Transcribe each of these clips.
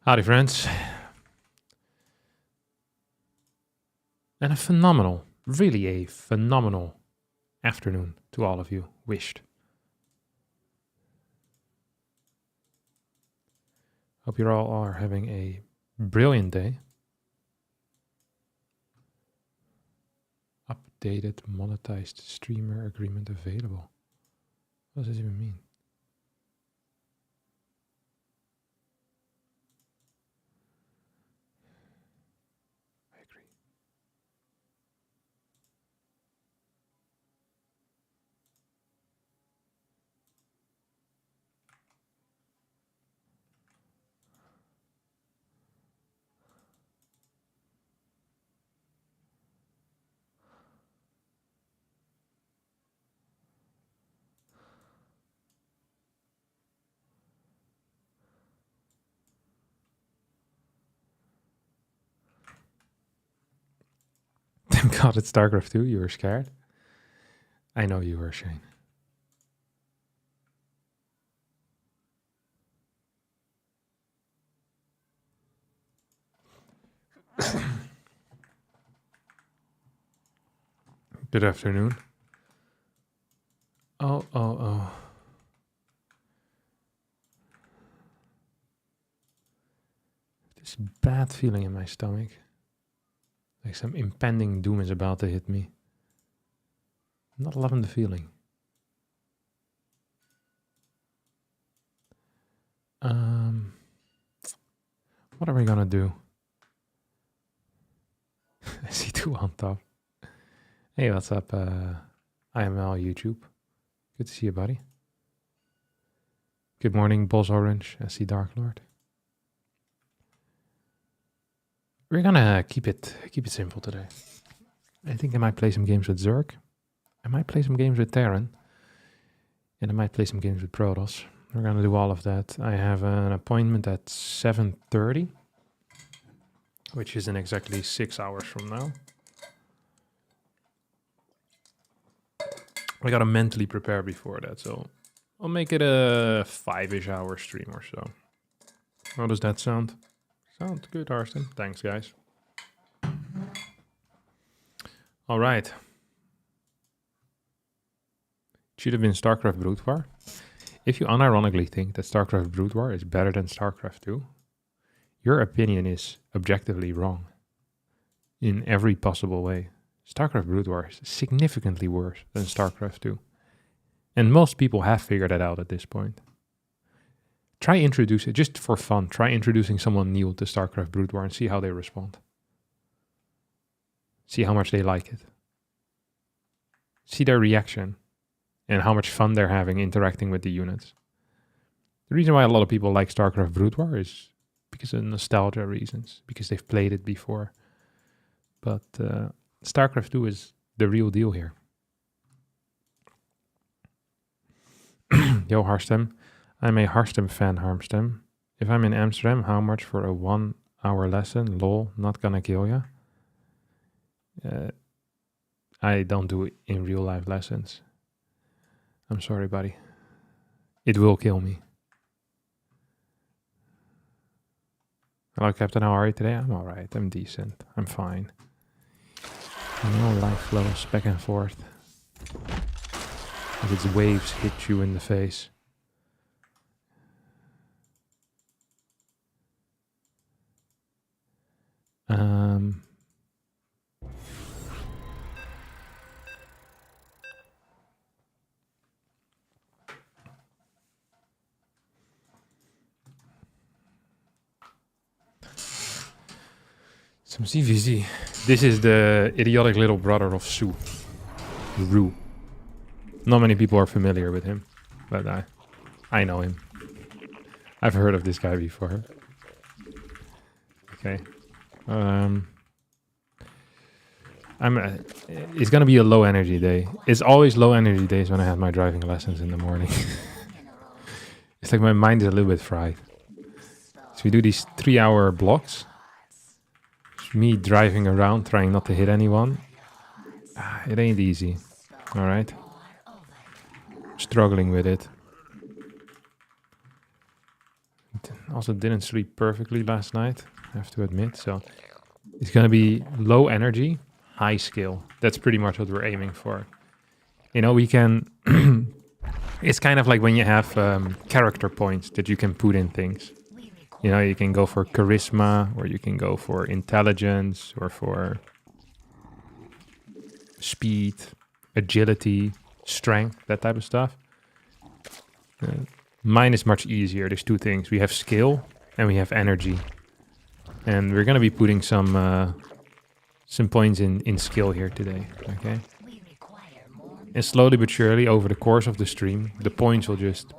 Howdy, friends. And a phenomenal, really a phenomenal afternoon to all of you wished. Hope you all are having a brilliant day. Updated monetized streamer agreement available. What does this even mean? I agree. Thank God it's StarCraft 2. You were scared. I know you were, Shane. Good afternoon. Oh. This bad feeling in my stomach. Like some impending doom is about to hit me. I'm not loving the feeling. What are we gonna do? I see two on top. Hey, what's up, IML YouTube? Good to see you, buddy. Good morning, Boss Orange. I see Dark Lord. We're gonna keep it simple today. I think I might play some games with Zerg. I might play some games with Terran. And I might play some games with Protoss. We're gonna do all of that. I have an appointment at 7:30, which is in exactly 6 hours from now. I gotta mentally prepare before that, so I'll make it a 5-ish hour stream or so. How does that sound? Sounds good, Harstem. Thanks, guys. All right. Should have been StarCraft Brood War. If you unironically think that StarCraft Brood War is better than StarCraft 2, your opinion is objectively wrong. In every possible way. StarCraft Brood War is significantly worse than StarCraft 2. And most people have figured that out at this point. Try introducing, just for fun, try introducing someone new to StarCraft Brood War and see how they respond. See how much they like it. See their reaction and how much fun they're having interacting with the units. The reason why a lot of people like StarCraft Brood War is because of nostalgia reasons, because they've played it before. But StarCraft 2 is the real deal here. Yo, Harstem. I'm a Harstem fan, Harstem. If I'm in Amsterdam, how much for a 1 hour lesson? Lol, not gonna kill ya. I don't do it in real life lessons. I'm sorry, buddy. It will kill me. Hello, Captain. How are you today? I'm alright. I'm decent. I'm fine. No life flows back and forth. As its waves hit you in the face. Some CVZ. This is the idiotic little brother of Su. Ru. Not many people are familiar with him, but I know him. I've heard of this guy before. Okay. It's gonna be a low energy day. It's always low energy days when I have my driving lessons in the morning. It's like my mind is a little bit fried. So we do these 3-hour blocks. It's me driving around trying not to hit anyone. It ain't easy. All right. Struggling with it. also didn't sleep perfectly last night, I have to admit. So it's going to be low energy, high skill. That's pretty much what we're aiming for. You know, we can... It's kind of like when you have character points that you can put in things. You know, you can go for charisma, or you can go for intelligence, or for speed, agility, strength, that type of stuff. Mine is much easier. There's two things. We have skill and we have energy. And we're going to be putting some points in skill here today, okay? And slowly but surely, over the course of the stream, the points will just...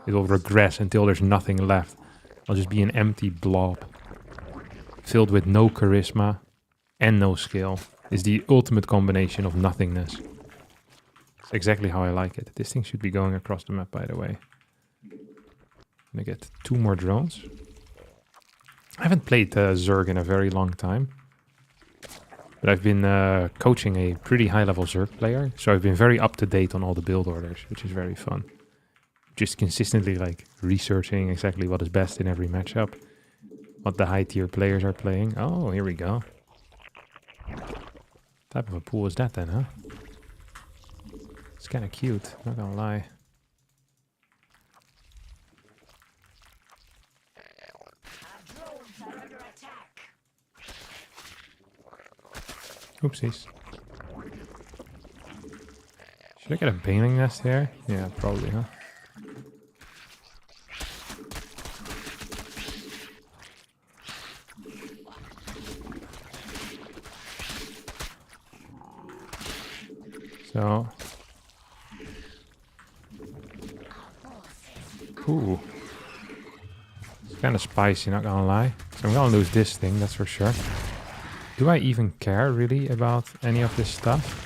It will regress until there's nothing left. It'll just be an empty blob. Filled with no charisma and no skill. It's the ultimate combination of nothingness. It's exactly how I like it. This thing should be going across the map, by the way. I'm gonna get 2 more drones. I haven't played Zerg in a very long time. But I've been coaching a pretty high-level Zerg player, so I've been very up-to-date on all the build orders, which is very fun. Just consistently, like, researching exactly what is best in every matchup. What the high-tier players are playing. Oh, here we go. What type of a pool is that then, huh? It's kind of cute, not gonna lie. Oopsies. Should I get a baneling nest here? Yeah, probably, huh? So... Ooh. It's kind of spicy, not gonna lie. So I'm gonna lose this thing, that's for sure. Do I even care, really, about any of this stuff?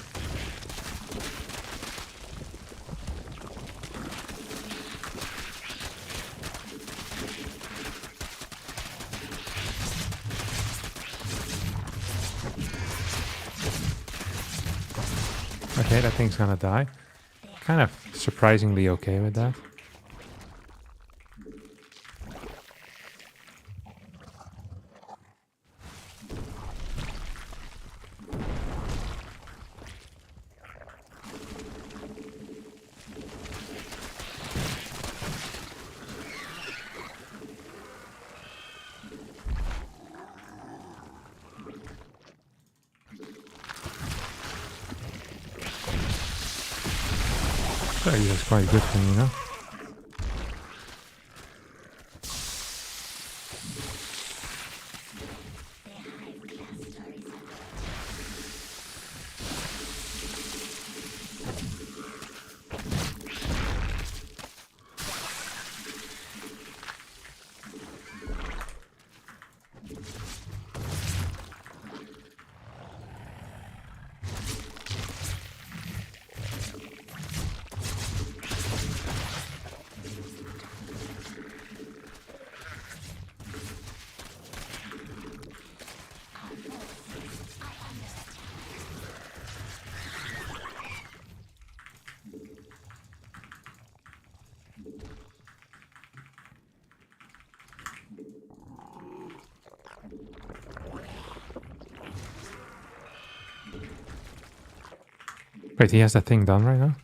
Okay, that thing's gonna die. Kind of surprisingly okay with that. That's quite good for me, you know? Wait, he has that thing done right now?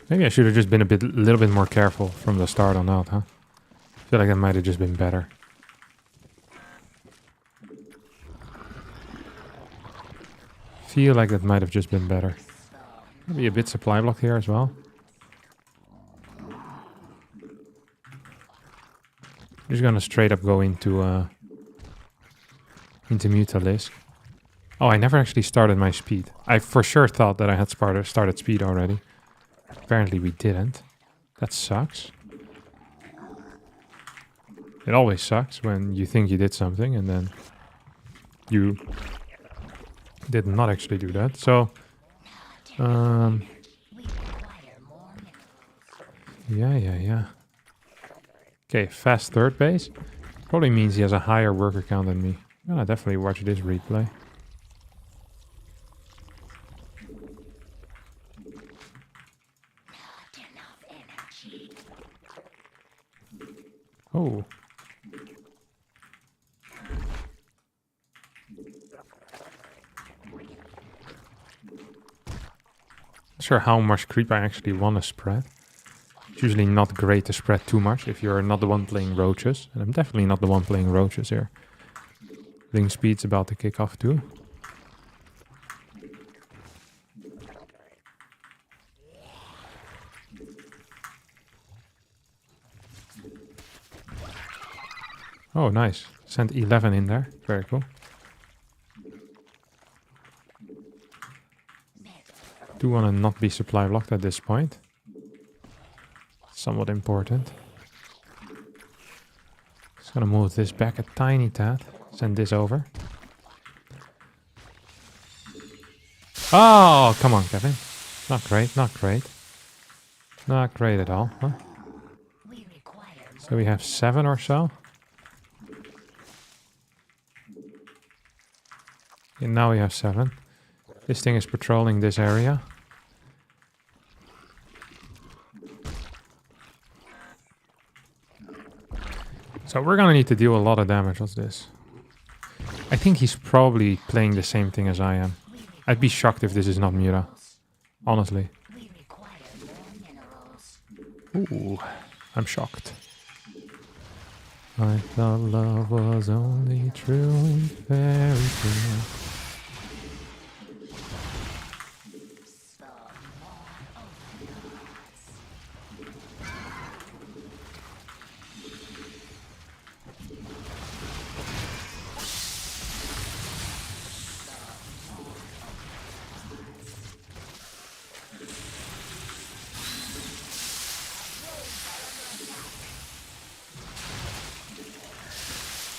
Maybe I should have just been a little bit more careful from the start on out, huh? I feel like that might have just been better. Feel like that might have just been better. Maybe a bit supply block here as well. Just gonna straight up go into Mutalisk. Oh, I never actually started my speed. I for sure thought that I had started speed already. Apparently we didn't. That sucks. It always sucks when you think you did something and then you did not actually do that. So Yeah. Okay, fast third base. Probably means he has a higher worker count than me. I'll definitely watch this replay. Oh. Not sure how much creep I actually want to spread. It's usually not great to spread too much if you're not the one playing roaches. And I'm definitely not the one playing roaches here. Ring speed's about to kick off too. Oh, nice. Sent 11 in there. Very cool. Do want to not be supply blocked at this point. Somewhat important. Just gonna move this back a tiny tad. Send this over. Oh, come on, Kevin. Not great, not great. Not great at all, huh? So we have 7 or so. And now we have 7. This thing is patrolling this area. So we're gonna need to deal a lot of damage with this. I think he's probably playing the same thing as I am. I'd be shocked if this is not Mira. Honestly. Ooh, I'm shocked. I thought love was only true in fairy tales.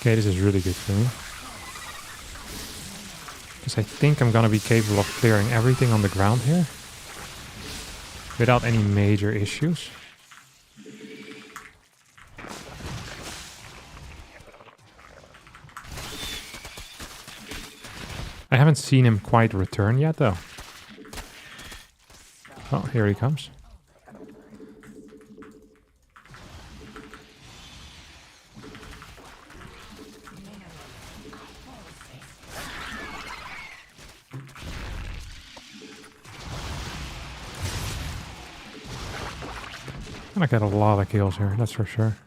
Okay, this is really good for me. Because I think I'm gonna be capable of clearing everything on the ground here. Without any major issues. I haven't seen him quite return yet though. Oh, here he comes. I got a lot of kills here, that's for sure.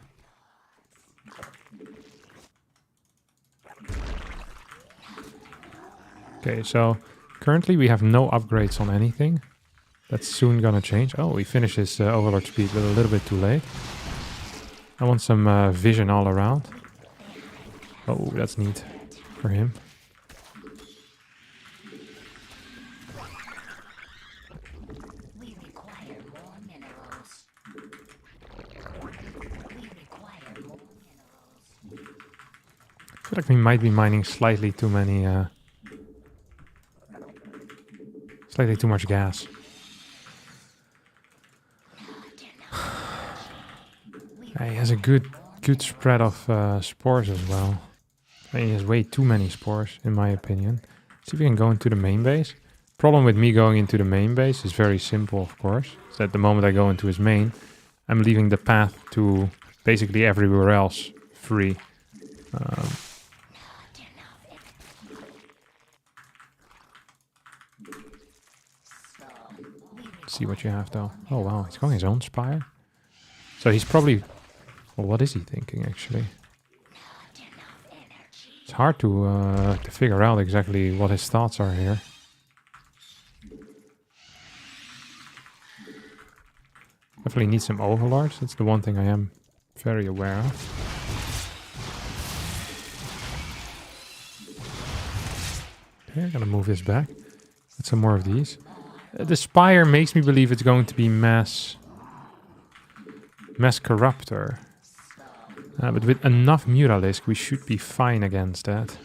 Okay, so currently we have no upgrades on anything. That's soon gonna change. Oh, we finished his overlord speed, but a little bit too late. I want some vision all around. Oh, that's neat for him. I feel like we might be mining slightly too many, slightly too much gas. He has a good spread of spores as well. He has way too many spores, in my opinion. See if we can go into the main base. Problem with me going into the main base is very simple, of course. Is that the moment I go into his main, I'm leaving the path to basically everywhere else free. See what you have though. Oh wow, he's going his own spire. So he's probably... Well, what is he thinking actually? It's hard to figure out exactly what his thoughts are here. Definitely need some overlords. That's the one thing I am very aware of. Okay, I'm gonna move this back. Get some more of these. The spire makes me believe it's going to be mass corruptor. But with enough Muralisk, we should be fine against that.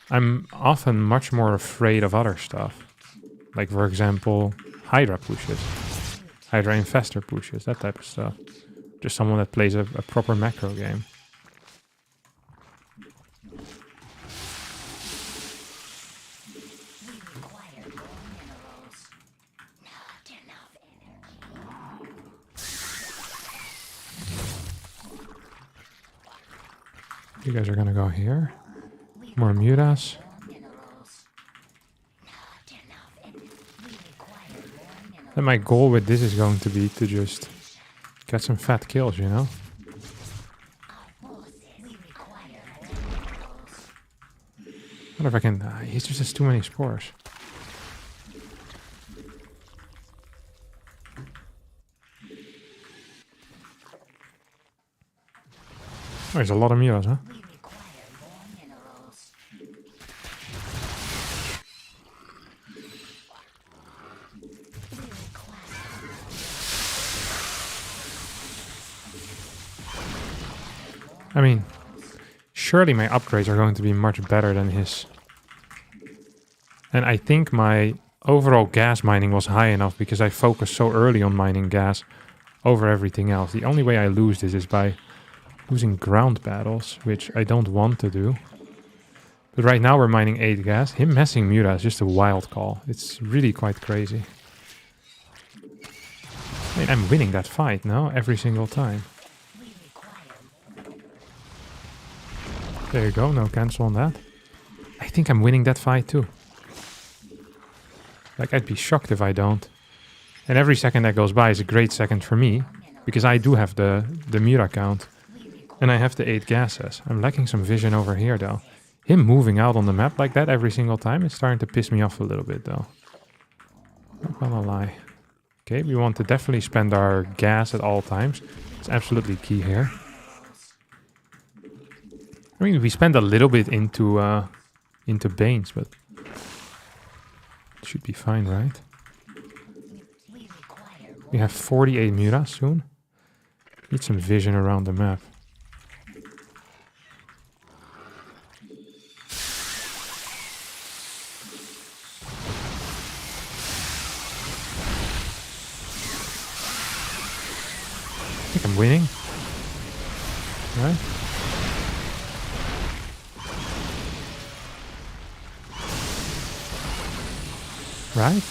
I'm often much more afraid of other stuff. Like, for example, Hydra pushes. Hydra Infestor pushes, that type of stuff. Just someone that plays a proper macro game. You guys are gonna go here. More mutas. And my goal with this is going to be to just get some fat kills, you know? I wonder if I can... he just has too many spores. Oh, there's a lot of mutas, huh? I mean, surely my upgrades are going to be much better than his. And I think my overall gas mining was high enough because I focused so early on mining gas over everything else. The only way I lose this is by losing ground battles, which I don't want to do. But right now we're mining 8 gas. Him messing Muta is just a wild call. It's really quite crazy. I mean, I'm winning that fight now, every single time. There you go, no cancel on that. I think I'm winning that fight too. Like, I'd be shocked if I don't. And every second that goes by is a great second for me, because I do have the Mira count. And I have the 8 gases. I'm lacking some vision over here though. Him moving out on the map like that every single time is starting to piss me off a little bit though. Not gonna lie. Okay, we want to definitely spend our gas at all times. It's absolutely key here. I mean, we spend a little bit into Banes, but it should be fine, right? We have 48 Muras soon. Need some vision around the map. I think I'm winning. Right? Right?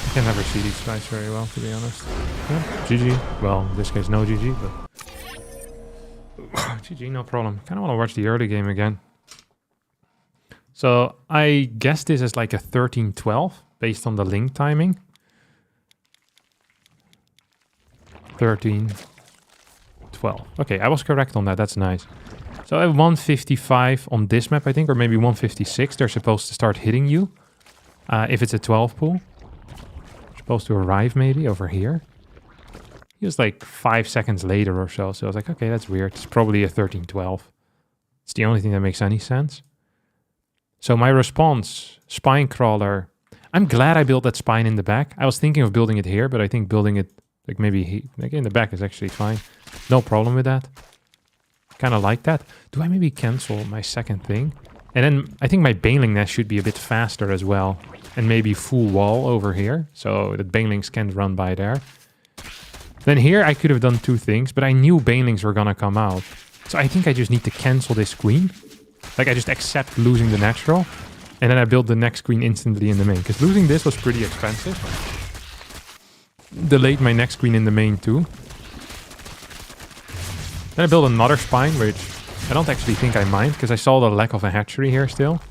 I can never see these guys very well, to be honest. Yeah, GG. Well, in this case, no GG, but... GG, no problem. Kind of want to watch the early game again. So, I guess this is like a 13-12, based on the link timing. 13-12. Okay, I was correct on that. That's nice. So at 155 on this map, I think, or maybe 156, they're supposed to start hitting you. If it's a 12 pool. They're supposed to arrive maybe over here. He was like 5 seconds later or so. So I was like, okay, that's weird. It's probably a 13-12. It's the only thing that makes any sense. So my response, spine crawler. I'm glad I built that spine in the back. I was thinking of building it here, but I think building it like maybe like in the back is actually fine. No problem with that. Kind of like that. Do I maybe cancel my second thing? And then I think my Baneling nest should be a bit faster as well. And maybe full wall over here. So that Banelings can't run by there. Then here I could have done 2 things. But I knew Banelings were gonna come out. So I think I just need to cancel this queen. Like I just accept losing the natural. And then I build the next queen instantly in the main. Because losing this was pretty expensive. Delayed my next queen in the main too. Then I built another spine, which I don't actually think I mind, because I saw the lack of a hatchery here still.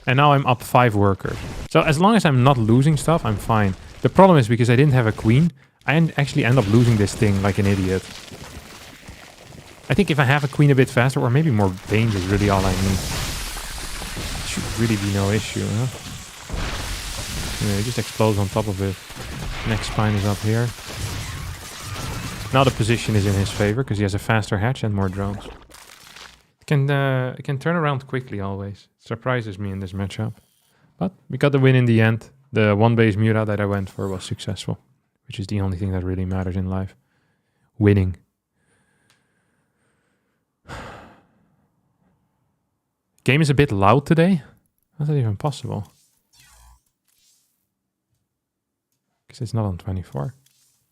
And now I'm up 5 workers. So as long as I'm not losing stuff, I'm fine. The problem is because I didn't have a queen, I actually end up losing this thing like an idiot. I think if I have a queen a bit faster, or maybe more Banes is really all I need. Should really be no issue, huh? Yeah, it just explodes on top of it. Next spine is up here. Now the position is in his favor because he has a faster hatch and more drones. It can turn around quickly always. It surprises me in this matchup. But we got the win in the end. The 1 base Muta that I went for was successful, which is the only thing that really matters in life. Winning. Game is a bit loud today. How's that even possible? because it's not on 24.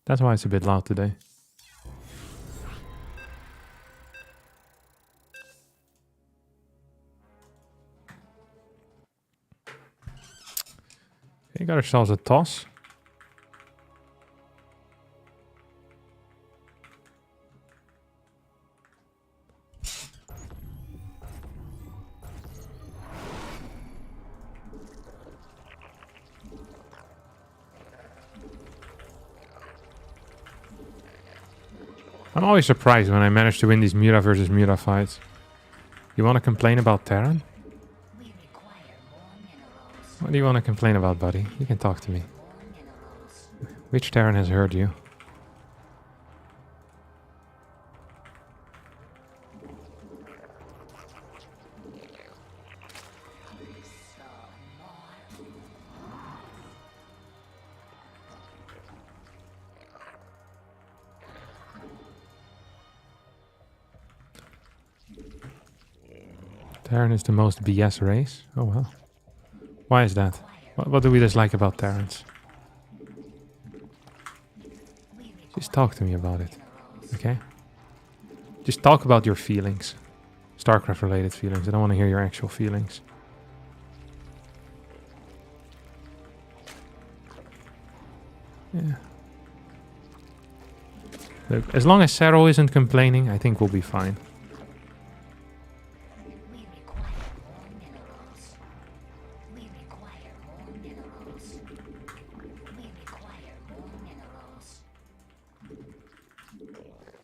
That's why it's a bit loud today. Okay, got ourselves a toss. I'm always surprised when I manage to win these Mira versus Mira fights. You want to complain about Terran? What do you want to complain about, buddy? You can talk to me. Which Terran has hurt you? Terran is the most BS race? Oh well. Why is that? What do we dislike about Terrans? Just talk to me about it, okay? Just talk about your feelings. StarCraft related feelings. I don't want to hear your actual feelings. Yeah. Look, as long as Cyril isn't complaining, I think we'll be fine.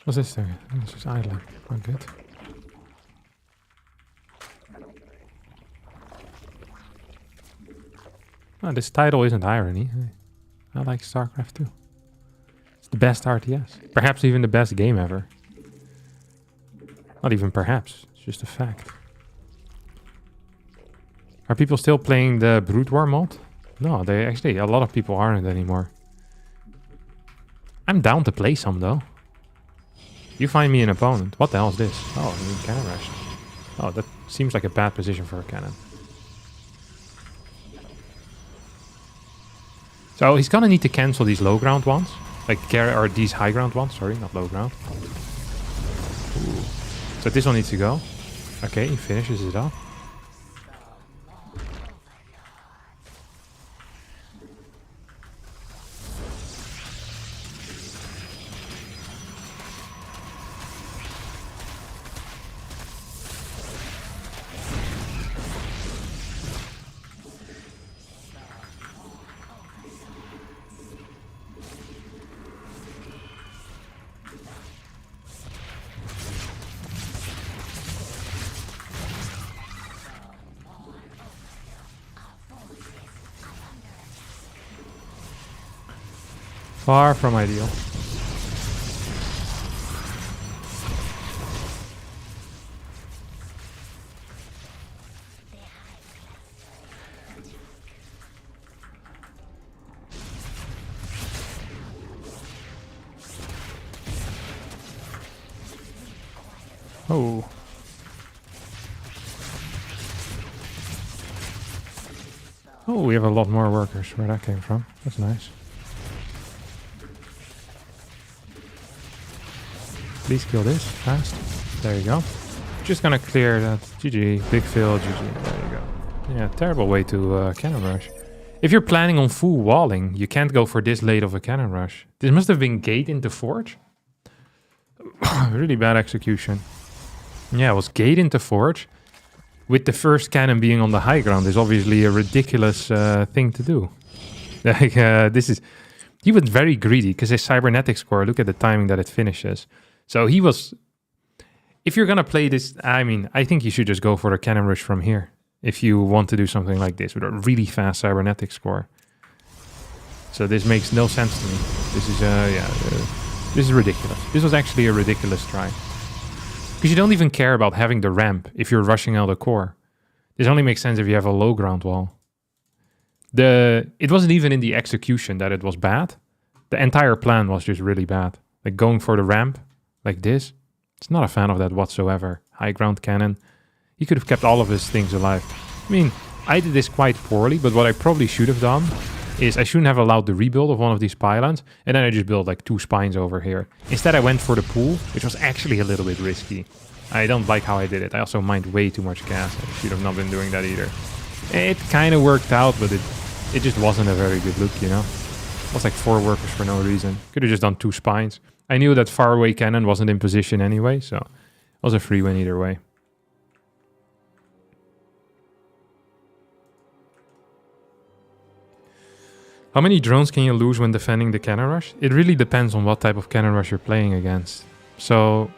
What's this thing? It's just idling. Oh, good. Oh, this title isn't irony. I like StarCraft too. It's the best RTS. Perhaps even the best game ever. Not even perhaps. It's just a fact. Are people still playing the Brood War mod? No, they actually, a lot of people aren't anymore. I'm down to play some though. You find me an opponent. What the hell is this? Oh, I mean cannon rush. Oh, that seems like a bad position for a cannon. So he's gonna need to cancel these low ground ones. Like, or these high ground ones. Sorry, not low ground. Ooh. So this one needs to go. Okay, he finishes it off. Far from ideal. Oh. Oh, we have a lot more workers. Where that came from. That's nice. Please kill this fast. There you go. Just gonna clear that. GG. Big fill. GG. There you go. Yeah, terrible way to cannon rush. If you're planning on full walling, you can't go for this late of a cannon rush. This must have been gate into forge. Really bad execution. Yeah, it was gate into forge. With the first cannon being on the high ground is obviously a ridiculous thing to do. Like, this is... He was very greedy because his cybernetic score, look at the timing that it finishes. So he was... If you're going to play this, I mean, I think you should just go for the cannon rush from here. If you want to do something like this with a really fast cybernetic score. So this makes no sense to me. This is, this is ridiculous. This was actually a ridiculous try. Because you don't even care about having the ramp if you're rushing out a core. This only makes sense if you have a low ground wall. It wasn't even in the execution that it was bad. The entire plan was just really bad. Like going for the ramp like this. It's not a fan of that whatsoever. High ground cannon. He could have kept all of his things alive. I mean, I did this quite poorly, but what I probably should have done is I shouldn't have allowed the rebuild of one of these pylons, and then I just built like 2 spines over here. Instead I went for the pool, which was actually a little bit risky. I don't like how I did it. I also mined way too much gas. I should have not been doing that either. It kind of worked out, but it just wasn't a very good look, you know? It was like 4 workers for no reason. Could have just done 2 spines. I knew that faraway cannon wasn't in position anyway, so it was a free win either way. How many drones can you lose when defending the cannon rush? It really depends on what type of cannon rush you're playing against. So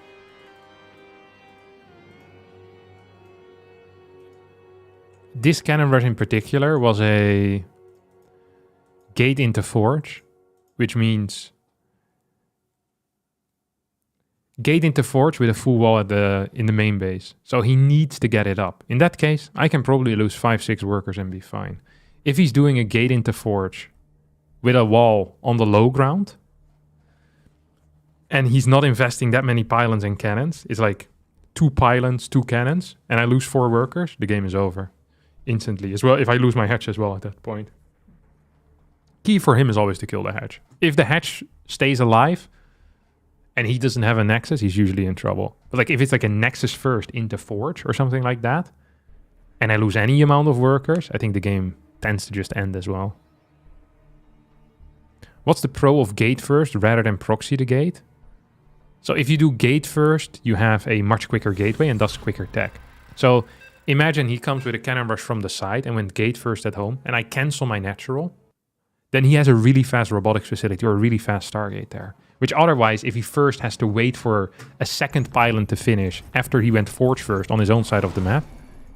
this cannon rush in particular was a gate into forge, which means gate into forge with a full wall at in the main base. So he needs to get it up. In that case, I can probably lose 5-6 workers and be fine. If he's doing a gate into forge with a wall on the low ground, and he's not investing that many pylons and cannons, it's like 2 pylons, 2 cannons, and I lose 4 workers, the game is over instantly as well. If I lose my hatch as well at that point. Key for him is always to kill the hatch. If the hatch stays alive and he doesn't have a nexus, he's usually in trouble. But like if it's like a nexus first into forge or something like that, and I lose any amount of workers, I think the game tends to just end as well. What's the pro of gate first rather than proxy the gate? So if you do gate first, you have a much quicker gateway and thus quicker tech. So imagine he comes with a cannon rush from the side and went gate first at home, and I cancel my natural. Then he has a really fast robotics facility or a really fast Stargate there. Which otherwise, if he first has to wait for a second pylon to finish after he went forge first on his own side of the map,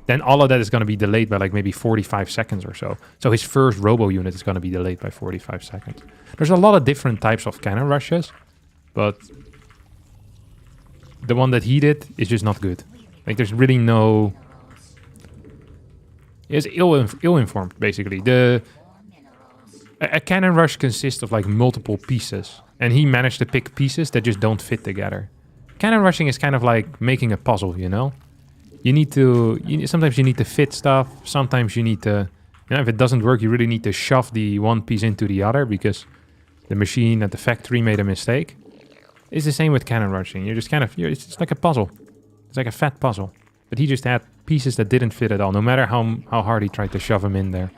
then all of that is going to be delayed by like maybe 45 seconds or so. So his first robo unit is going to be delayed by 45 seconds. There's a lot of different types of cannon rushes, but the one that he did is just not good. Like there's really no... It's ill-informed, basically. A cannon rush consists of like multiple pieces, and he managed to pick pieces that just don't fit together. Cannon rushing is kind of like making a puzzle, you know? You need to... sometimes you need to fit stuff, sometimes you need to... You know, if it doesn't work, you really need to shove the one piece into the other because the machine at the factory made a mistake. It's the same with cannon rushing. You're just kind of... it's just like a puzzle. It's like a fat puzzle. But he just had pieces that didn't fit at all, no matter how hard he tried to shove them in there.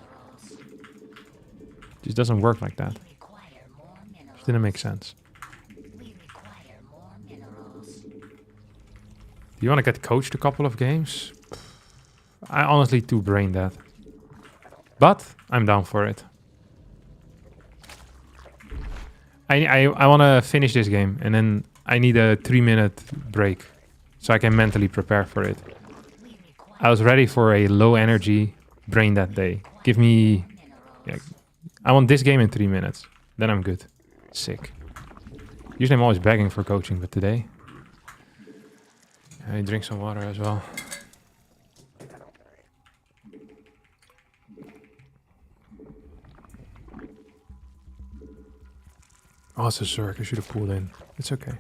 It just doesn't work like that. Just didn't make sense. Do you want to get coached a couple of games? I honestly too brain that. But I'm down for it. I want to finish this game and then I need a 3-minute break so I can mentally prepare for it. I was ready for a low energy brain that day. Give me... Yeah, I want this game in 3 minutes. Then I'm good. Sick. Usually I'm always begging for coaching, but today... I drink some water as well. Oh, it's a Zerg. I should have pulled in. It's okay.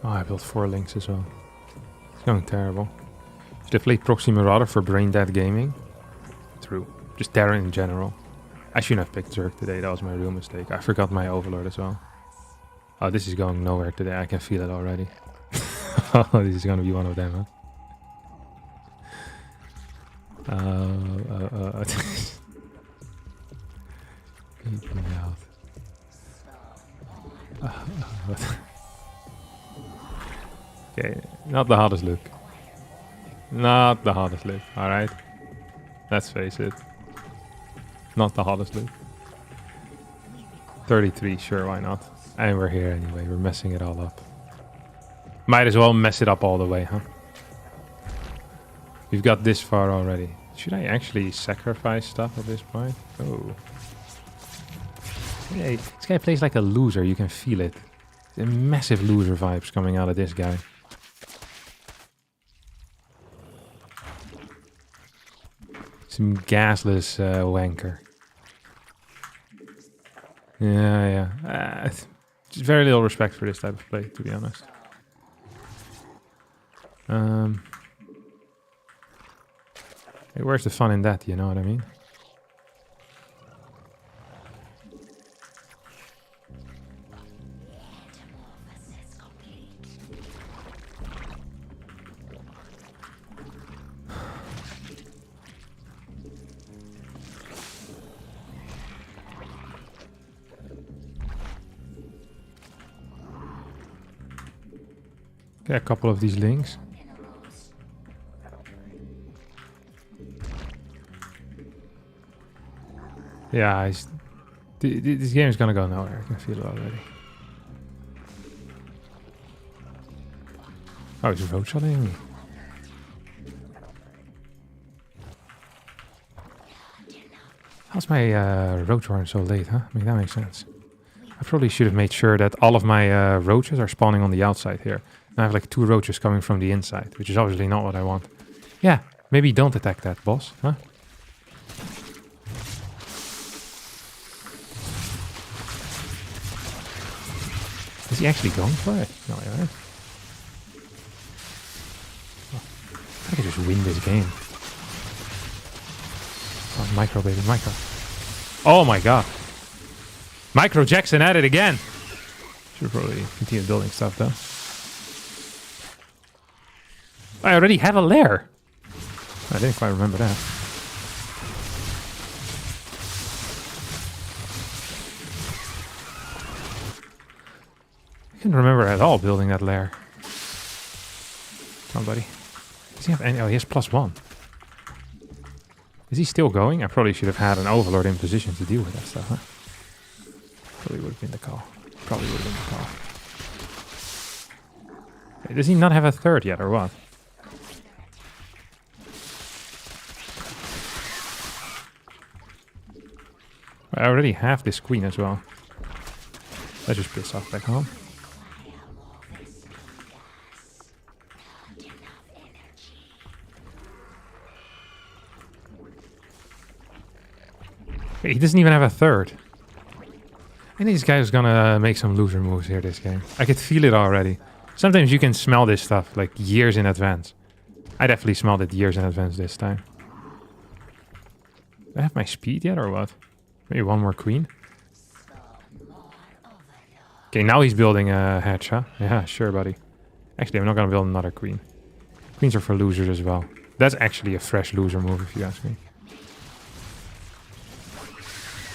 Oh, I built 4 links as well. It's going terrible. Should have played Proxy Marauder for Brain Dead Gaming. True. Just Terran in general. I shouldn't have picked Zerg today. That was my real mistake. I forgot my Overlord as well. Oh, this is going nowhere today. I can feel it already. Oh, this is going to be one of them, huh? Eat me out. Okay, not the hardest look. Not the hardest look, alright? Let's face it. Not the hardest look. 33, sure, why not? And we're here anyway, we're messing it all up. Might as well mess it up all the way, huh? We've got this far already. Should I actually sacrifice stuff at this point? Oh. Hey, this guy plays like a loser, you can feel it. The massive loser vibes coming out of this guy. Some gasless wanker. Yeah. Just very little respect for this type of play, to be honest. Hey, where's the fun in that, you know what I mean? Okay, a couple of these links. Yeah, this game is gonna go nowhere. I can feel it already. Oh, he's road shotting me. How's my roach run so late, huh? I mean, that makes sense. I probably should have made sure that all of my roaches are spawning on the outside here. And I have like 2 roaches coming from the inside, which is obviously not what I want. Yeah, maybe don't attack that, boss, huh? Is he actually going for it? No, yeah. Oh, I can just win this game. Oh, micro, baby, micro. Oh my god. Micro Jackson at it again. Should probably continue building stuff though. I already have a lair. I didn't quite remember that. I couldn't remember at all building that lair. Come on, buddy. Does he have any? Oh, he has +1. Is he still going? I probably should have had an overlord in position to deal with that stuff, huh? Probably would have been the call. Probably would have been the call. Okay, does he not have a 3rd yet, or what? I already have this queen as well. Let's just piss off back home. He doesn't even have a 3rd. I think this guy is gonna make some loser moves here this game. I could feel it already. Sometimes you can smell this stuff like years in advance. I definitely smelled it years in advance this time. Do I have my speed yet or what? Maybe one more queen? Okay, now he's building a hatch, huh? Yeah, sure, buddy. Actually, I'm not gonna build another queen. Queens are for losers as well. That's actually a fresh loser move, if you ask me.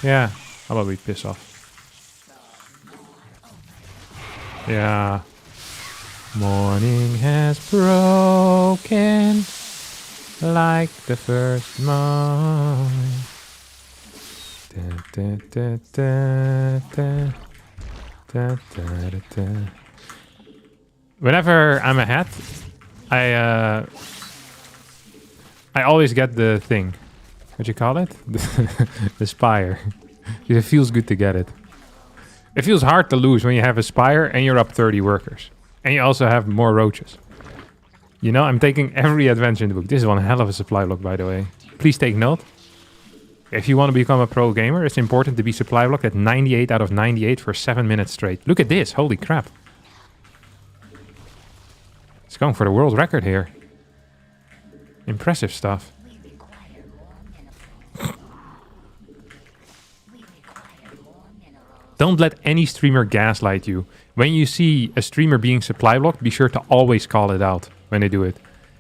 Yeah, how about we piss off? Yeah. Morning has broken like the first morning. Da, da, da, da, da, da, da, da. Whenever I'm ahead, I always get the thing. What you call it? The spire. It feels good to get it. It feels hard to lose when you have a spire and you're up 30 workers. And you also have more roaches. You know, I'm taking every adventure in the book. This is one hell of a supply block, by the way. Please take note. If you want to become a pro gamer, it's important to be supply blocked at 98 out of 98 for 7 minutes straight. Look at this. Holy crap. It's going for the world record here. Impressive stuff. Don't let any streamer gaslight you. When you see a streamer being supply blocked, be sure to always call it out when they do it.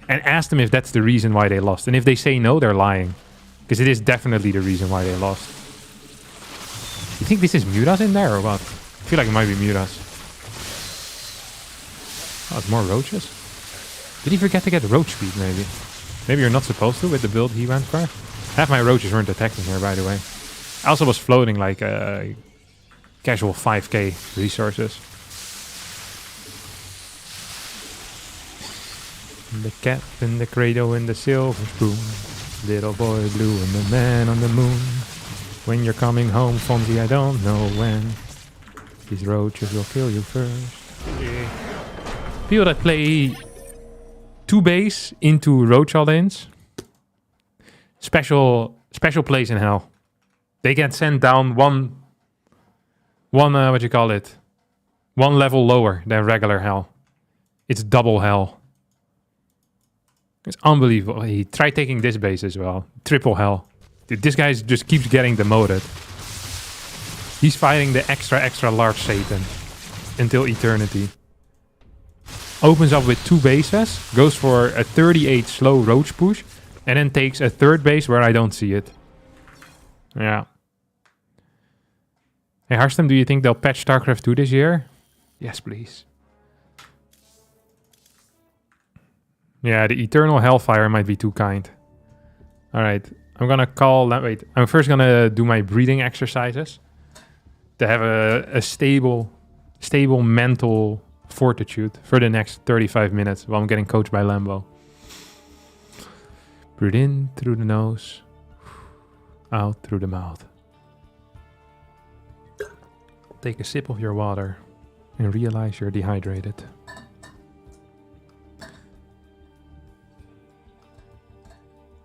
And ask them if that's the reason why they lost. And if they say no, they're lying. Because it is definitely the reason why they lost. You think this is Mutas in there or what? I feel like it might be Mutas. Oh, it's more roaches. Did he forget to get roach speed maybe? Maybe you're not supposed to with the build he went for. Half my roaches weren't attacking here, by the way. I also was floating like casual 5k resources. The cat in the cradle and the silver spoon. Little boy blue and the man on the moon. When you're coming home, Fonzie, I don't know when. These roaches will kill you first. Yeah. People that play 2 base into roach all-ins Special place in hell. They get sent down one what you call it? One level lower than regular hell. It's double hell. It's unbelievable. He tried taking this base as well. Triple hell. Dude, this guy just keeps getting demoted. He's fighting the extra large Satan until eternity. Opens up with 2 bases, goes for a 38 slow roach push, and then takes a 3rd base where I don't see it. Yeah. Hey Harstem, do you think they'll patch StarCraft 2 this year? Yes, please. Yeah, the Eternal Hellfire might be too kind. Alright, I'm gonna call... Wait, I'm first gonna do my breathing exercises. To have a stable mental fortitude for the next 35 minutes while I'm getting coached by Lambo. Breathe in through the nose. Out through the mouth. Take a sip of your water and realize you're dehydrated.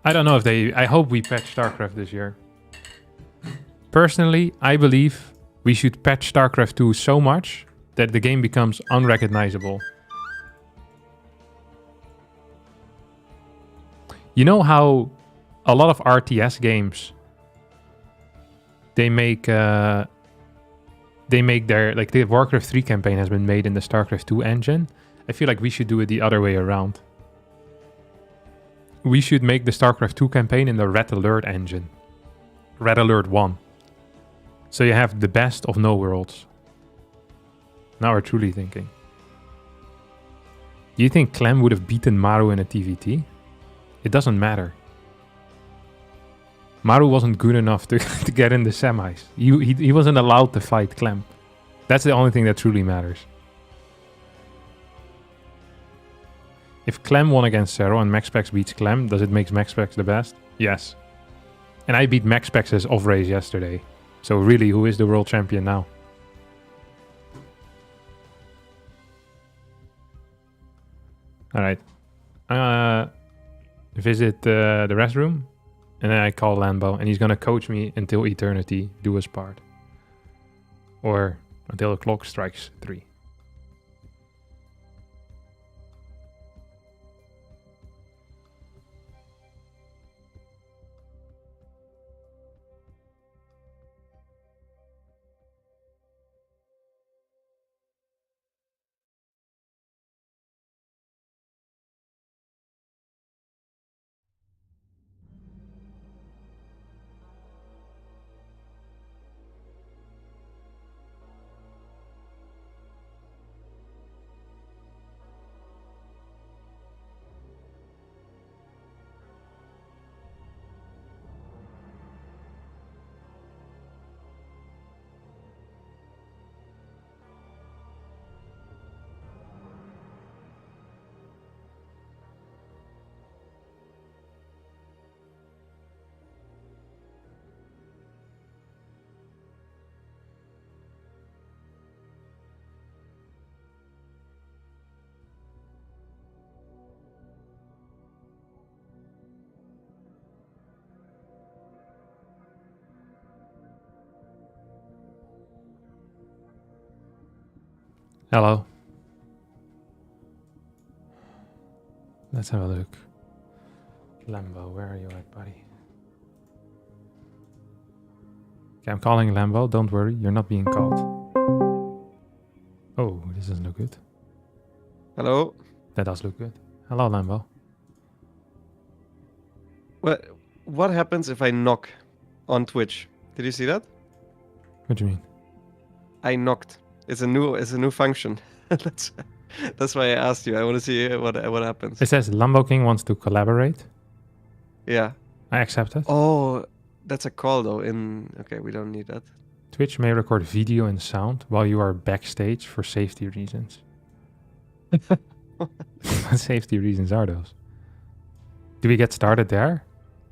I don't know if I hope we patch StarCraft this year. Personally, I believe we should patch StarCraft 2 so much that the game becomes unrecognizable. You know how a lot of RTS games, they make their, like the Warcraft 3 campaign has been made in the StarCraft 2 engine. I feel like we should do it the other way around. We should make the StarCraft 2 campaign in the Red Alert engine. Red Alert 1. So you have the best of no worlds. Now we're truly thinking. Do you think Clem would have beaten Maru in a TVT? It doesn't matter. Maru wasn't good enough to get in the semis. He wasn't allowed to fight Clem. That's the only thing that truly matters. If Clem won against Zero and MaxPax beats Clem, does it make MaxPax the best? Yes. And I beat MaxPax's off-race yesterday. So really, who is the world champion now? Alright. Visit the restroom. And then I call Lambo. And he's gonna coach me until eternity. Do his part. Or until the clock strikes 3. Hello. Let's have a look. Lambo, where are you at, buddy? Okay, I'm calling Lambo. Don't worry, you're not being called. Oh, this doesn't look good. Hello? That does look good. Hello, Lambo. What happens if I knock on Twitch? Did you see that? What do you mean? I knocked. It's a new function. That's why I asked you. I want to see what happens. It says Lambo King wants to collaborate. Yeah. I accept it. Oh, that's a call though. Okay, we don't need that. Twitch may record video and sound while you are backstage for safety reasons. What safety reasons are those? Do we get started there?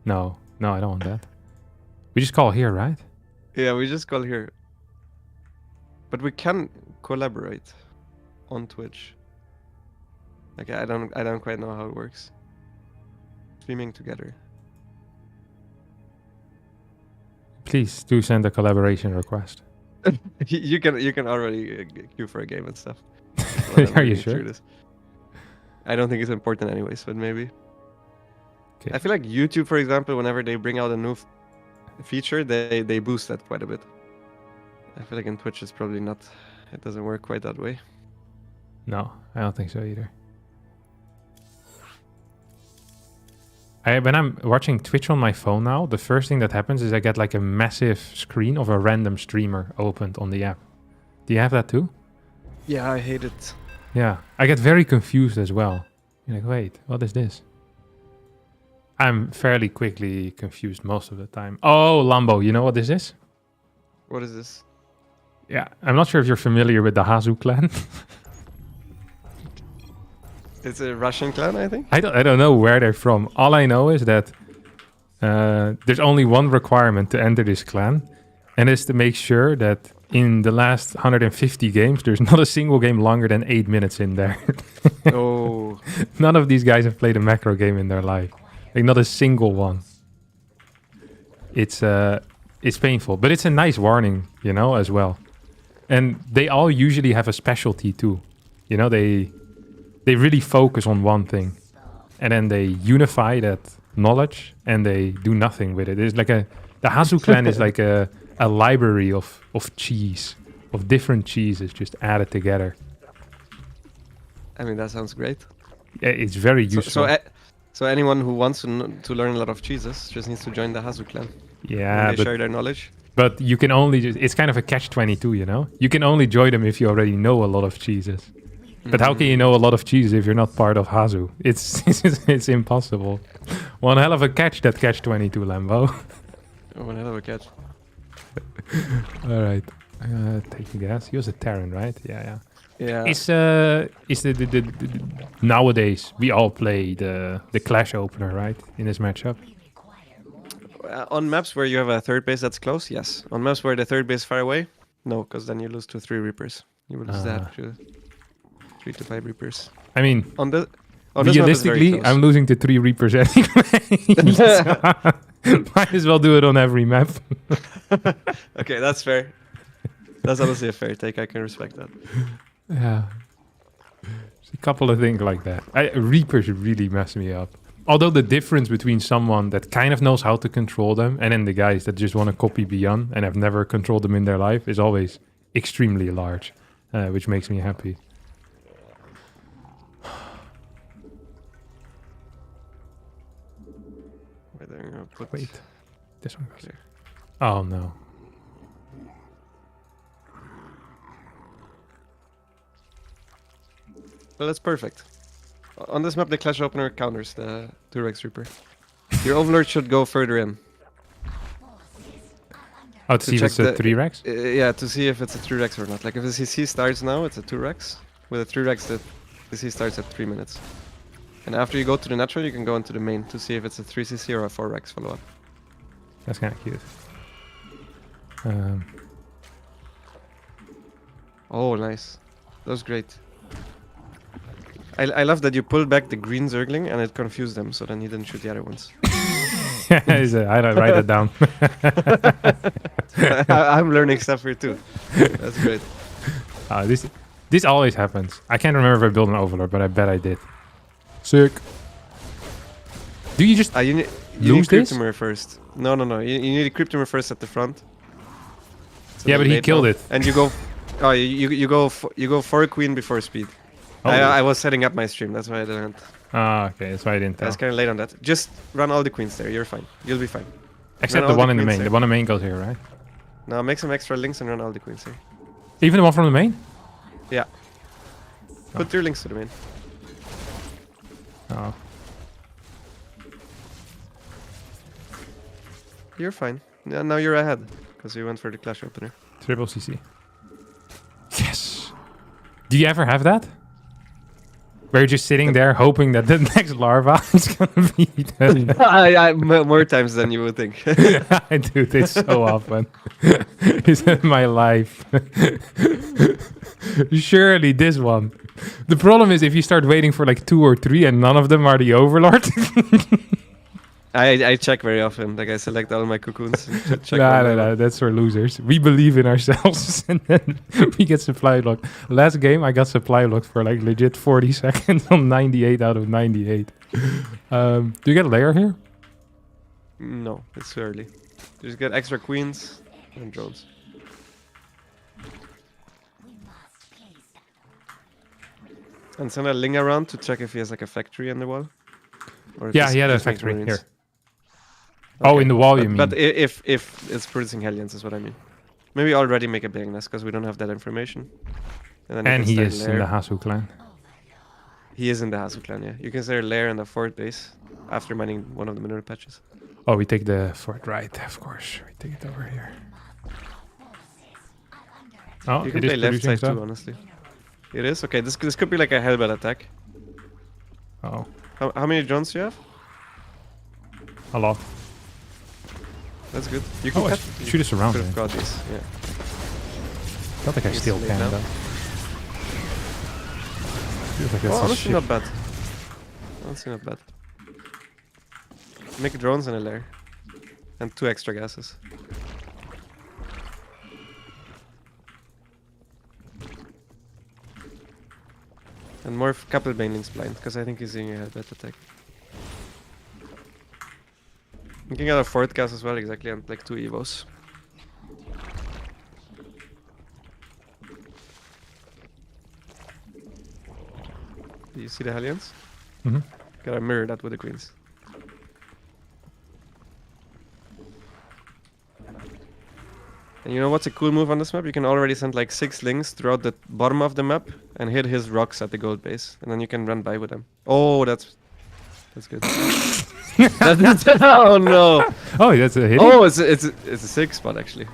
No, I don't want that. We just call here, right? Yeah, we just call here. But we can collaborate on Twitch. Okay, I don't quite know how it works. Streaming together. please do send a collaboration request. You can already queue for a game and stuff. Are you sure? I don't think it's important anyways, but maybe. Okay. I feel like YouTube, for example, whenever they bring out a new feature, they boost that quite a bit. I feel like in Twitch it's probably not. It doesn't work quite that way. No, I don't think so either. When I'm watching Twitch on my phone now, the first thing that happens is I get like a massive screen of a random streamer opened on the app. Do you have that too? Yeah, I hate it. Yeah, I get very confused as well. You're like, wait, what is this? I'm fairly quickly confused most of the time. Oh, Lambo, you know what this is? What is this? Yeah, I'm not sure if you're familiar with the Hazu clan. It's a Russian clan, I think. I don't know where they're from. All I know is that there's only one requirement to enter this clan, and it's to make sure that in the last 150 games, there's not a single game longer than 8 minutes in there. Oh. None of these guys have played a macro game in their life. Like, not a single one. It's painful, but it's a nice warning, you know, as well. And they all usually have a specialty too. You know, they really focus on one thing, and then they unify that knowledge and they do nothing with it. It's like the Hazu clan is like a library of cheese, of different cheeses just added together. I mean, that sounds great. Yeah, it's very useful. So anyone who wants to learn a lot of cheeses just needs to join the Hazu clan. Yeah, and they share their knowledge. But you can only it's kind of a catch-22, you know? You can only join them if you already know a lot of cheeses. But how can you know a lot of cheeses if you're not part of Hazu? It's impossible. One hell of a catch, that catch-22, Lambo. One hell of a catch. All right. Take the gas. He was a Terran, right? Yeah. Yeah. Is the nowadays we all play the Clash opener, right? In this matchup. On maps where you have a third base that's close, yes. On maps where the third base is far away, no, because then you lose to 3 Reapers. You will lose that to 3 to 5 Reapers. I mean, realistically, I'm losing to 3 Reapers anyway. Might as well do it on every map. Okay, that's fair. That's honestly a fair take. I can respect that. Yeah. There's a couple of things like that. Reapers really mess me up. Although the difference between someone that kind of knows how to control them and then the guys that just want to copy beyond and have never controlled them in their life is always extremely large, which makes me happy. Wait, this one goes there. Oh no. Well, that's perfect. On this map, the Clash opener counters the 2-Rex Reaper. Your Overlord should go further in. Oh, to see if it's a 3-Rex? Yeah, to see if it's a 3-Rex or not. Like if the CC starts now, it's a 2-Rex. With a 3-Rex, the CC starts at 3 minutes. And after you go to the natural, you can go into the main to see if it's a 3CC or a 4-Rex follow-up. That's kind of cute. Oh, nice. That was great. I love that you pulled back the green Zergling and it confused them, so then you didn't shoot the other ones. I don't write it down. I'm learning stuff here too. That's great. This always happens. I can't remember if I built an Overlord, but I bet I did. Sick. Do you just you need Cryptomer first. No. You need a Cryptomer first at the front. So yeah, but he killed it. And you go. Oh, you go for a queen before speed. Oh. I was setting up my stream. That's why I didn't. Ah, okay. That's why I didn't tell. I was kind of late on that. Just run all the queens there. You're fine. You'll be fine. Except the one in the main. The one in the main goes here, right? No, make some extra links and run all the queens here. Even the one from the main? Yeah. Put your links to the main. Oh. You're fine. Yeah, now you're ahead because you went for the Clash opener. Triple CC. Yes. Do you ever have that? Where you're just sitting there hoping that the next larva is gonna be done. More times than you would think. I do this so often. It's in my life. Surely this one. The problem is if you start waiting for like 2 or 3 and none of them are the Overlord. I check very often. Like I select all my cocoons. And check Nah, one nah, by nah, one. that's for losers. We believe in ourselves, and then we get supply locked. Last game, I got supply locked for like legit 40 seconds on 98 out of 98. Do you get a layer here? No, it's too early. You just get extra queens and drones. And send a Ling around to check if he has like a factory in the wall. Or if Yeah, he's he had a just making factory marines. here. Oh, in the wall, you But mean? if it's producing Hellions is what I mean. Maybe already make a building nest because we don't have that information. And then you And can he start is lair. in the Hasu clan. He is in the Hasu clan, yeah. You can start a lair in the fort base after mining one of the mineral patches. Oh, we take the fort right, of course. We take it over here. Oh, You can it is play left producing side stuff. too, honestly. It is? Okay, this could be like a hellbell attack. Oh, How many drones do you have? a lot. That's good. You can Oh, I cut. shoot us around. Could I have got these, yeah. don't think I It's still late can, now. though. Feels like that's Oh, a honestly ship. not bad. Honestly not bad. Make drones in a lair. And 2 extra gases. And more couple banelings blind, because I think he's doing a headbutt attack. You can get a 4th gas as well, exactly, and like 2 evos. Do you see the Hellions? Mm-hmm. Gotta mirror that with the queens. And you know what's a cool move on this map? You can already send like 6 lings throughout the bottom of the map and hit his rocks at the gold base. And then you can run by with them. Oh, that's good. Oh no! Oh, that's a hit. Oh, it's a 6 spot actually.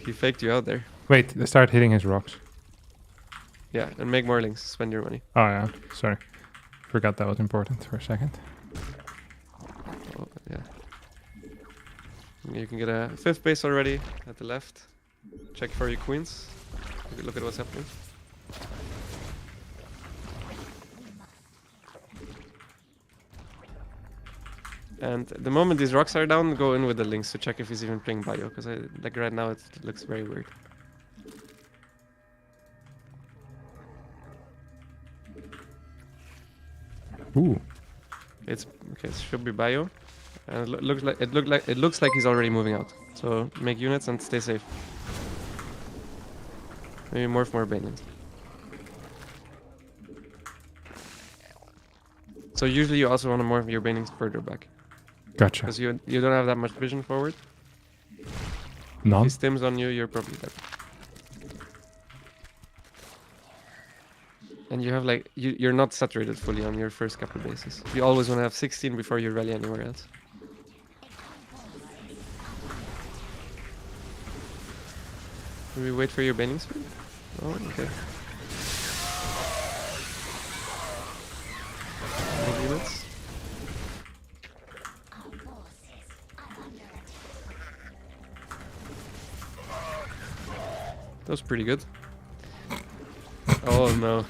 He faked you out there. Wait, start hitting his rocks. Yeah, and make more lings. Spend your money. Oh, yeah. Sorry. Forgot that was important for a second. Oh, yeah. You can get a 5th base already at the left. Check for your queens. Look at what's happening. And the moment these rocks are down, go in with the links to check if he's even playing bio. Because like right now it looks very weird. Ooh. It's okay. It should be bio, and it looks like he's already moving out. So make units and stay safe. Maybe morph more banelings. So usually you also want to morph your banelings further back Gotcha. because you don't have that much vision forward. If None? he stims on you, you're probably dead. And you have like you're not saturated fully on your first couple bases. You always want to have 16 before you rally anywhere else. Will we wait for your banning speed? Oh, okay. Make units. That was pretty good. Oh no.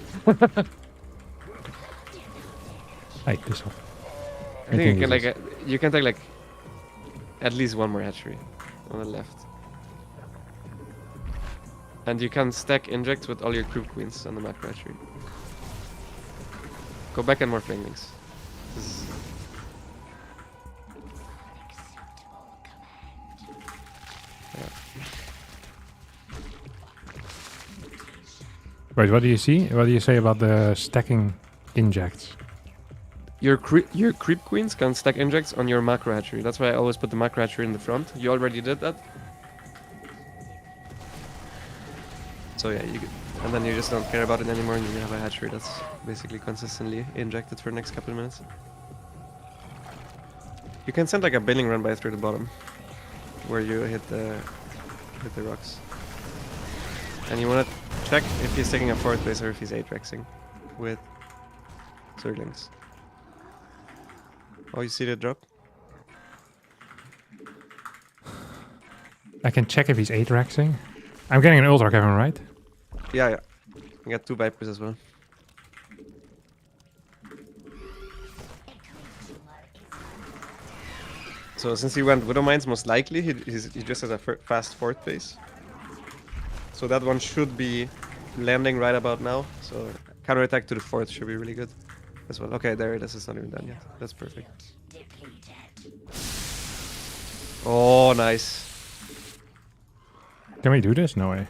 Hey, this one. I think you can like you can take like at least one more hatchery on the left. And you can stack injects with all your crew queens on the macro hatchery. Go back and more banelings. Wait, what do you see? What do you say about the stacking injects? Your creep queens can stack injects on your macro hatchery. That's why I always put the macro hatchery in the front. You already did that. So yeah, and then you just don't care about it anymore, and you have a hatchery that's basically consistently injected for the next couple of minutes. You can send like a billing run by through the bottom, where you hit the rocks. And you want to check if he's taking a 4th base or if he's 8-rexing with Zerglings. Oh, you see the drop? I can check if he's 8-rexing. I'm getting an Ultra Kevin, right? Yeah, yeah. You got 2 Vipers as well. So since he went Widow Mines, most likely he just has a fast fourth base. So that one should be landing right about now. So counterattack to the fourth should be really good as well. Okay, there it is. It's not even done yet. That's perfect. Oh, nice. Can we do this? No way.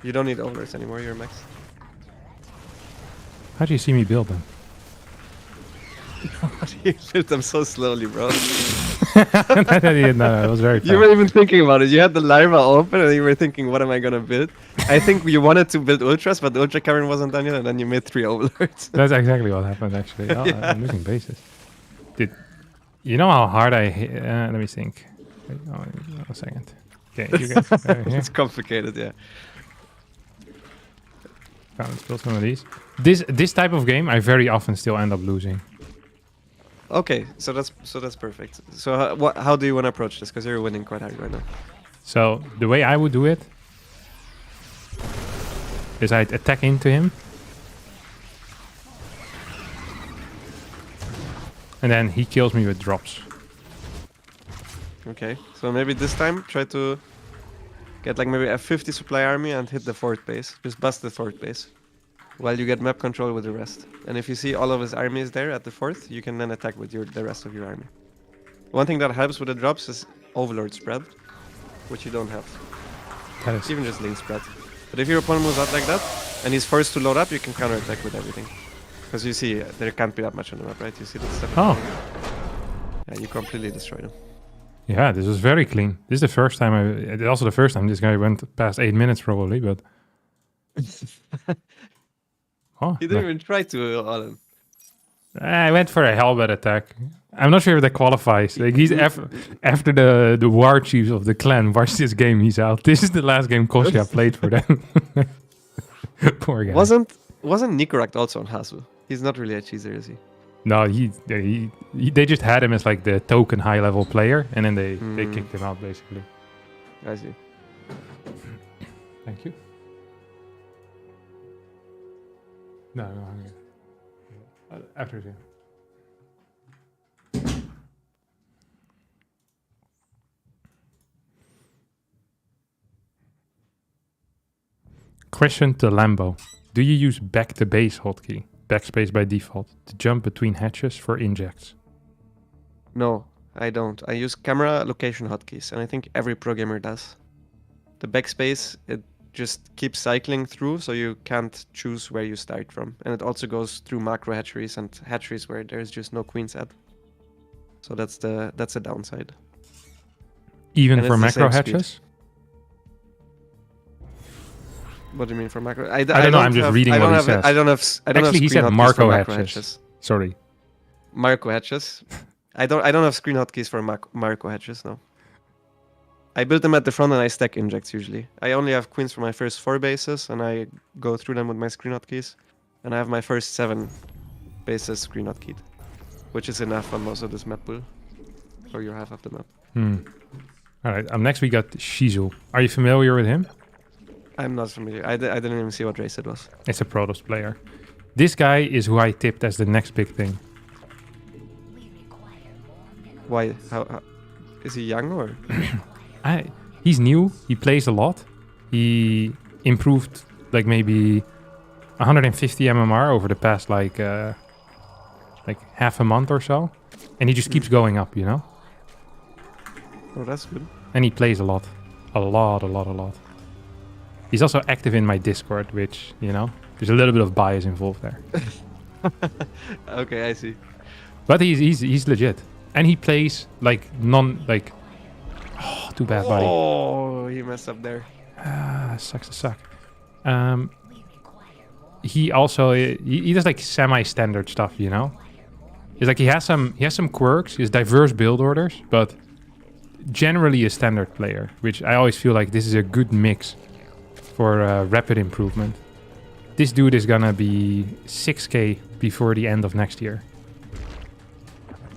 You don't need overlords anymore. You're max. How do you see me build them? You built them so slowly, bro. No, it was very fast. You were even thinking about it. You had the larva open and you were thinking, what am I gonna build? I think you wanted to build ultras, but the ultra cavern wasn't done yet, and then you made 3 overlords. That's exactly what happened, actually. Oh, Yeah. I'm losing bases. You know how hard I hit? Let me think. Wait, a second. Okay, you get here. It's complicated, yeah. Let's build some of these. This type of game, I very often still end up losing. Okay, so that's perfect. So how do you want to approach this? Because you're winning quite hard right now. So the way I would do it is I'd attack into him. And then he kills me with drops. Okay, so maybe this time try to get like maybe a 50 supply army and hit the fourth base. Just bust the fourth base. While you get map control with the rest. And if you see all of his armies there at the fourth, you can then attack with the rest of your army. One thing that helps with the drops is Overlord spread, which you don't have. That is Even just link spread. But if your opponent moves out like that, and he's forced to load up, you can counterattack with everything. Because you see, there can't be that much on the map, right? You see that stuff? Oh. Yeah, you completely destroy them. Yeah, this was very clean. This is the first time also the first time this guy went past 8 minutes probably, but... Oh, He didn't even try to, Alan. I went for a hellbat attack. I'm not sure if that qualifies. Like he's after the war chiefs of the clan watched this game, he's out. This is the last game Kosha played for them. Poor guy. Wasn't Nicorakt also on Hasu? He's not really a cheeser, is he? No, they just had him as like the token high level player, and then they kicked him out basically. I see. Thank you. No, I'm good. After you. Question to Lambo. Do you use back to base hotkey, backspace by default, to jump between hatches for injects? No, I don't. I use camera location hotkeys, and I think every pro gamer does. The backspace, it just keeps cycling through, so you can't choose where you start from. And it also goes through macro hatcheries and hatcheries where there's just no queens at. So that's the downside. Even And for it's the macro same speed. hatches? What do you mean for macro? I don't know, I'm just reading what he says. I don't have Actually, he screen said hotkeys Marco for hatches. Sorry. Marco hatches. I don't have screen hotkeys for Marco hatches, no. I build them at the front and I stack injects usually. I only have queens for my first 4 bases and I go through them with my screen hotkeys. And I have my first 7 bases screen hotkeyed, which is enough on most of this map pool. Or your half of the map. Alright, next we got Shizu. Are you familiar with him? I'm not familiar. I didn't even see what race it was. It's a Protoss player. This guy is who I tipped as the next big thing. Why? How is he young or? He's new. He plays a lot. He improved like maybe 150 MMR over the past like half a month or so, and he just keeps going up, you know. Oh, that's good. And he plays a lot. He's also active in my Discord, which, you know, there's a little bit of bias involved there. Okay, I see. But he's legit, and he plays like oh, too bad, buddy. Oh, he messed up there. Sucks to suck. He also he does like semi-standard stuff, you know. It's like he has some quirks. He has diverse build orders, but generally a standard player, which I always feel like this is a good mix for rapid improvement. This dude is gonna be 6K before the end of next year.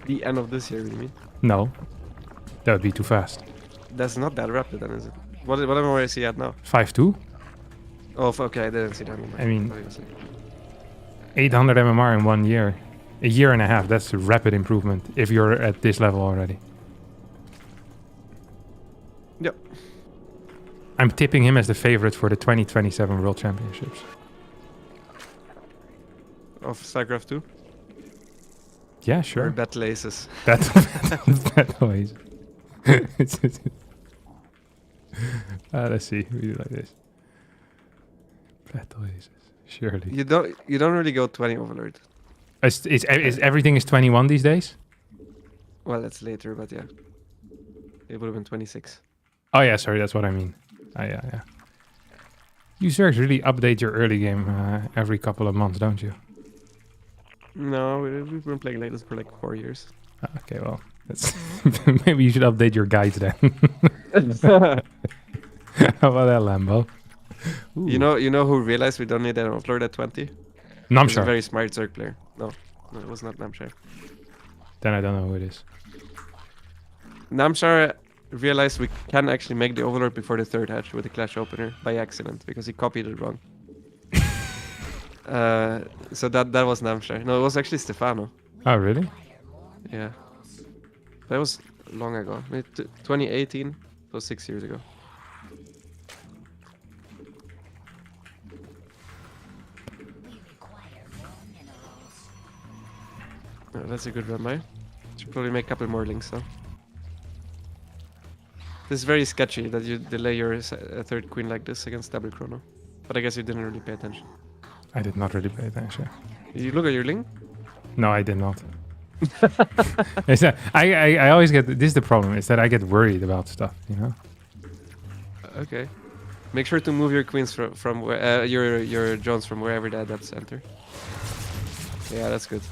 The end of this year, you mean? No, that would be too fast. That's not that rapid, then, is it? Where is he at now? 5.2. Oh, okay, I didn't see that. I mean, 800 MMR in 1 year. A year and a half. That's a rapid improvement if you're at this level already. Yep. I'm tipping him as the favorite for the 2027 World Championships. Of StarCraft 2? Yeah, Or sure. Battle Aces? Battle Aces. Let's see. We do like this. Battle Aces. Surely. You don't really go 20 Overlord. Is everything is 21 these days? Well, that's later, but yeah. It would have been 26. Oh yeah, sorry, that's what I mean. Yeah. You Zergs really update your early game every couple of months, don't you? No, we've been playing like this for like 4 years. Okay, well, that's maybe you should update your guides then. How about that, Lambo? Ooh. You know who realized we don't need an Overlord at 20? Namshar. He's a very smart Zerg player. No, it was not Namshar. Then I don't know who it is. Namshar realized we can actually make the Overlord before the third hatch with the Clash opener by accident because he copied it wrong. So that was Namshar. No, it was actually Stefano. Oh, really? Yeah. That was long ago. 2018. It was 6 years ago. Oh, that's a good run, mate. Should probably make a couple more links though. This is very sketchy that you delay your third queen like this against double chrono. But I guess you didn't really pay attention. I did not really pay attention. Did you look at your link? No, I did not. It's that I always get this is the problem is that I get worried about stuff, you know. Okay. Make sure to move your queens from where your drones from wherever the adepts enter. Yeah, that's good.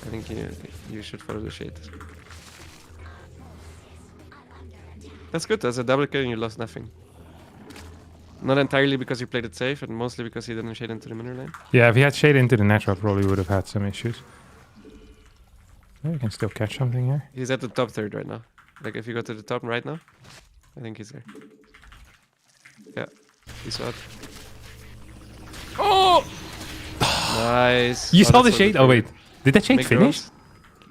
I think you should follow the shade. That's good. That's a double kill and you lost nothing. Not entirely because you played it safe, and mostly because he didn't shade into the middle lane. Yeah, if he had shade into the natural, probably would have had some issues. Yeah, you can still catch something here. He's at the top third right now. Like if you go to the top right now, I think he's there. Yeah, he saw it. Oh! Nice. You saw the that's so shade? good. Oh wait, did that shade Make finish? drones.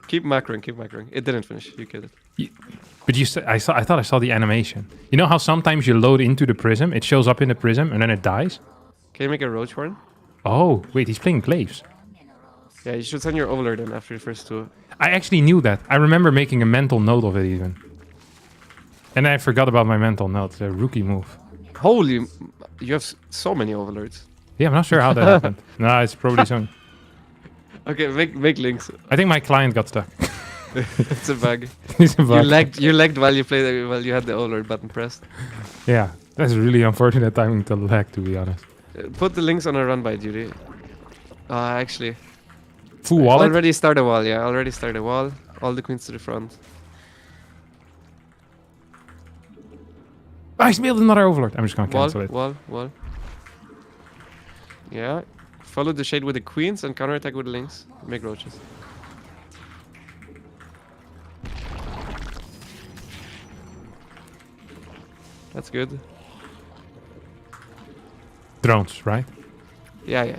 Keep macroing, keep macroing. It didn't finish. You killed it. But I thought I saw the animation. You know how sometimes you load into the prism, it shows up in the prism, and then it dies? Can you make a roach horn? Oh, wait, he's playing glaives. Yeah, you should send your Overlord then after the first two. I actually knew that. I remember making a mental note of it even. And I forgot about my mental note. It's a rookie move. Holy, you have so many Overlords. Yeah, I'm not sure how that happened. No, it's probably some... Okay, make links. I think my client got stuck. It's a bug. It's a bug. You lagged while you had the Overlord button pressed. Yeah, that's really unfortunate timing to lag, to be honest. Put the links on a run by duty. Actually. Full wallet? Already start a wall, yeah. Already start a wall. All the queens to the front. I built another Overlord. I'm just gonna cancel it. Wall. Yeah. Follow the shade with the queens and counterattack with the links. Make roaches. That's good. Drones, right? Yeah.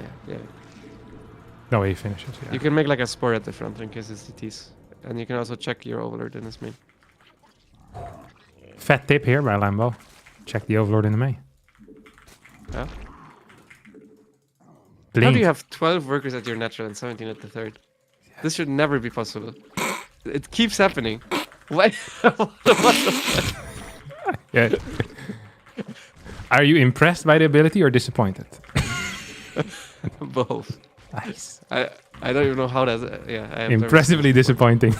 No, he finishes. Yeah. You can make like a spore at the front in case it's DTs. And you can also check your Overlord in his main. Fat tip here by Lambo. Check the Overlord in the main. Yeah. Blink. How do you have 12 workers at your natural and 17 at the third? Yeah. This should never be possible. It keeps happening. Why? What the fuck? Yeah. Are you impressed by the ability or disappointed? Both. Nice. I don't even know how that's... yeah. I am impressively disappointing.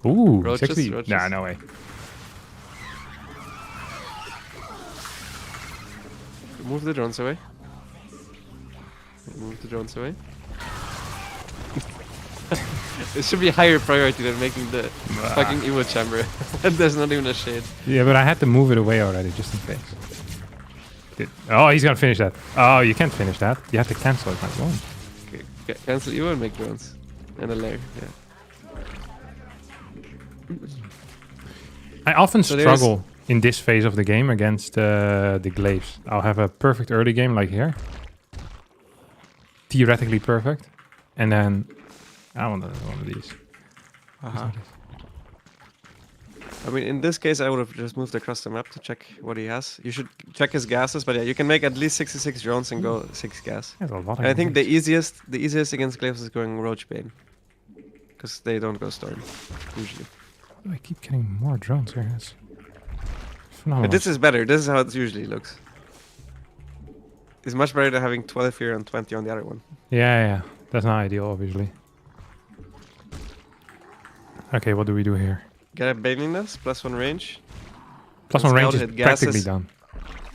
Ooh. Roaches? Nah, no way. Move the drones away. Move the drones away. It should be a higher priority than making the fucking Evo chamber. And there's not even a shade. Yeah, but I had to move it away already, just in case. Oh, he's gonna finish that. Oh, you can't finish that. You have to cancel it like one. Okay, cancel Evo and make drones. And a lair, yeah. I often struggle in this phase of the game against the glaives. I'll have a perfect early game like here. Theoretically perfect. And then I want one of these. Uh-huh. I mean, in this case, I would have just moved across the map to check what he has. You should check his gases, but yeah, you can make at least 66 drones and go 6 gas. That's a lot. And I think the easiest against Glyphs is going Roach Bane. Because they don't go Storm, usually. I keep getting more drones here. It's phenomenal. But this is better. This is how it usually looks. It's much better than having 12 here and 20 on the other one. Yeah. That's not ideal, obviously. Okay, what do we do here? Get a Baning Nest, +1 range. +1 range is hit practically done.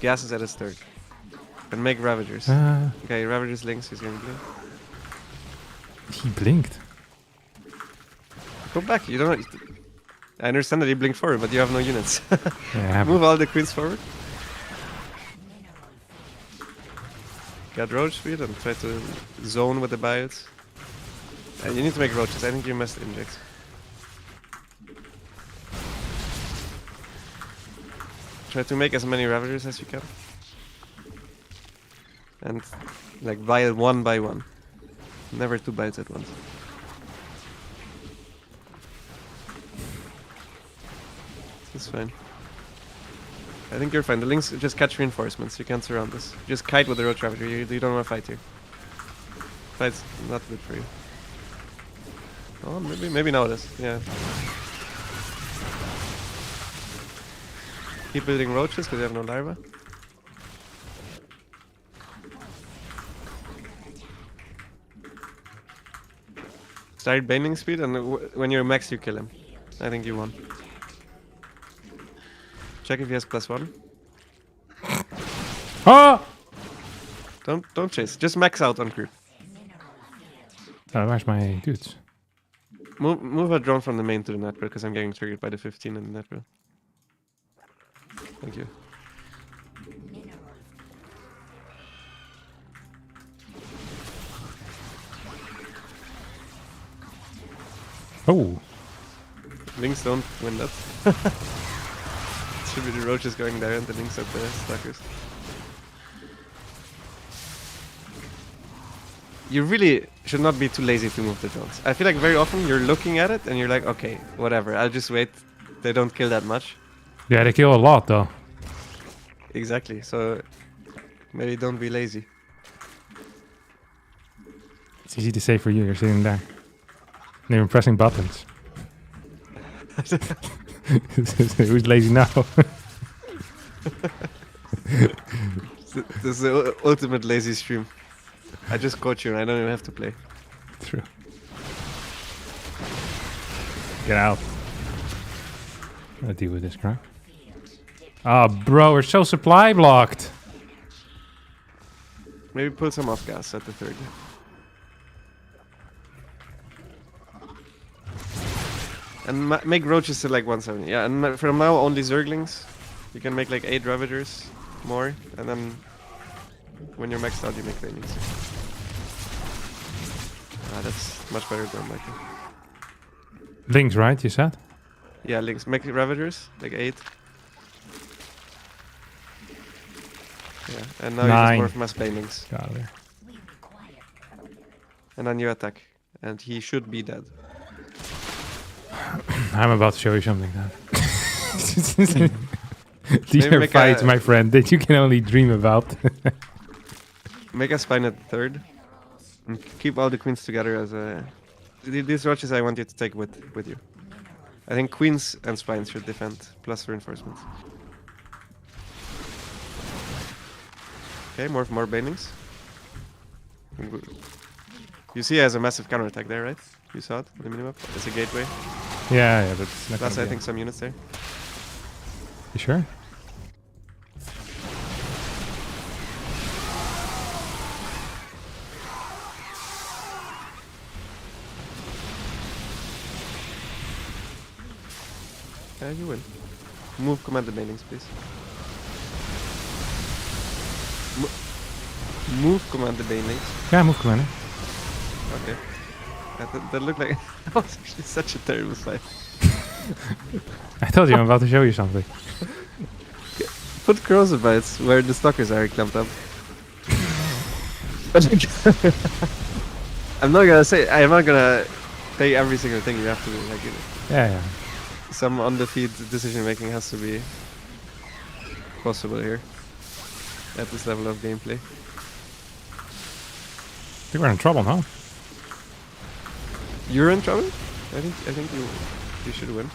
Gases at his third. And make Ravagers. Uh, Okay, Ravagers links, he's gonna blink. he blinked. Go back, you don't know. I understand that you blinked forward, but you have no units. Yeah, Move all the queens forward. Get roach speed and try to zone with the biots. And you need to make roaches. I think you missed injects. Try to make as many Ravagers as you can. And like bite one by one. Never 2 bites at once. It's fine. I think you're fine. The links just catch reinforcements. You can't surround this. Just kite with the roach ravager. You don't want to fight here. Fight's not good for you. Oh, maybe now it is. Yeah. Keep building roaches because you have no larva. Start baning speed, and when you're max, you kill him. I think you won. Check if he has +1. Ah! Don't chase. Just max out on creep. Where's my dudes? Move a drone from the main to the network because I'm getting triggered by the 15 in the network. Thank you. Oh, Links don't win that. Should be the roaches going there and the links at the stalkers. You really should not be too lazy to move the drones. I feel like very often you're looking at it and you're like, okay, whatever, I'll just wait. They don't kill that much. yeah, they kill a lot though. Exactly, so maybe don't be lazy. It's easy to say for you. You're sitting there. And you're pressing buttons. Who's lazy now? This is the ultimate lazy stream. I just caught you and I don't even have to play. True. Get out. I'm gonna deal with this crap. Ah, bro, we're so supply blocked. Maybe pull some off gas at the third. And make roaches to like 170. Yeah, and from now only Zerglings. You can make like 8 Ravagers more, and then when you're maxed out, you make Banings. That's much better than like. Links, right? You said? Yeah, links. Make Ravagers like 8. Yeah, and now you just 9. morph mass Banings. Got it. And then you attack, and he should be dead. I'm about to show you something now. These Maybe are make fights, a- my friend, that you can only dream about. Make a spine at the third. And keep all the queens together as a... These roaches I want you to take with you. I think queens and spines should defend, plus reinforcements. Okay, more banings. You see he has a massive counterattack there, right? You saw it on the minimap? It's a gateway. Yeah, that's not Plus gonna I be think some units there. You sure? Yeah, you win. Move command the banings, please. Move command the banings. Yeah, move commander. Okay. That looked like that was actually such a terrible fight. I told you I'm about to show you something. Put corrosive bites where the stalkers are clamped up. I'm not gonna say every single thing. You have to like, you know, Yeah. some on the feed decision making has to be possible here at this level of gameplay. I think we're in trouble now. You're in trouble. I think you should win.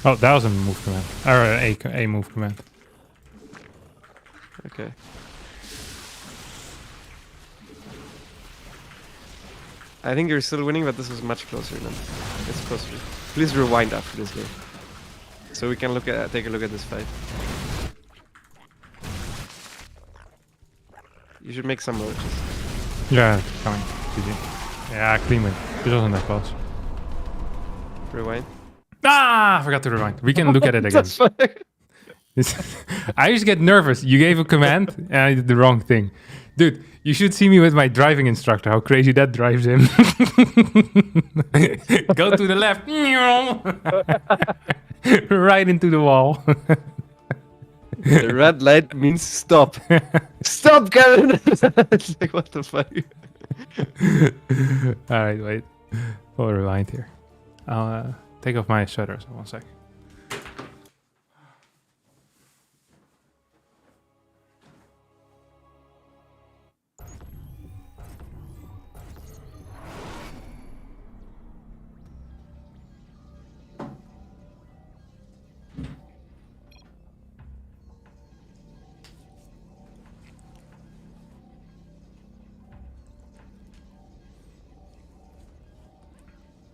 Oh, that was a move command. Or a move command. Okay. I think you're still winning, but this is much closer than it's closer. Please rewind after this game, so we can take a look at this fight. You should make some roaches. Yeah, it's coming. GG. Yeah, clean win. This wasn't that close. Rewind. Ah, I forgot to rewind. We can look at it again. That's fine. I just get nervous. You gave a command and I did the wrong thing. Dude, you should see me with my driving instructor, how crazy that drives him. Go to the left. Right into the wall. The red light means stop. Stop, Kevin! It's like, what the fuck? Alright, wait. We'll rewind here. I'll take off my sweater, so 1 sec.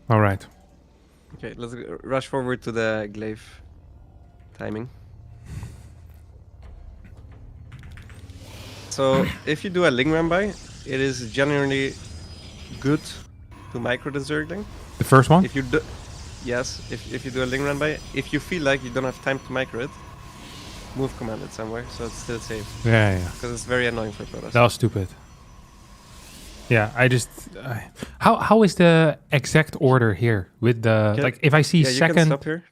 All right. Okay, let's rush forward to the glaive timing. So, if you do a Ling Rambai, it is generally good to micro the Zergling. The first one? If you do, yes, if you do a Ling Rambai, if you feel like you don't have time to micro it, move command it somewhere so it's still safe. Yeah. Because it's very annoying for Protoss. That was stupid. Yeah, I just... how is the exact order here? With the... like, if I see second... You can stop here.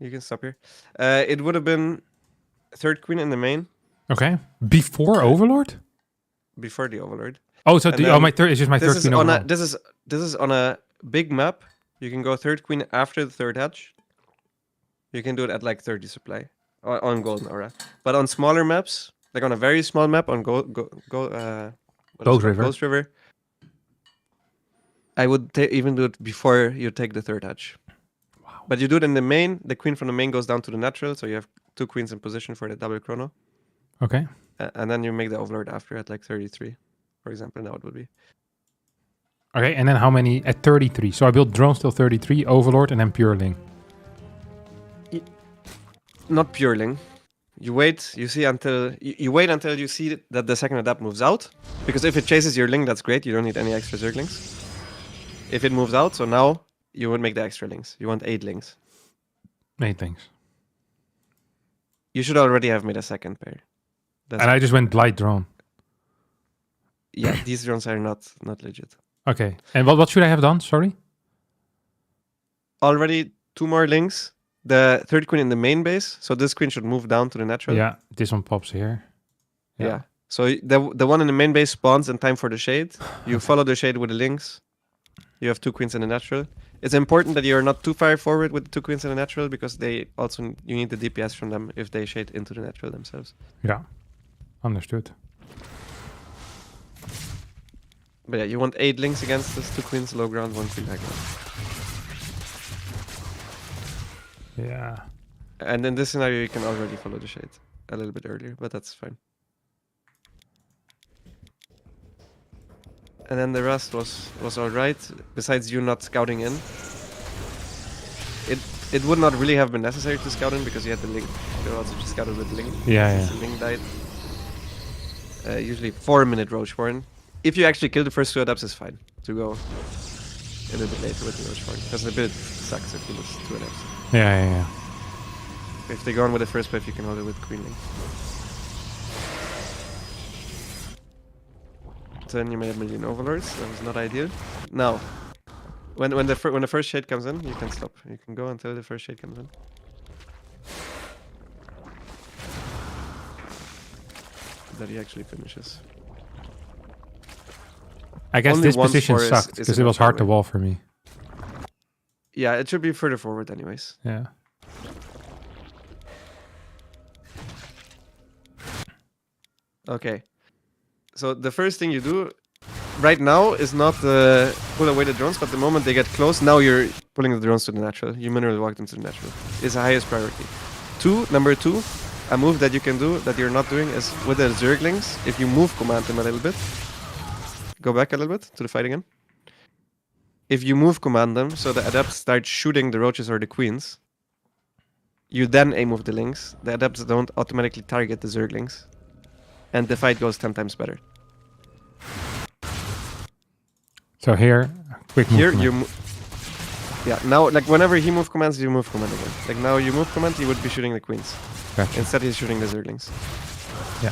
You can stop here. It would have been third queen in the main. Okay. Before Overlord? Before the Overlord. Oh, so my third... It's just my third queen overall. This is on a big map. You can go third queen after the third hatch. You can do it at like 30 supply. On Golden Aura. But on smaller maps, like on a very small map on Ghost River. I would even do it before you take the third hatch. Wow. But you do it in the main. The queen from the main goes down to the natural, so you have 2 queens in position for the double chrono. Okay. And then you make the Overlord after at like 33, for example. Now it would be. Okay, and then how many at 33? So I built drones till 33, Overlord, and then Pureling. Not Pureling. You wait. You see until you wait until you see that the second adapt moves out. Because if it chases your Ling, that's great. You don't need any extra Zerglings. If it moves out, so now you would make the extra Lings. You want 8 Lings. 8 things. You should already have made a second pair. And I just went light drone. Yeah, these drones are not legit. Okay. And what should I have done? Sorry? Already 2 more Lings. The third queen in the main base. So this queen should move down to the natural. Yeah, this one pops here. Yeah. So the one in the main base spawns in time for the shade. You follow the shade with the Lings. You have 2 queens in the natural. It's important that you're not too far forward with the 2 queens in the natural because you need the DPS from them if they shade into the natural themselves. Yeah. Understood. But yeah, you want 8 Lings against this, 2 queens low ground, 1 queen high ground. Yeah. And in this scenario, you can already follow the shade a little bit earlier, but that's fine. And then the rest was alright, besides you not scouting in. It would not really have been necessary to scout in because you had the Ling. You could also just scouted with Ling. Yeah. The Ling died. Usually 4-minute Roachborn. If you actually kill the first 2 adapts, it's fine to go a little bit later with the Roachborn. Because the build sucks if you lose 2 adapts. Yeah. If they go on with the first wave, you can hold it with Queen Ling. Then you made a million Overlords. That was not ideal. Now, when the first shade comes in, you can stop. You can go until the first shade comes in. that he actually finishes. I guess Only this once position for sucked is because it enough was hard to anyway. wall for me. Yeah, it should be further forward anyways. Yeah. Okay. So the first thing you do right now is not pull away the drones, but the moment they get close, now you're pulling the drones to the natural. You manually walk them to the natural. It's the highest priority. Number two, a move that you can do that you're not doing is with the Zerglings, if you move command them a little bit, go back a little bit to the fight again. If you move command them, so the adepts start shooting the roaches or the queens, you then aim with the lings. The adepts don't automatically target the Zerglings, and the fight goes 10 times better. So here, quick move. Here command. you yeah, now like whenever he move commands, you move command again. Like now you move command, he would be shooting the queens. Gotcha. Instead he's shooting the Zerglings. Yeah.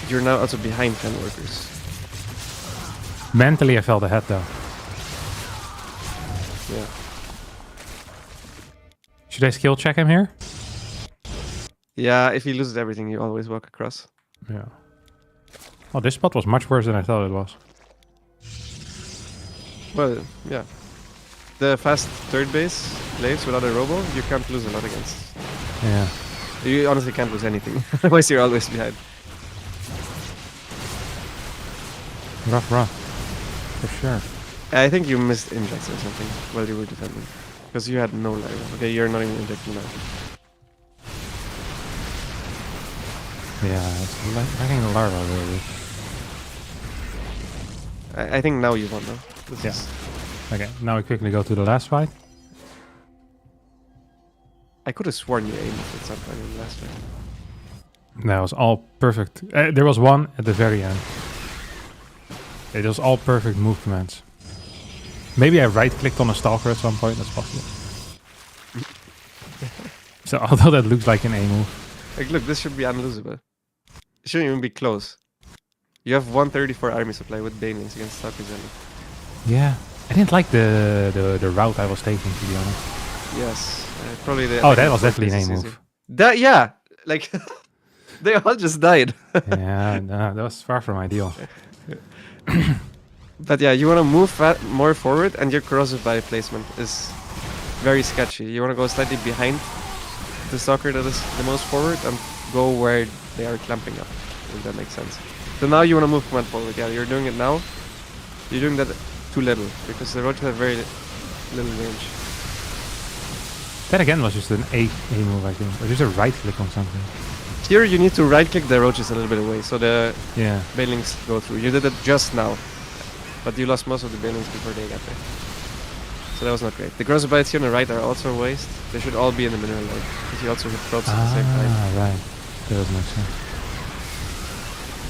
You're now also behind 10 workers. Mentally, I felt ahead though. Yeah. Should I skill check him here? Yeah, if he loses everything, you always walk across. Yeah. Oh, this spot was much worse than I thought it was. Well, yeah. The fast third base laves without a robo, you can't lose a lot against. Yeah. You honestly can't lose anything. Otherwise you're always behind. Rough. For sure. I think you missed injects or something while you were defending. Because you had no larva. Okay, you're not even injecting now. Yeah, it's lacking the larva a little bit. I think now you won though. This Yeah. is- Okay, now we quickly go to the last fight. I could have sworn you aimed at some point in the last fight. That was all perfect. There was one at the very end. It was all perfect move commands. Maybe I right-clicked on a stalker at some point. That's possible. So although that looks like an A move. Like, look, this should be unlosable. It shouldn't even be close. You have 134 army supply with Banelings against Stalkers. Yeah, I didn't like the route I was taking, to be honest. Yes, probably the. Oh, that was definitely an A move. That yeah, like they all just died. Yeah, no, that was far from ideal. But yeah, you want to move more forward, and your corrosive body placement is very sketchy. You want to go slightly behind the stalker that is the most forward and go where they are clamping up, if that makes sense. So now you want to move command forward. Yeah, you're doing it now. You're doing that too little because the roaches have very little range. That again was just an A move, I think. Or just a right click on something. Here you need to right click the roaches a little bit away so the Yeah. Banelings go through. You did it just now, but you lost most of the Banelings before they got there. So that was not great. The corrosive bites here on the right are also a waste. They should all be in the mineral light because you also hit props at the same time. Right. That doesn't make sense.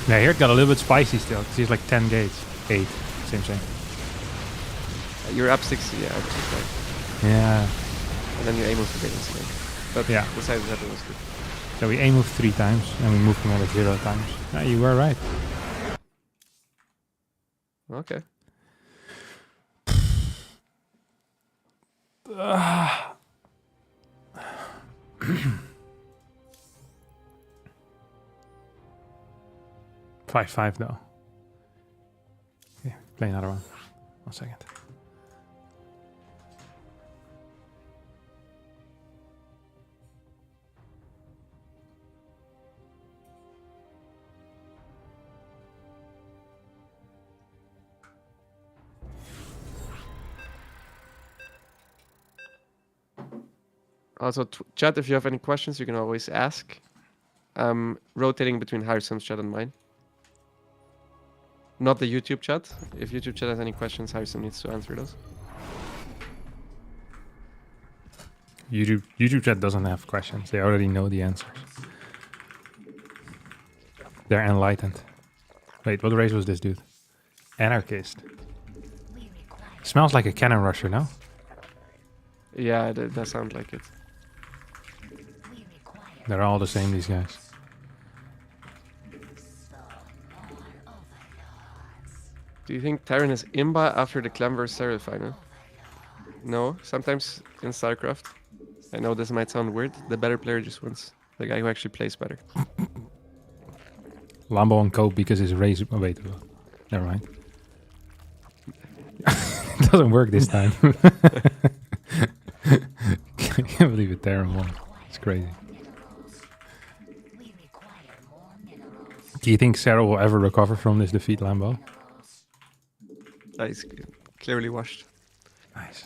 Yeah, here it got a little bit spicy still. Cause he's like 10 gates. 8. Same. You're up 60, yeah, up 65. Yeah. And then you aim with the Banelings again. But Yeah. besides that, it was good. So we A moved 3 times and we moved command 0 times. Yeah, you were right. Okay. Five though. Okay, play another one. 1 second. Also, chat, if you have any questions, you can always ask. I'm rotating between Harstem's chat and mine. Not the YouTube chat. If YouTube chat has any questions, Harstem needs to answer those. YouTube chat doesn't have questions. They already know the answers. They're enlightened. Wait, what race was this dude? Anarchist. Smells like a cannon rusher, no? Yeah, that does sound like it. They're all the same, these guys. Do you think Terran is imba after the Clan vs. Cyril final? No, sometimes in StarCraft. I know this might sound weird. The better player just wins. The guy who actually plays better. Lambo and Cope because his race. Oh, wait. Never mind. It doesn't work this time. I can't believe it. Terran won. It's crazy. Do you think Sarah will ever recover from this defeat, Lambo? He's clearly washed. Nice.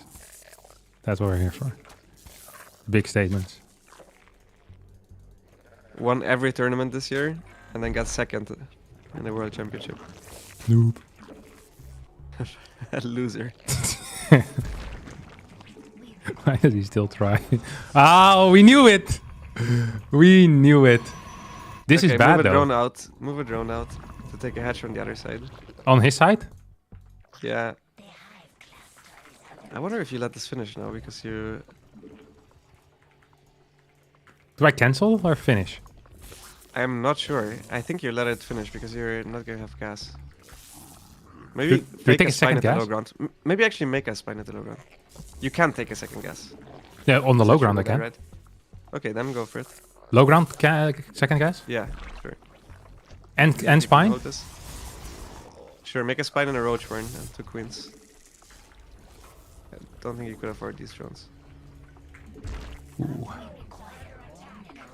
That's what we're here for. Big statements. Won every tournament this year, and then got second in the World Championship. Noob. A loser. Why does he still try? Oh, we knew it! We knew it. This is bad, move a though. drone out. Move a drone out to take a hatch from the other side. On his side? Yeah. I wonder if you let this finish now, because you... Do I cancel or finish? I'm not sure. I think you let it finish, because you're not going to have gas. Maybe Do we fake take a spine second at the gas? low ground. Maybe actually make a spine at the low ground. You can take a second gas. Yeah, on the Is low that ground I true, can. right? Okay, then go for it. Low ground, second gas? Yeah, sure. And You can spine? hold this. Sure, make a spine and a roach burn and 2 queens. I don't think you could afford these drones. Ooh.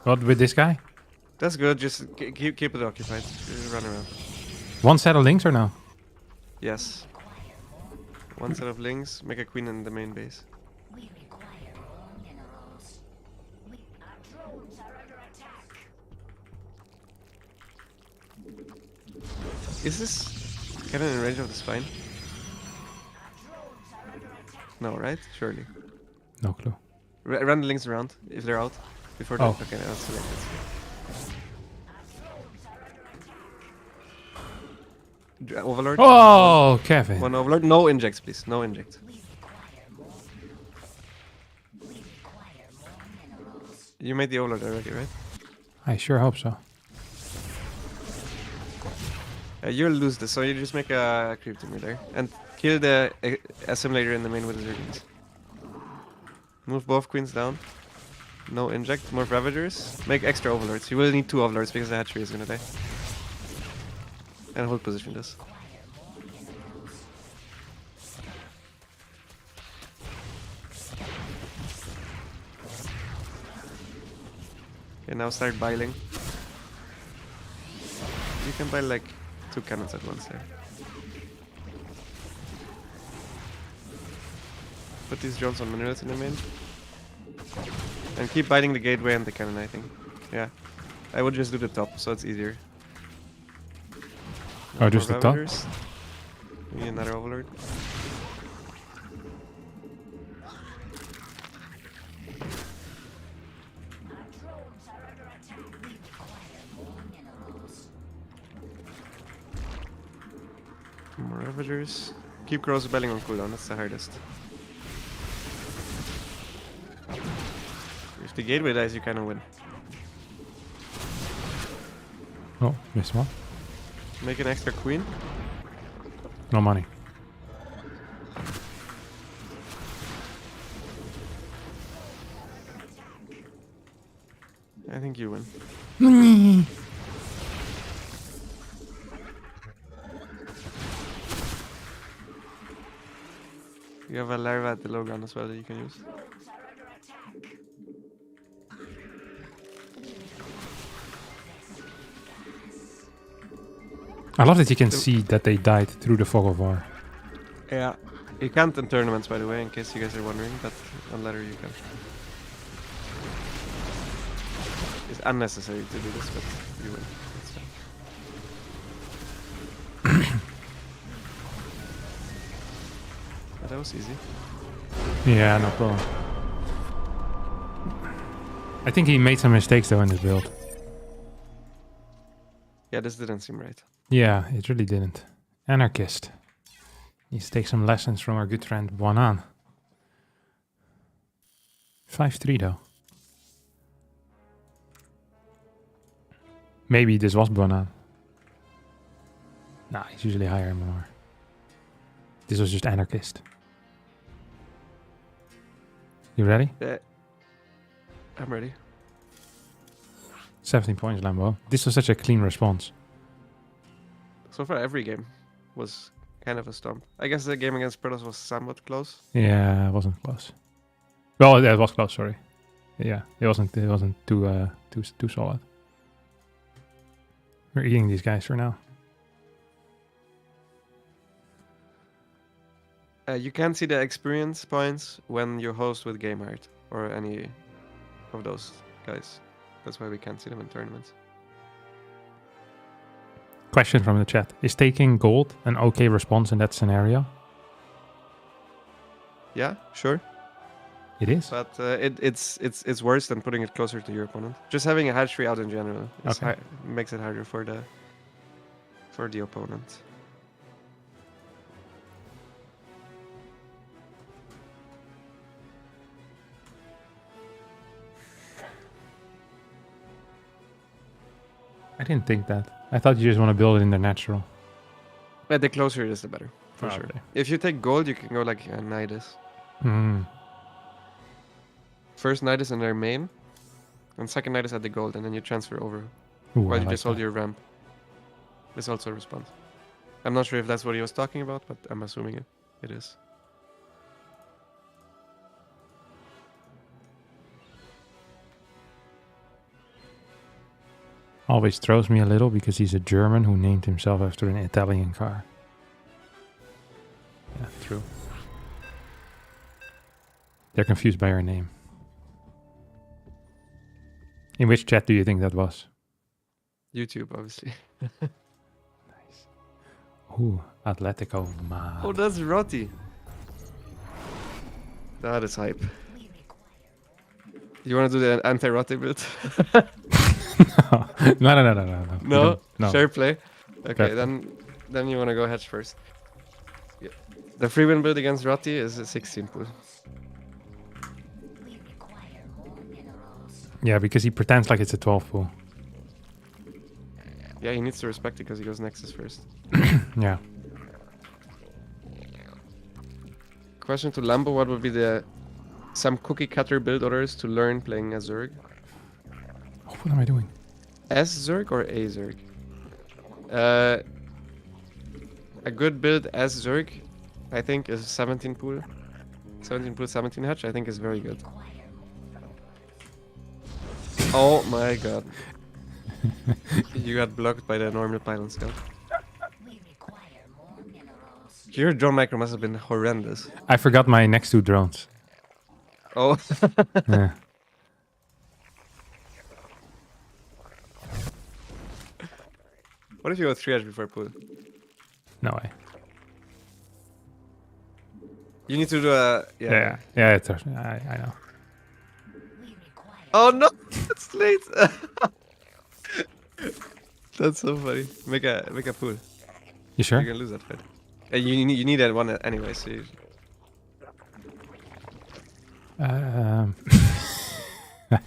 What with this guy? That's good, just keep it occupied. Just run around. One set of links or no? Yes. 1 set of links, make a queen in the main base. Is this cannon in range of the spine? No, right? Surely. No clue. Run the links around if they're out. Before Oh. that. Okay, now it's too late. Overlord. Oh, Kevin. One overlord. No injects, please. No inject. You made the overlord already, right? I sure hope so. You'll lose this, so you just make a creep to me there. And kill the assimilator in the main with the Zerglings. Move both queens down. No inject. More Ravagers. Make extra overlords. You will need 2 overlords because the hatchery is gonna die. And hold position this. Okay, now start biling. You can buy like 2 cannons at once there. Put these drones on minerals in the main. And keep biting the gateway and the cannon, I think. Yeah. I would just do the top, so it's easier. Oh, just the top? Ravagers. We need another overlord. More Ravagers. Keep cross belling on cooldown, that's the hardest. If the gateway dies, you kind of win. Oh, missed one. Make an extra queen. No money. I think you win. You have a larva at the low ground as well that you can use. I love that you can see that they died through the fog of war. Yeah. You can't in tournaments, by the way, in case you guys are wondering, but on ladder you can. It's unnecessary to do this, but you win. That's fine. But that was easy. Yeah, no problem. I think he made some mistakes though in this build. Yeah, this didn't seem right. Yeah, it really didn't. Anarchist. Needs to take some lessons from our good friend Buanan. 5-3 though. Maybe this was Buanan. Nah, he's usually higher MMR. This was just Anarchist. You ready? I'm ready. 17 points, Lambo. This was such a clean response. So far, every game was kind of a stomp. I guess the game against Protoss was somewhat close. Yeah, it wasn't close. Well, yeah, it was close. Sorry. Yeah, it wasn't. It wasn't too solid. We're eating these guys for now. You can see the experience points when you host with GameHeart or any of those guys. That's why we can't see them in tournaments. Question from the chat: is taking gold an okay response in that scenario? Yeah, sure. It is. But it's worse than putting it closer to your opponent. Just having a hatchery out in general makes it harder for the opponent. I didn't think that. I thought you just want to build it in the natural. But the closer it is, the better, for sure. Okay. If you take gold, you can go like a Nidus. Mm. First Nidus in their main, and second Nidus at the gold, and then you transfer over. Ooh, While I you like just hold that. your ramp. This also responds. I'm not sure if that's what he was talking about, but I'm assuming it is. Always throws me a little because he's a German who named himself after an Italian car. Yeah, true. They're confused by our name. In which chat do you think that was? YouTube, obviously. Nice. Ooh, Atletico, man. Oh, that's Rotti. That is hype. You want to do the anti-Rotti build? No. No? No. Fair play? Okay, Fair then you want to go hedge first. Yeah. The free win build against Rotti is a 16 pool. Yeah, because he pretends like it's a 12 pool. Yeah, he needs to respect it because he goes Nexus first. Yeah. Question to Lambo, what would be some cookie cutter build orders to learn playing as Zerg? Oh, what am I doing? As Zerg or a Zerg? A good build as Zerg, I think, is 17 pool. 17 pool, 17 hatch, I think is very good. Oh my god. You got blocked by the normal pylon scout. Your drone micro must have been horrendous. I forgot my next two drones. Oh. Yeah. What if you go 3 edge before pool? No way. You need to do a... Yeah, it's, I know. Oh no! It's late! That's so funny. Make a pool. You sure? You're gonna lose that fight. You need that one anyway, so you...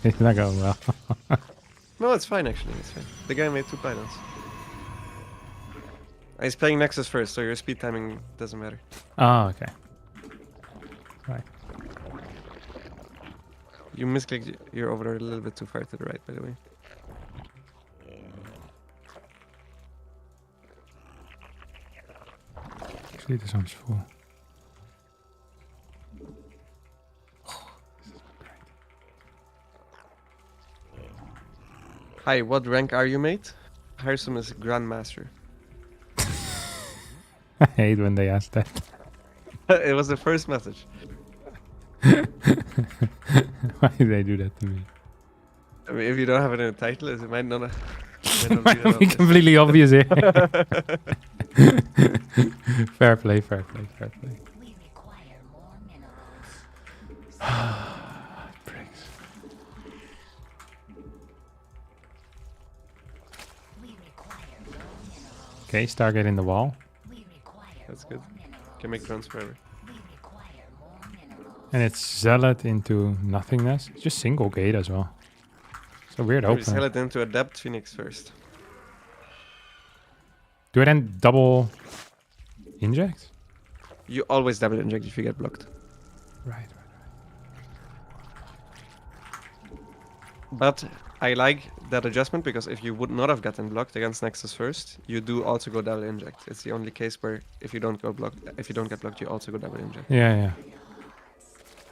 It's not going well. No, it's fine actually, it's fine. The guy made 2 pylons. He's playing Nexus first, so your speed timing doesn't matter. Oh, okay. Right. You misclicked, you're over there a little bit too far to the right, by the way. Actually, this one's full. Hi, what rank are you, mate? Harstem is Grandmaster. I hate when they ask that. It was the first message. Why do they do that to me? I mean, if you don't have it in the title, it might not, It might be completely obvious here. Fair play, fair play, fair play. Pricks. Okay, Stargate in the wall. That's good. Can make drones forever. And it's Zealot into nothingness. It's just single gate as well. It's a weird Maybe sell opener. it into Adept Phoenix first. Do I then double inject? You always double inject if you get blocked. Right. But I like that adjustment because if you would not have gotten blocked against Nexus first, you do also go double inject. It's the only case where if you don't get blocked, you also go double inject. Yeah, yeah.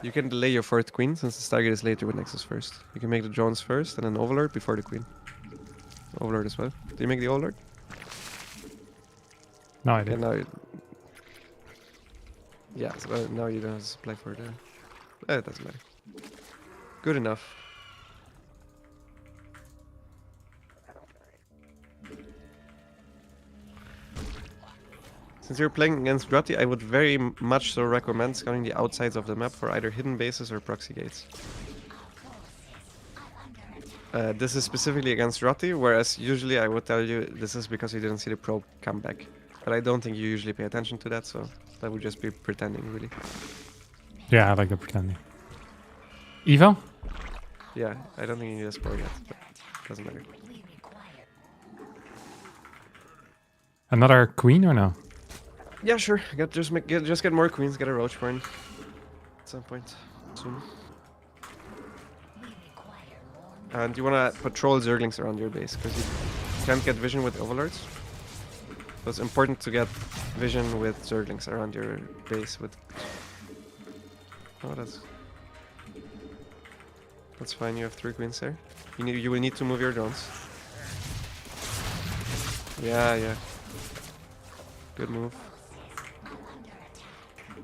You can delay your 4th queen since the Stargate is later with Nexus first. You can make the drones first and then Overlord before the queen. Overlord as well. Do you make the Overlord? No, I Okay, did. now yeah, so now you don't have to supply for the... it doesn't matter. Good enough. Since you're playing against Grotty, I would very much so recommend scouting the outsides of the map for either hidden bases or proxy gates. This is specifically against Grotty, whereas usually I would tell you this is because you didn't see the probe come back. But I don't think you usually pay attention to that, so that would just be pretending, really. Yeah, I like the pretending. Evo? Yeah, I don't think you need a spore yet, but doesn't matter. Another queen or no? Yeah, sure. Just get more queens, get a roach burn at some point soon. And you wanna patrol Zerglings around your base because you can't get vision with Overlords. So it's important to get vision with Zerglings around your base with... Oh, that's fine, you have 3 queens there. You will need to move your drones. Yeah, yeah. Good move.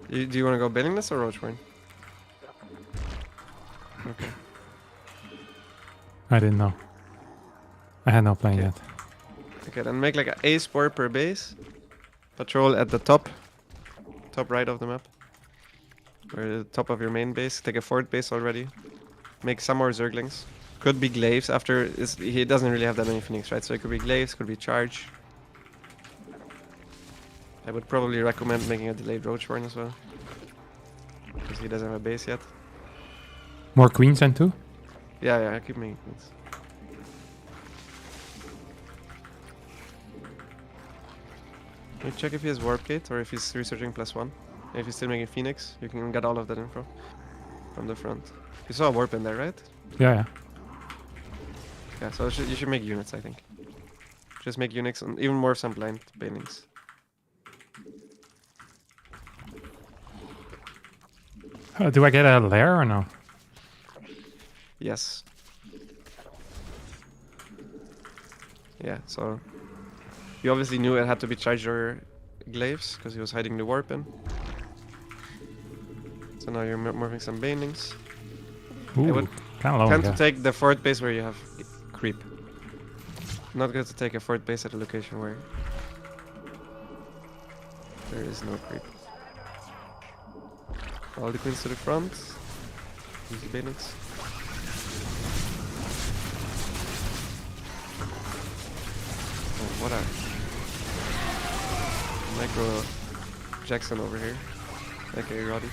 Do you want to go bailing this or Roachborn? Okay. I didn't know. I had no plan Okay. yet. Okay, then make like a spore per base. Patrol at the top right of the map. Or the top of your main base. Take a 4th base already. Make some more Zerglings. Could be Glaives after... he doesn't really have that many Phoenix, right? So it could be Glaives, could be Charge. I would probably recommend making a delayed Roachborn as well. Because he doesn't have a base yet. More queens then too? Yeah, yeah, I keep making queens. Can you check if he has Warp Gate or if he's researching +1? If he's still making Phoenix, you can get all of that info from the front. You saw a Warp in there, right? Yeah, yeah. Yeah, so you should make units, I think. Just make units and even more some blind banings. Do I get a lair or no? Yes. Yeah, so... You obviously knew it had to be Charger Glaives, because he was hiding the warp in. So now you're moving some banings. Ooh, would kind of low. Tend Yeah. to take the 4th base where you have creep. Not good to take a 4th base at a location where there is no creep. All the queens to the front. Use the banings. Oh, what a micro Jackson over here. Okay, Roddy.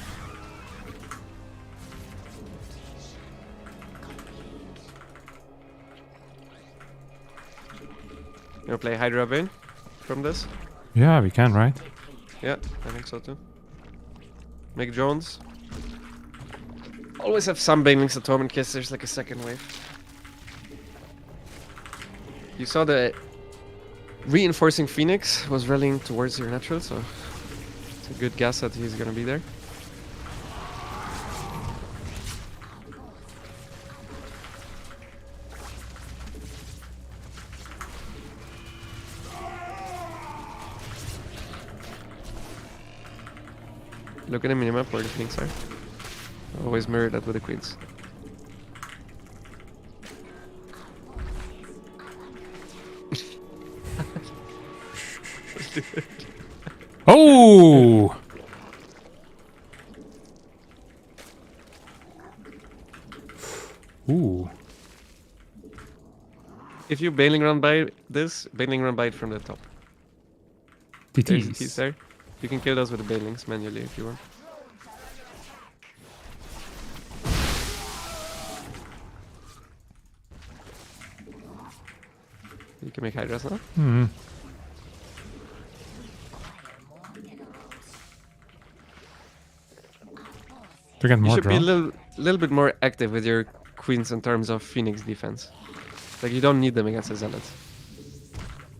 You wanna play Hydra Bane from this? Yeah, we can, right? Yeah, I think so too. Make drones. Always have some banelings at home in case there's like a second wave. You saw the reinforcing Phoenix was rallying towards your natural, so it's a good guess that he's gonna be there. Look at the minimap where the Phoenix are. Always mirror that with the queens. Oh! Ooh. If you bailing run by this, bailing run by it from the top. There's the keys TTs. there. You can kill those with the bailings manually if you want. You can make Hydras now. Hmm. To get You more should be a draw. little bit more active with your queens in terms of Phoenix defense. Like, you don't need them against a Zealot.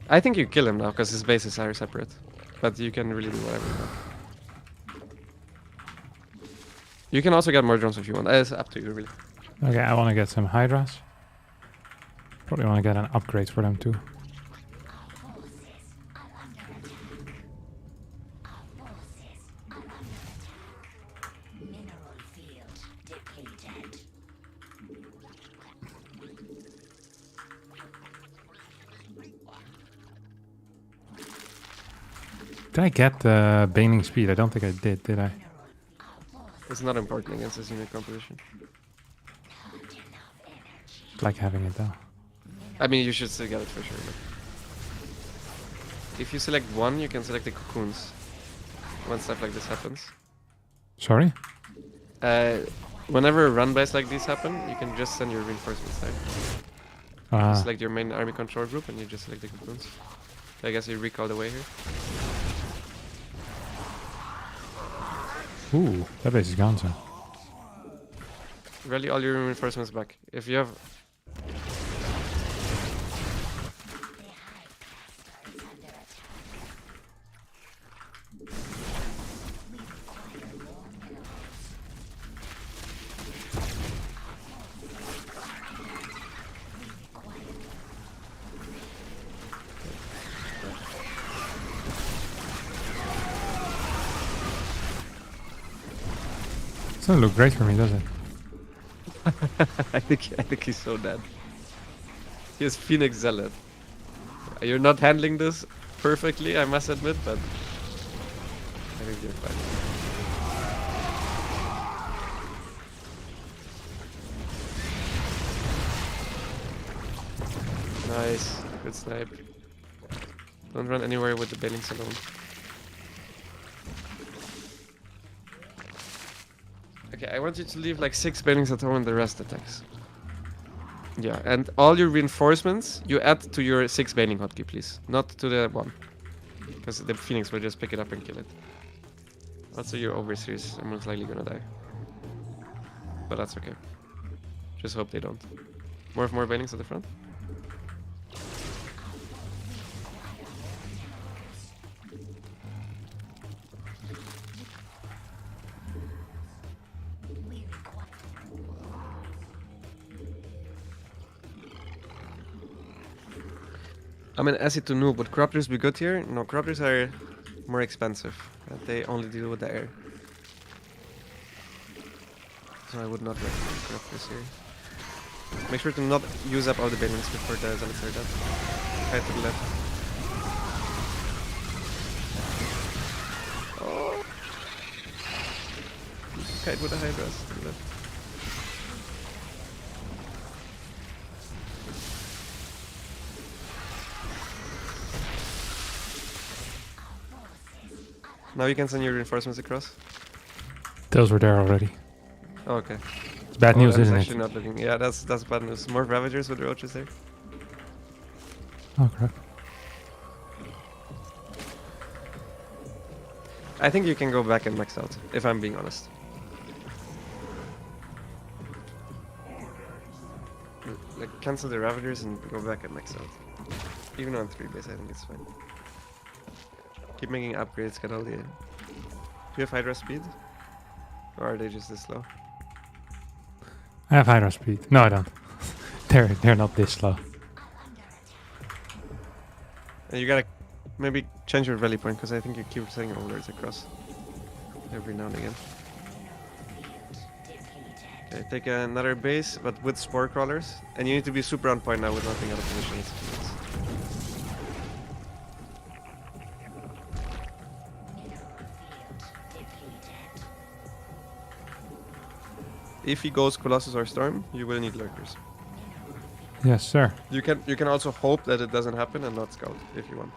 I think you kill him now, because his bases are separate. But you can really do whatever you want. You can also get more drones if you want. It's up to you, really. Okay, I want to get some Hydras. Probably want to get an upgrade for them too. Did I get the Baning speed? I don't think I did I? It's not important against this unit composition. Like having it though. I mean, you should still get it for sure. But if you select one, you can select the cocoons. When stuff like this happens. Sorry? Whenever run bys like these happen, you can just send your reinforcements there. You select your main army control group and you just select the cocoons. I guess you recall the way here. Ooh, that base is gone, so. Rally all your reinforcements back. If you have... Doesn't look great for me, does it? I think he's so dead. He has Phoenix Zealot. You're not handling this perfectly, I must admit, but I think you're fine. Nice, good snipe. Don't run anywhere with the Balings alone. Okay, I want you to leave like 6 Balings at home and the rest attacks. Yeah, and all your reinforcements you add to your 6 Baling hotkey, please. Not to the 1. Because the Phoenix will just pick it up and kill it. Also, your overseers are most likely gonna die. But that's okay. Just hope they don't. More Balings at the front. I mean, acid to noob, would corruptors be good here? No, corruptors are more expensive. They only deal with the air. So I would not recommend corruptors here. Make sure to not use up all the Balings before the Zealots are dead. Kite to the left. Oh! Kite with a Hydras to the left. Now you can send your reinforcements across. Those were there already. Oh, okay. It's bad news, isn't actually it? not looking. Yeah, that's bad news. More Ravagers with the Roaches there. Oh crap. I think you can go back and max out, if I'm being honest. Like, cancel the Ravagers and go back and max out. Even on 3 base, I think it's fine. Keep making upgrades, get all the... Do you have Hydra speed? Or are they just this slow? I have Hydra speed. No, I don't. they're not this slow. And you gotta maybe change your rally point, because I think you keep sending overlords across. Every now and again. Okay, take another base, but with Spore Crawlers. And you need to be super on point now with nothing out of position. If he goes Colossus or Storm, you will need lurkers. Yes, sir. You can also hope that it doesn't happen and not scout if you want.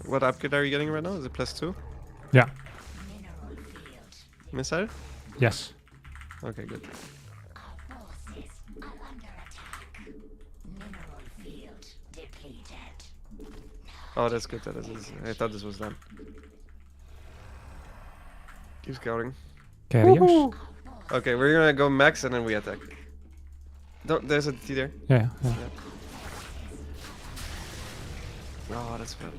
What upgrade are you getting right now? Is it +2? Yeah. Missile? Yes. Okay, good. Oh, that's good. That is. I thought this was done. Keep scouting. Carriers? Okay, we're gonna go max and then we attack. Don't. There's a T there. Yeah. Oh, that's bad.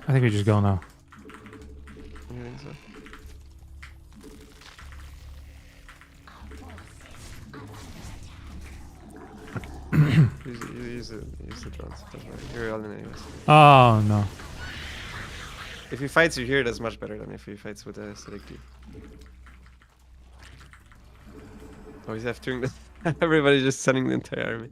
I think we just go now. You think so? use the drones. Doesn't matter. You're all in anyways. Oh, no. If he fights you here, that's much better than if he fights with a static T. Oh, he's F2ing this. Everybody just sending the entire army.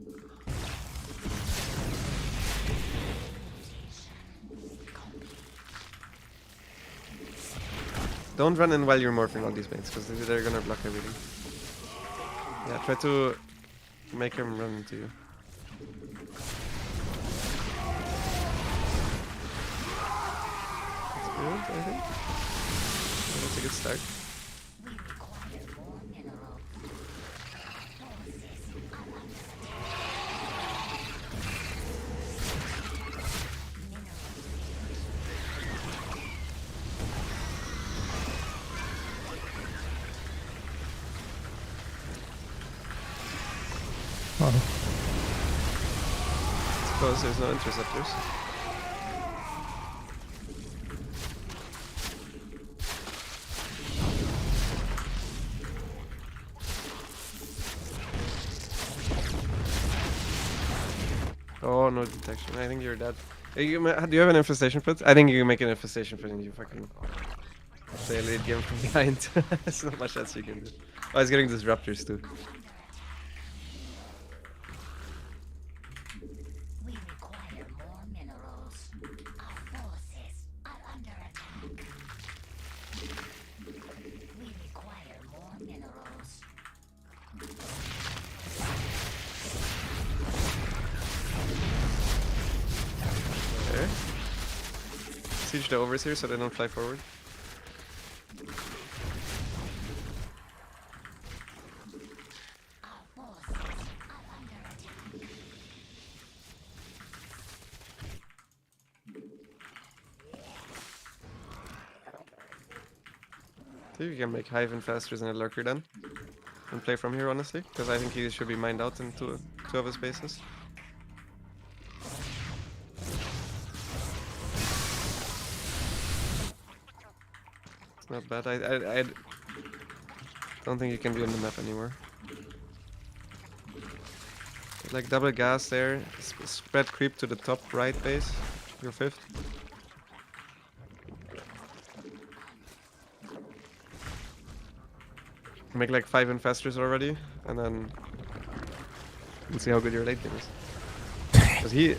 Don't run in while you're morphing all these mains, because they're gonna block everything. Yeah, try to make him run into you. That's good, I think. Yeah, that's a good start. Suppose there's no interceptors. Oh, no detection. I think you're dead. Do you have an infestation pit? I think you can make an infestation pit and you fucking play a late game from behind. There's not much else you can do. Oh, he's getting disruptors too. Okay. Siege the overs here so they don't fly forward. See if you can make Hive Infestors and a Lurker then. And play from here, honestly. Because I think he should be mined out in two of his bases. It's not bad. I don't think you can be on the map anymore. Like double gas there. Spread creep to the top right base. Your 5th. Make like 5 infestors already, and then we'll see how good your late game is. Because he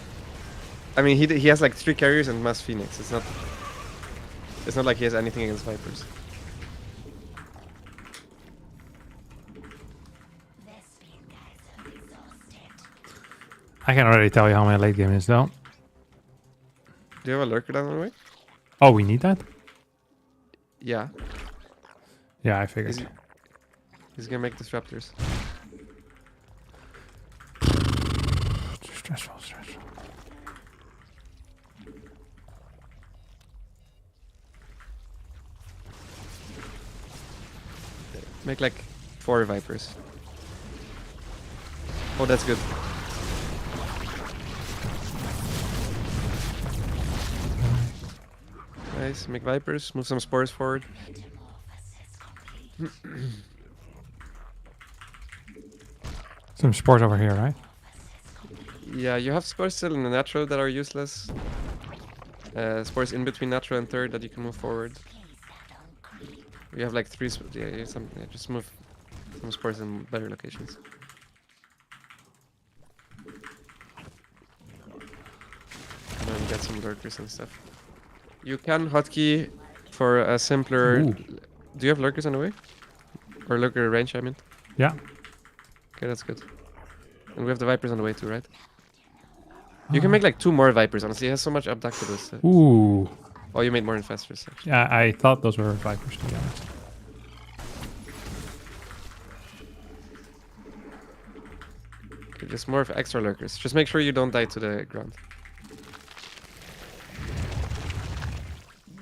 has like 3 carriers and Mass Phoenix. It's not like he has anything against Vipers. I can already tell you how my late game is, though. Do you have a lurker down the way? Oh, we need that? Yeah. Yeah, I figured. He's gonna make disruptors. Stressful. Make like 4 Vipers. Oh, that's good. Nice, make Vipers, move some spores forward. Some spores over here, right? Yeah, you have spores still in the natural that are useless. Spores in between natural and third that you can move forward. You have like 3 just move some spores in better locations. And then get some lurkers and stuff. You can hotkey for a simpler... Ooh. Do you have lurkers on the way? Or lurker range, I mean? Yeah. Okay, that's good. And we have the Vipers on the way too, right? You can make like 2 more Vipers, honestly. He has so much abducted with it. Ooh. Oh, you made more infestors. Actually. Yeah, I thought those were Vipers, to be honest. Okay, just more of extra lurkers. Just make sure you don't die to the ground.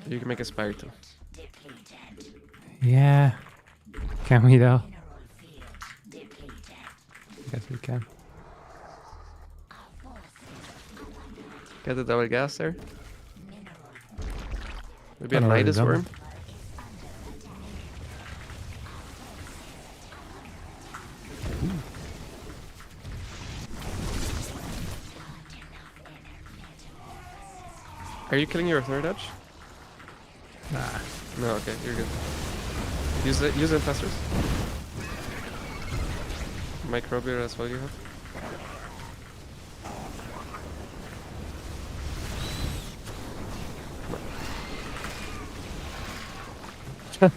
You can make a Spire too. Yeah. Can we though? Guess we can. Get the double gas there. Maybe a I've already Nidus done Worm. Are you killing your third edge? Nah. No, okay, you're good. Use the infestors. Microbial as well you have. I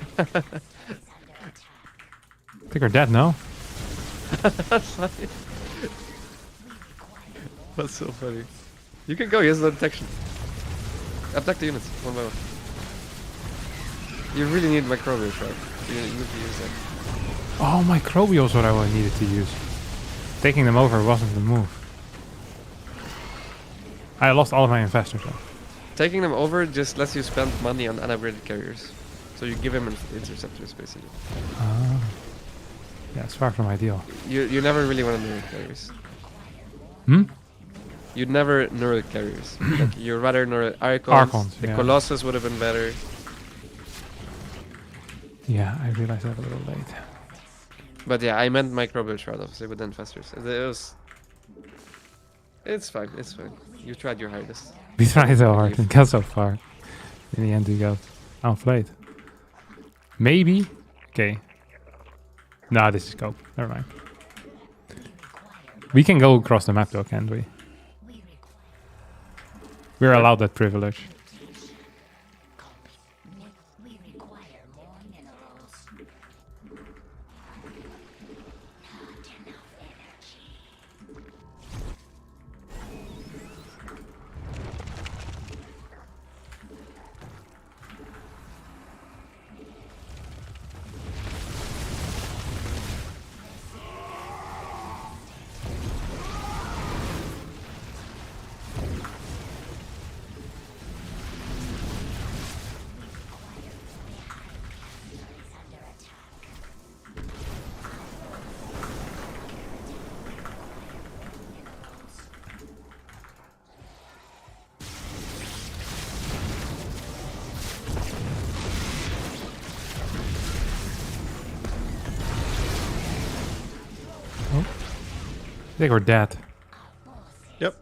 think we're dead now. That's funny. That's so funny. You can go, he has no detection. Abduct the units, one by one. You really need microbial shroud. You need to use that. Oh, microbials what I needed to use. Taking them over wasn't the move. I lost all of my investors though. Taking them over just lets you spend money on unupgraded carriers. So you give him interceptors basically. Yeah, it's far from ideal. You never really want to neural carriers. Hmm? You'd never neural carriers. Like you'd rather neural Archons. Archons, The yeah. Colossus would have been better. Yeah, I realized that a little late. But yeah, I meant microbial shroud obviously with the infestors. It's fine, it's fine. You tried your hardest. We tried so hard and got so far. In the end we got outplayed. Maybe? Okay. Nah, this is scope. Never mind. We can go across the map though, can't we? We're allowed that privilege. I think we're dead. Yep.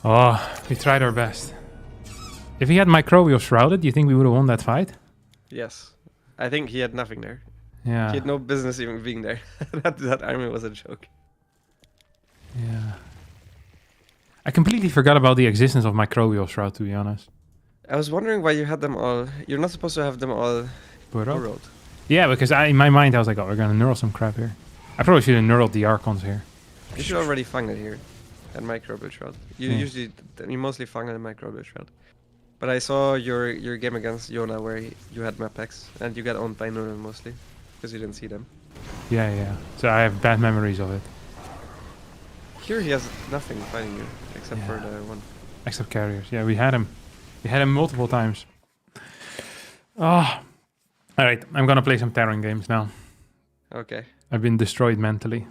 Oh, we tried our best. If he had microbial shrouded, do you think we would have won that fight? Yes. I think he had nothing there. Yeah. He had no business even being there. that army was a joke. Yeah. I completely forgot about the existence of microbial shroud, to be honest. I was wondering why you had them all. You're not supposed to have them all Burrowed? burrowed. Yeah, because in my mind I was like, oh, we're gonna neural some crap here. I probably should have neuraled the Archons here. You should already fang it here. At microbial shroud. You usually, you mostly fang it at microbial shroud. But I saw your game against Yona where you had map packs and you got owned by Nuran mostly. Because you didn't see them. Yeah, yeah. So I have bad memories of it. Here he has nothing fighting you. Except for the one. Except carriers. Yeah, we had him. We had him multiple times. Oh. Alright, I'm gonna play some Terran games now. Okay. I've been destroyed mentally.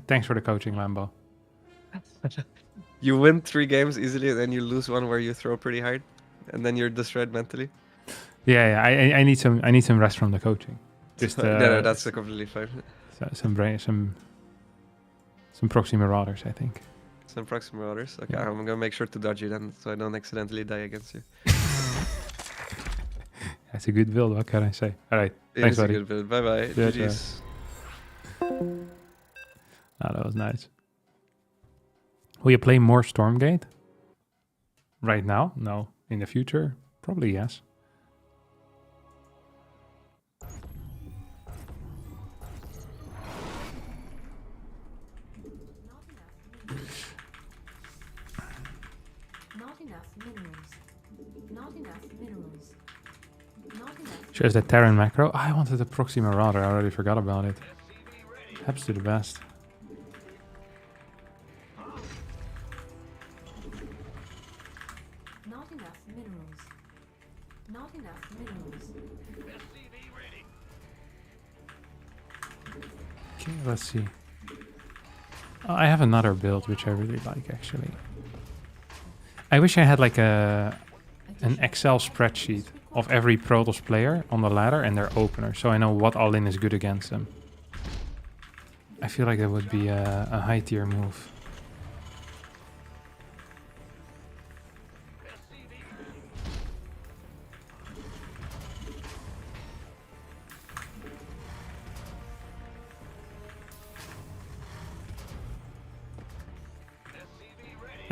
Thanks for the coaching, Lambo. You win 3 games easily and then you lose one where you throw pretty hard. And then you're destroyed mentally. Yeah, I need some rest from the coaching. Just no, that's completely fine. Some proxy marauders, I think. Some proximate orders. Okay, Yeah. I'm gonna make sure to dodge you then, so I don't accidentally die against you. That's a good build. What can I say? All right, It thanks, is a buddy. good build. Bye bye. Yeah, GG's. Oh, that was nice. Will you play more Stormgate? Right now? No. In the future? Probably yes. Not enough minerals. Not enough minerals. Not enough. Shows that Terran macro. I wanted the proxy marauder. I already forgot about it. Happens to the best. Not enough minerals. Not enough minerals. Okay, let's see. Oh, I have another build which I really like actually. I wish I had like an Excel spreadsheet of every Protoss player on the ladder and their opener, so I know what all-in is good against them. I feel like that would be a high tier move.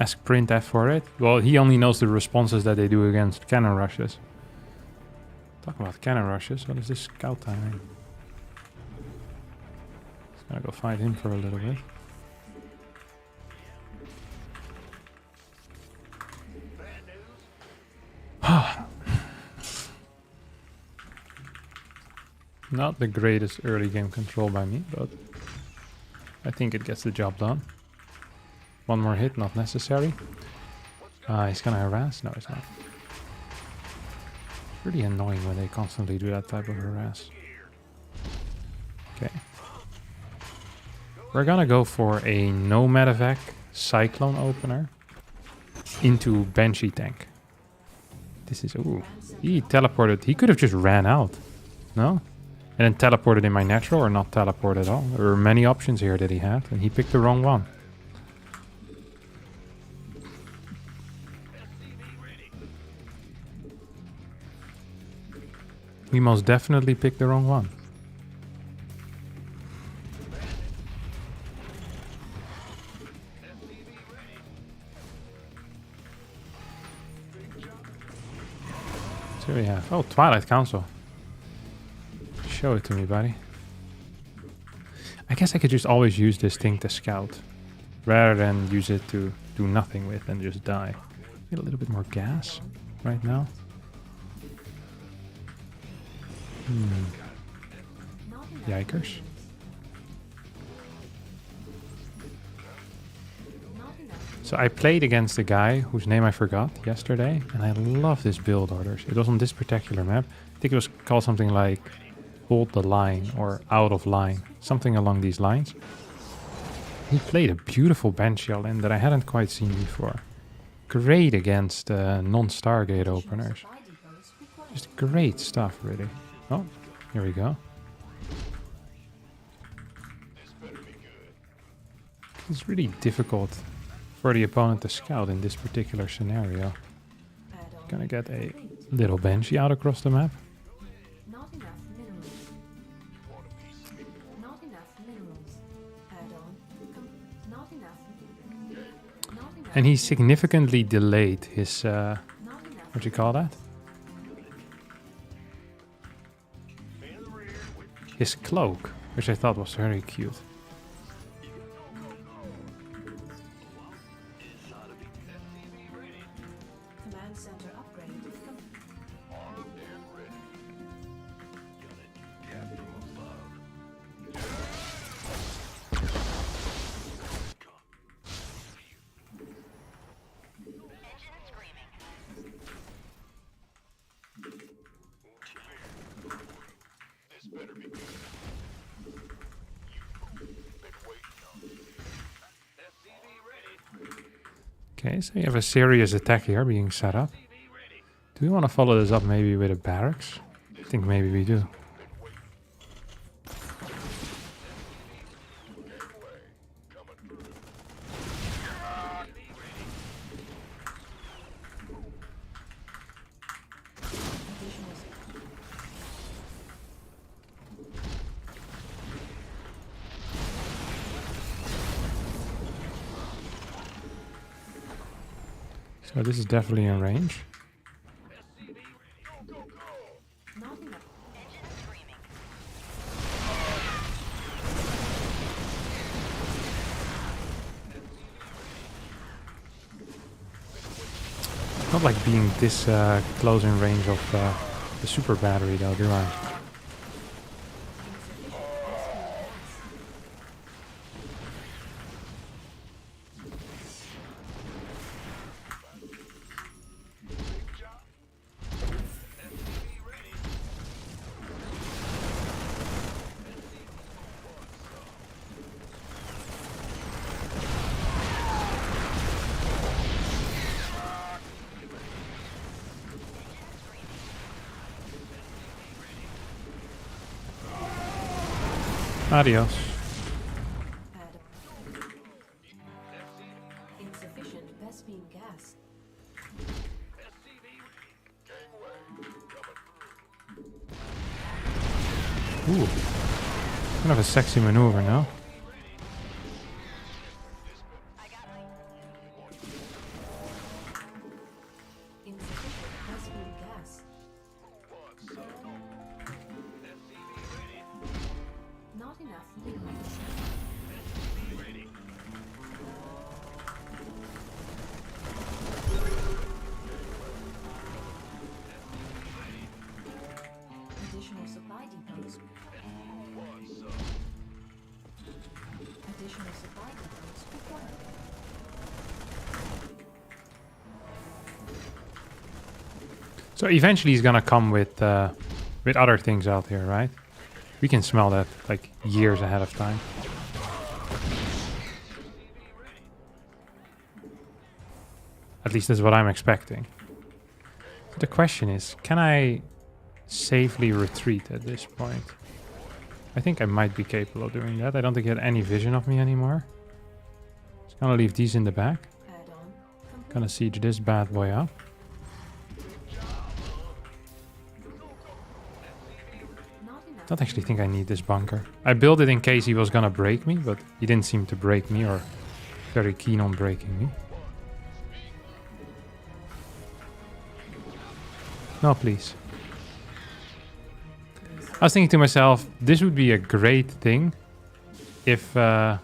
Ask printf for it. Well, he only knows the responses that they do against cannon rushes. Talk about cannon rushes. What is this scout timing? Just gonna go fight him for a little bit. Not the greatest early game control by me, but I think it gets the job done. One more hit, not necessary. He's gonna harass? No, he's not. It's really annoying when they constantly do that type of harass. Okay. We're gonna go for a no medevac Cyclone opener into Banshee tank. This is... Ooh. He teleported. He could have just ran out. No? And then teleported in my natural or not teleport at all. There were many options here that he had, and he picked the wrong one. We most definitely picked the wrong one. So we have... Oh, Twilight Council. Show it to me, buddy. I guess I could just always use this thing to scout, rather than use it to do nothing with and just die. Get a little bit more gas right now. Yikers. So I played against a guy whose name I forgot yesterday, and I love this build orders. It was on this particular map. I think it was called something like Hold the Line or Out of Line, something along these lines. He played a beautiful Banshee all-in that I hadn't quite seen before. Great against non-Stargate openers. Just great stuff, really. Oh, here we go. It's really difficult for the opponent to scout in this particular scenario. Gonna get a little Banshee out across the map. Not enough minerals. Not enough minerals. Add on. Not enough. Not enough. And he significantly delayed his, what do you call that? His cloak, which I thought was very cute. Command center upgrade. Okay, so you have a serious attack here being set up. Do we want to follow this up maybe with a barracks? I think maybe we do. So this is definitely in range. Not enough. not like being this close in range of the super battery though, do I? Adios. Insufficient Vespene gas. Ooh. Kind of a sexy maneuver, no? Insufficient Vespene gas. Not enough minerals. Additional supply depots. Additional supply depots required. So eventually he's gonna come with other things out here, right? We can smell that like years ahead of time. At least that's what I'm expecting. But the question is, can I safely retreat at this point? I think I might be capable of doing that. I don't think he had any vision of me anymore. Just gonna leave these in the back. Add-on complete. Gonna siege this bad boy up. Not enough. Don't actually think I need this bunker. I built it in case he was gonna break me, but he didn't seem to break me or very keen on breaking me. No, please. I was thinking to myself, this would be a great thing if I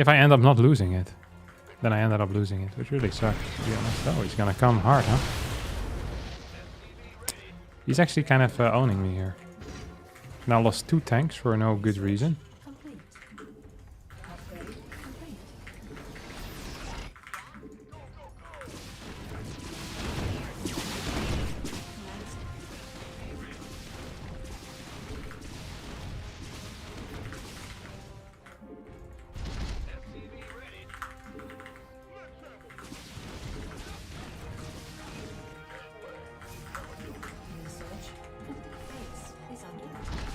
end up not losing it. Then I ended up losing it, which really sucks, to be honest. Oh, he's gonna come hard, huh? He's actually kind of owning me here. Now lost 2 tanks for no good reason. Complete. Upgrade complete. Research. Base is under attack.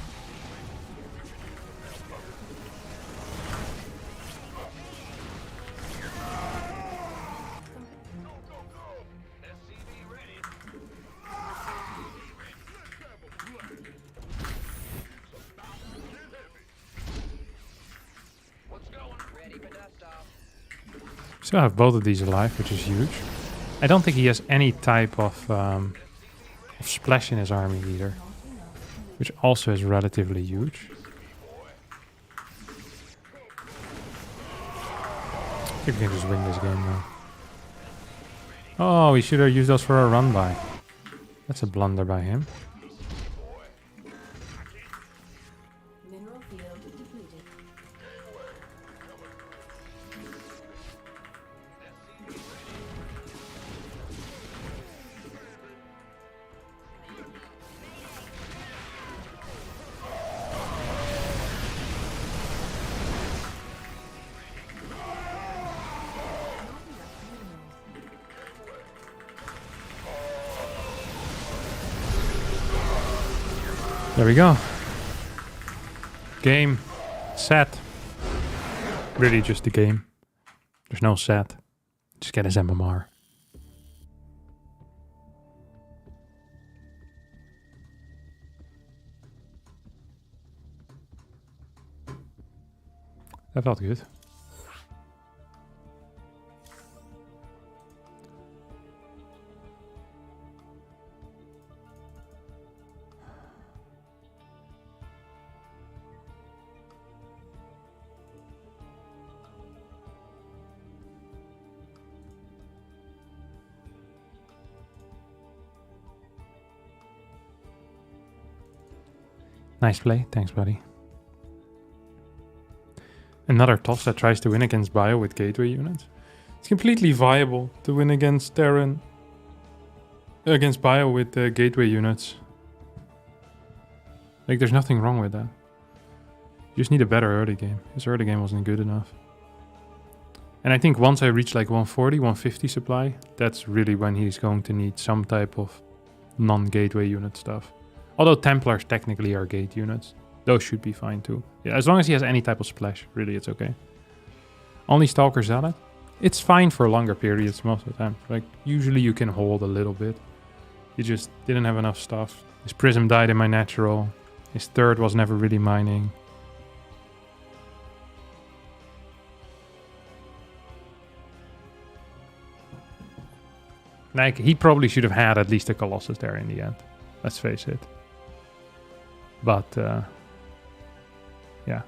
Still have both of these alive, which is huge. I don't think he has any type of splash in his army either, which also is relatively huge. I think we can just win this game now. Oh, we should have used those for a run by. That's a blunder by him. Mineral field depleted. There we go. Game. Set. Really just the game. There's no set. Just get his MMR. That felt good. Nice play. Thanks, buddy. Another toss that tries to win against Bio with gateway units. It's completely viable to win against Terran. Against Bio with gateway units. Like, there's nothing wrong with that. You just need a better early game. His early game wasn't good enough. And I think once I reach like 140, 150 supply, that's really when he's going to need some type of non-gateway unit stuff. Although Templars technically are gate units. Those should be fine too. Yeah, as long as he has any type of splash, really it's okay. Only Stalker Zealot. It's fine for longer periods most of the time. Like, usually you can hold a little bit. You just didn't have enough stuff. His Prism died in my natural. His third was never really mining. Like, he probably should have had at least a Colossus there in the end. Let's face it. But, yeah.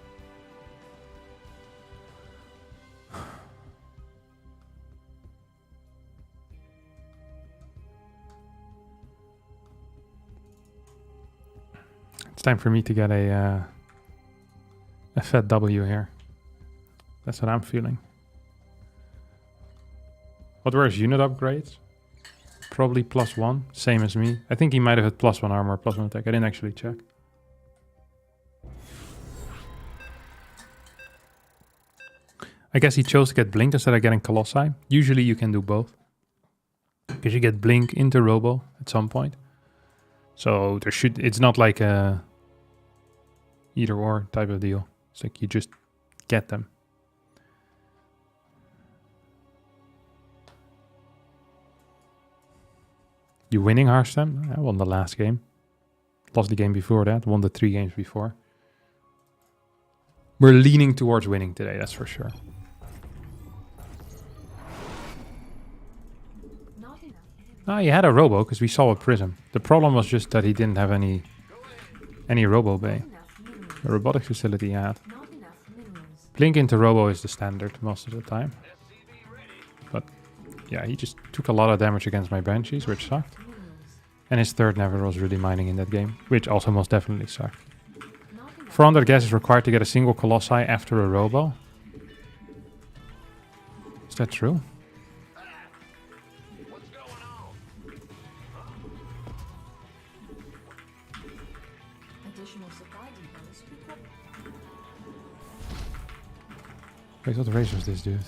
It's time for me to get a fat W here. That's what I'm feeling. What were his unit upgrades? Probably +1, same as me. I think he might have had +1 armor, +1 attack. I didn't actually check. I guess he chose to get Blink instead of getting Colossi. Usually you can do both. Because you get Blink into Robo at some point. So there should, it's not like a either or type of deal. It's like you just get them. You winning Harstem? I won the last game. Lost the game before that. Won the 3 games before. We're leaning towards winning today, that's for sure. Ah, he had a Robo because we saw a Prism. The problem was just that he didn't have any Robo Bay. The robotic facility he had. Blink into Robo is the standard most of the time. But yeah, he just took a lot of damage against my Banshees, which sucked. And his third never was really mining in that game, which also most definitely sucked. 400 gas is required to get a single Colossi after a Robo. Is that true? Wait, what race was this dude?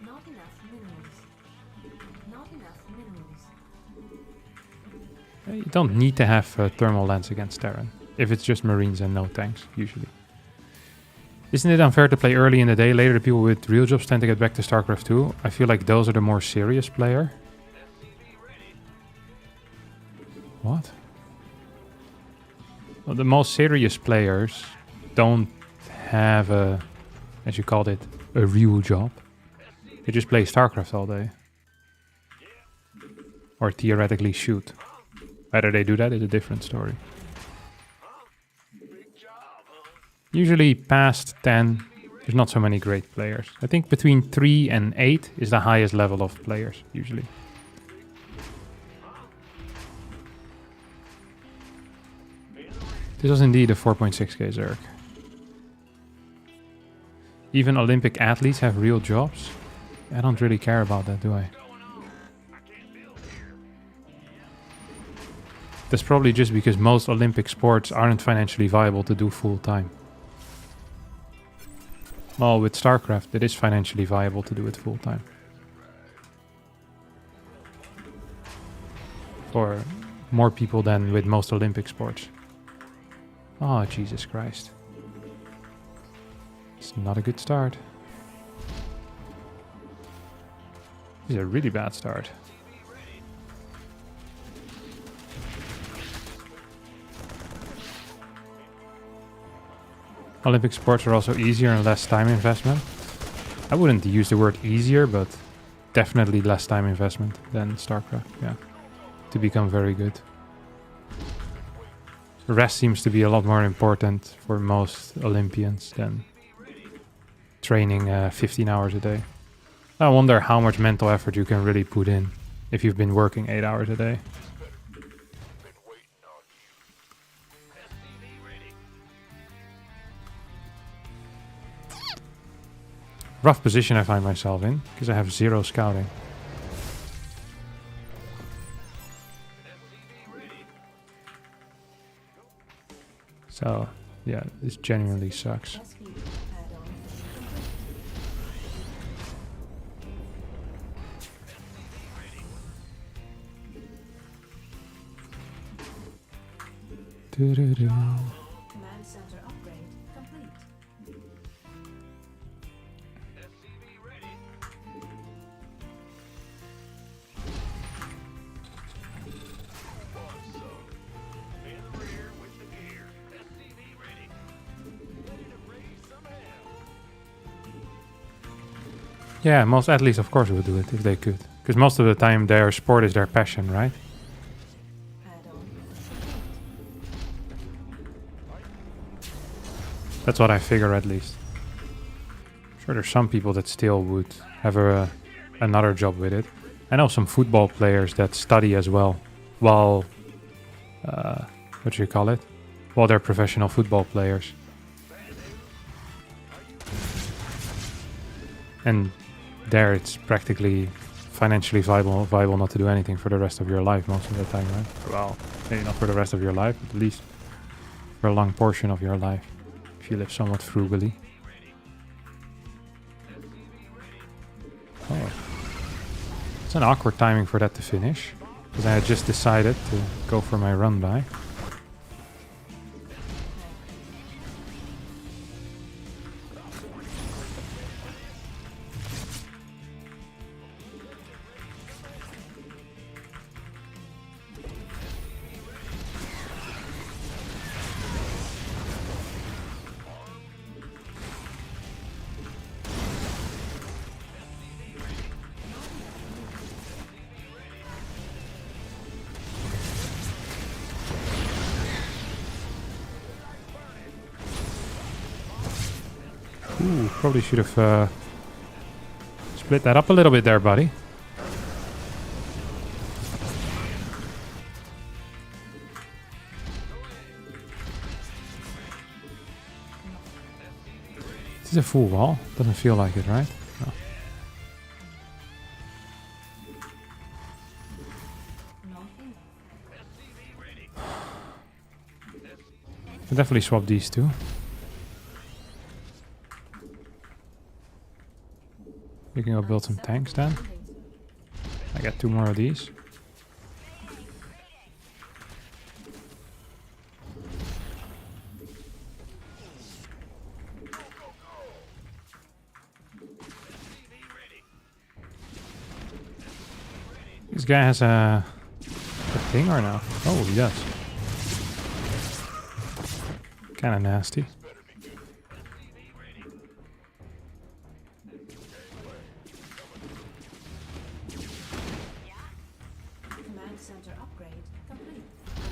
Not enough minerals. Not enough minerals. You don't need to have thermal lens against Terran. If it's just Marines and no tanks, usually. Isn't it unfair to play early in the day? Later the people with real jobs tend to get back to StarCraft 2. I feel like those are the more serious player. What? Well, the most serious players don't have a, as you called it, a real job. They just play StarCraft all day. Or theoretically shoot. Whether they do that is a different story. Usually past 10, there's not so many great players. I think between 3 and 8 is the highest level of players, usually. This was indeed a 4.6k Zerg. Even Olympic athletes have real jobs. I don't really care about that, do I? That's probably just because most Olympic sports aren't financially viable to do full time. Well, with StarCraft, it is financially viable to do it full time. For more people than with most Olympic sports. Oh, Jesus Christ. It's not a good start. This is a really bad start. Olympic sports are also easier and less time investment. I wouldn't use the word easier, but definitely less time investment than StarCraft, yeah. To become very good. Rest seems to be a lot more important for most Olympians than training 15 hours a day. I wonder how much mental effort you can really put in if you've been working 8 hours a day. rough position I find myself in, because I have 0 scouting. So, yeah, this genuinely sucks. SP add-on complete. Doo-doo-doo. Command center upgrade complete. Yeah, most athletes of course would do it if they could. Because most of the time their sport is their passion, right? Add-on That's what I figure at least. Sure, there's some people that still would have another job with it. I know some football players that study as well, while what do you call it? While they're professional football players. And there it's practically financially viable not to do anything for the rest of your life most of the time, right? Well, maybe not for the rest of your life, but at least for a long portion of your life, if you live somewhat frugally. Oh. It's an awkward timing for that to finish, because I had just decided to go for my run by. Ooh, probably should have split that up a little bit there, buddy. This is a full wall. Doesn't feel like it, right? No. nothing. I'll definitely swap these two. You can go build some tanks then. I got 2 more of these. This guy has a thing or no? Oh, he does. Kind of nasty. Command center upgrade complete.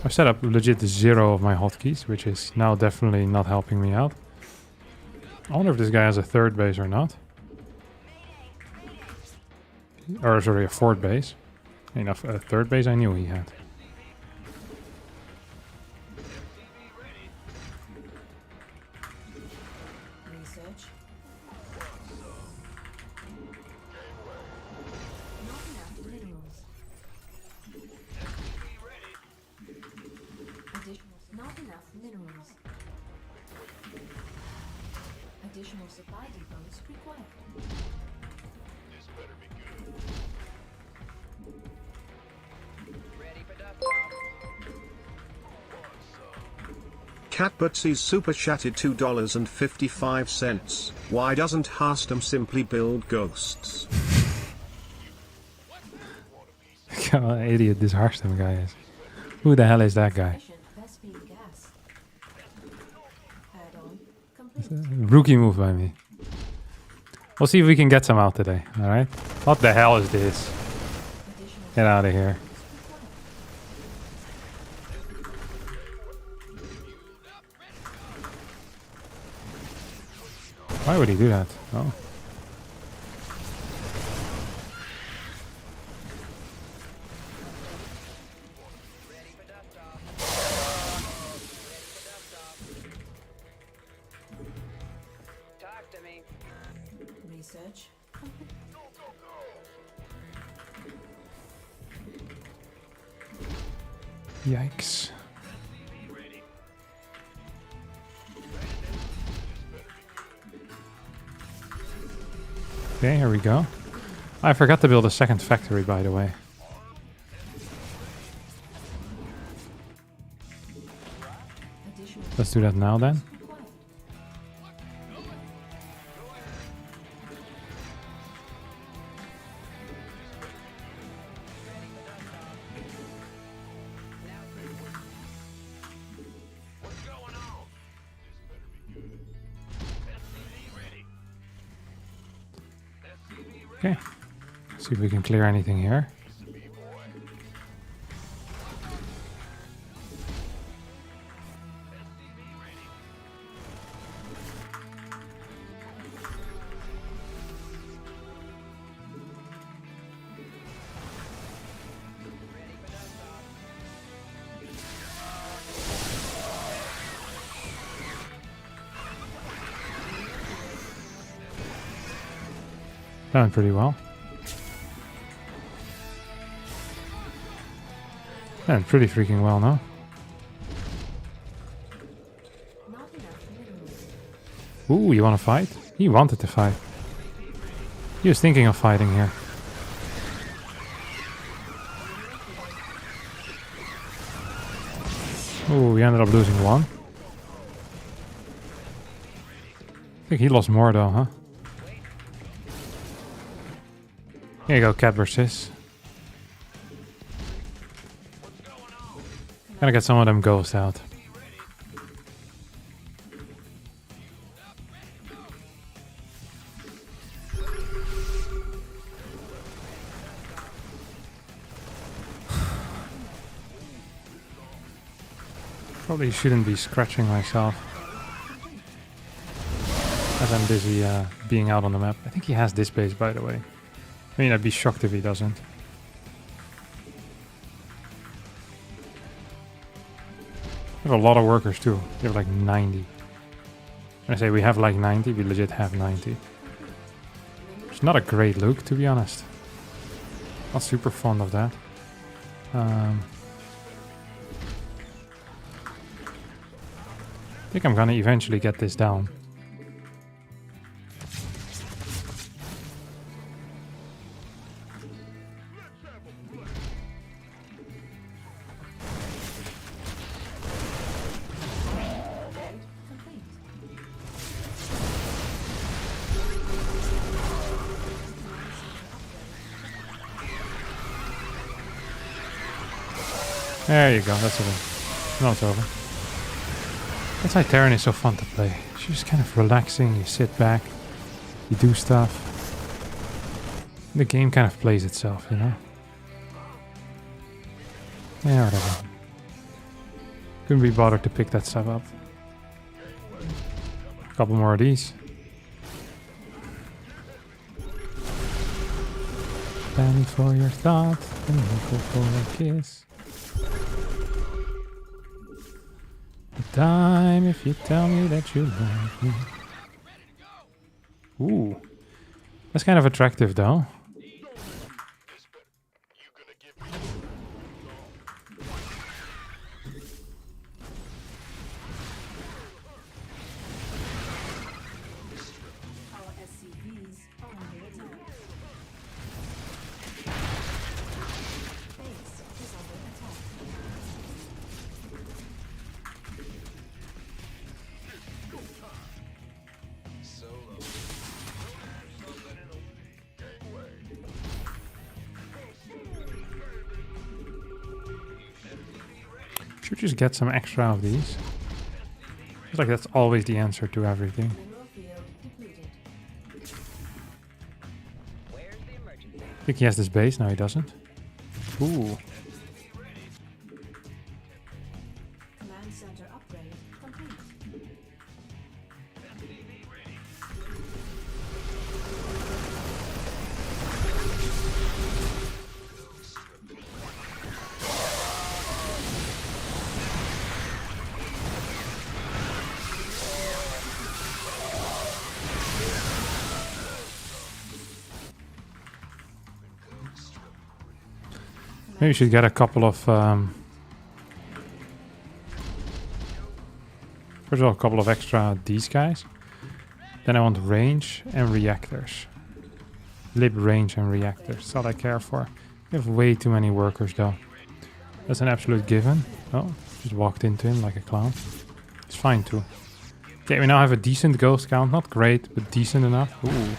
I've set up legit 0 of my hotkeys, which is now definitely not helping me out. I wonder if this guy has a 3rd base or not. Or sorry, a 4th base. Enough, a 3rd base I knew he had. Research. Not enough minerals. Not enough minerals. Additional supply depots required. Catbutsy's super chatted $2.55. Why doesn't Harstem simply build ghosts? What an idiot this Harstem guy is. Who the hell is that guy? Efficient Vespine gas. Add-on complete. Rookie move by me. We'll see if we can get some out today, alright? What the hell is this? Additional Get out of here. Why would he do that? Oh. Research complete. Yikes. Okay, here we go. I forgot to build a second factory, by the way. Additional Let's do that now then. required. Okay. See if we can clear anything here. Done pretty well. Done pretty freaking well now. Not enough minerals. Ooh, you want to fight? He wanted to fight. He was thinking of fighting here. Ooh, we ended up losing one. I think he lost more though, huh? Here you go, cat versus. Gotta get some of them ghosts out. Probably shouldn't be scratching myself as I'm busy being out on the map. I think he has this base, by the way. I mean, I'd be shocked if he doesn't. We have a lot of workers too. We have like 90. When I say we have like 90, we legit have 90. It's not a great look, to be honest. Not super fond of that. I think I'm gonna eventually get this down. Complete. There you go, that's over. No, it's over. That's why Terran is so fun to play. It's just kind of relaxing, you sit back, you do stuff. The game kind of plays itself, you know? Yeah, whatever. Couldn't be bothered to pick that stuff up. A couple more of these. Penny for your thought, and nickel for a kiss. A dime if you tell me that you love me. Ooh. That's kind of attractive though. Our SCVs are under attack. Base is under attack. Should just get some extra of these. Feels like that's always the answer to everything. Mineral field depleted. I think he has this base, no he doesn't. Ooh. Command center upgrade complete. Maybe we should get a couple of... first of all, a couple of extra these guys. Then I want range and reactors. Lib range and reactors. That's all I care for. We have way too many workers though. That's an absolute given. Oh, just walked into him like a clown. It's fine too. Okay, we now have a decent ghost count. Not great, but decent enough. Ooh.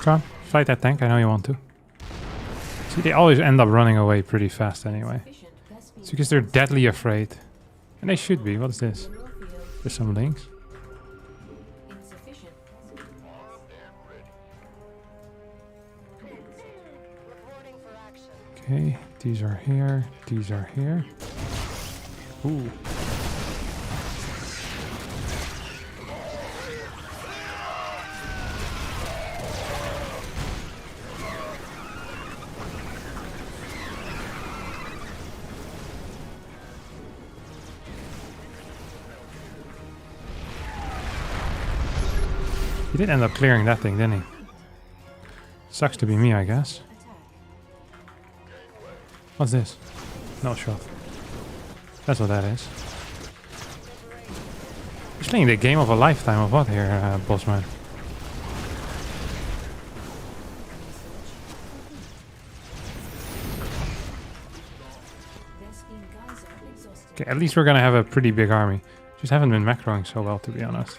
Come on, fight that tank. I know you want to. See, they always end up running away pretty fast anyway. It's because they're deadly afraid. And they should be. What is this? There's some links. Okay, these are here. These are here. Ooh. He did end up clearing that thing, didn't he? Sucks to be me, I guess. What's this? No shot. That's what that is. He's playing the game of a lifetime of what here, Bossman? Okay, at least we're gonna have a pretty big army. Just haven't been macroing so well, to be honest.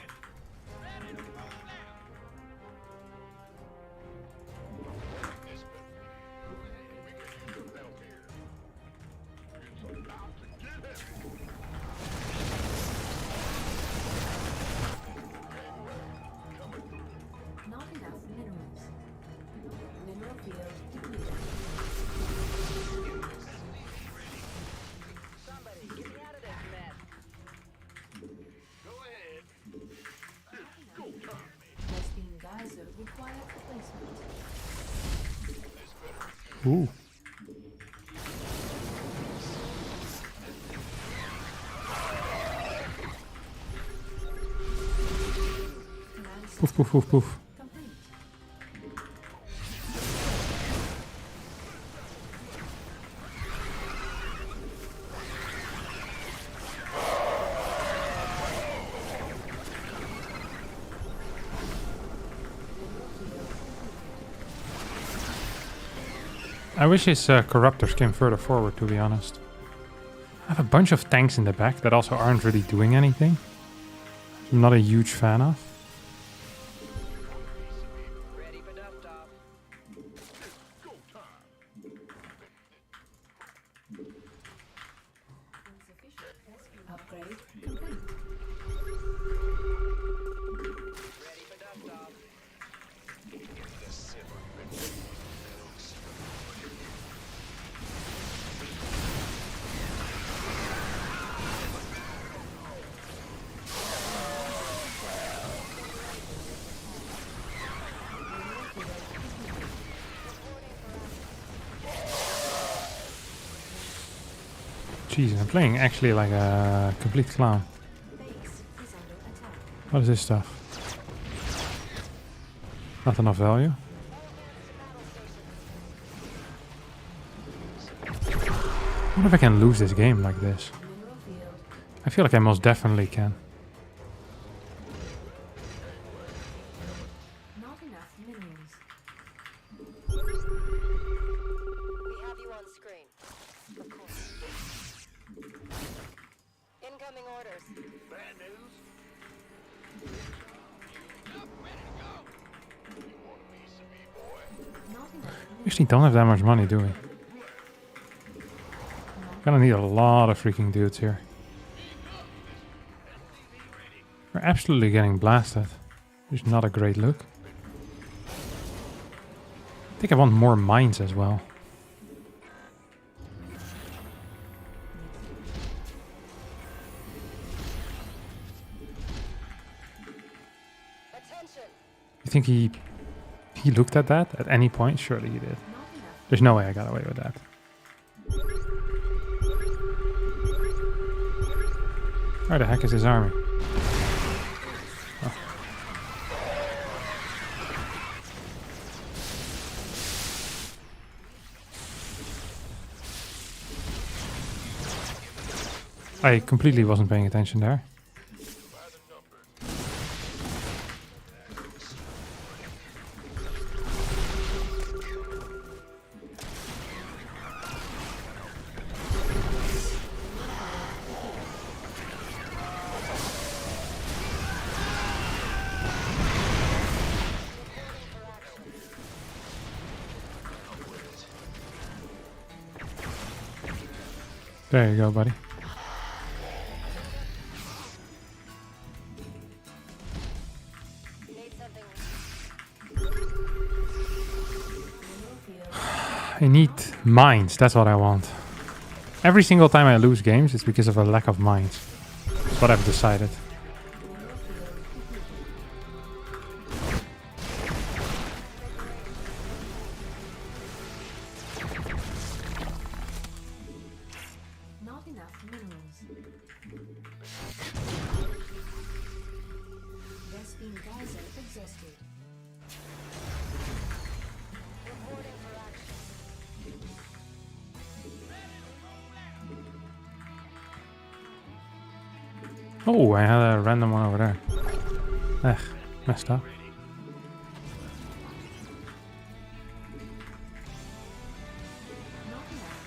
Ooh. Poof, poof, poof, poof. I wish his corruptors came further forward, to be honest. I have a bunch of tanks in the back that also aren't really doing anything. I'm not a huge fan of. Jeez, I'm playing actually like a complete clown. What is this stuff? Not enough value. I wonder if I can lose this game like this. I feel like I most definitely can. Not enough minerals. We have you on screen. Of course. Incoming orders. Bad news? We actually don't have that much money, do we? Gonna need a lot of freaking dudes here. We're absolutely getting blasted. Which is not a great look. I think I want more mines as well. Attention. You think he he looked at that at any point? Surely he did. Not enough. There's no way I got away with that. Where the heck is his army? Oh. I completely wasn't paying attention there. There you go, buddy. Need something. I need mines, that's what I want. Every single time I lose games, it's because of a lack of mines. That's what I've decided. Not enough minerals. There's been Gaza exhausted. Reporting for action. Oh, I had a random one over there. Ugh, messed up. Not enough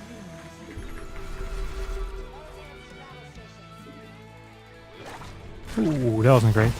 minerals. Ooh, that wasn't great.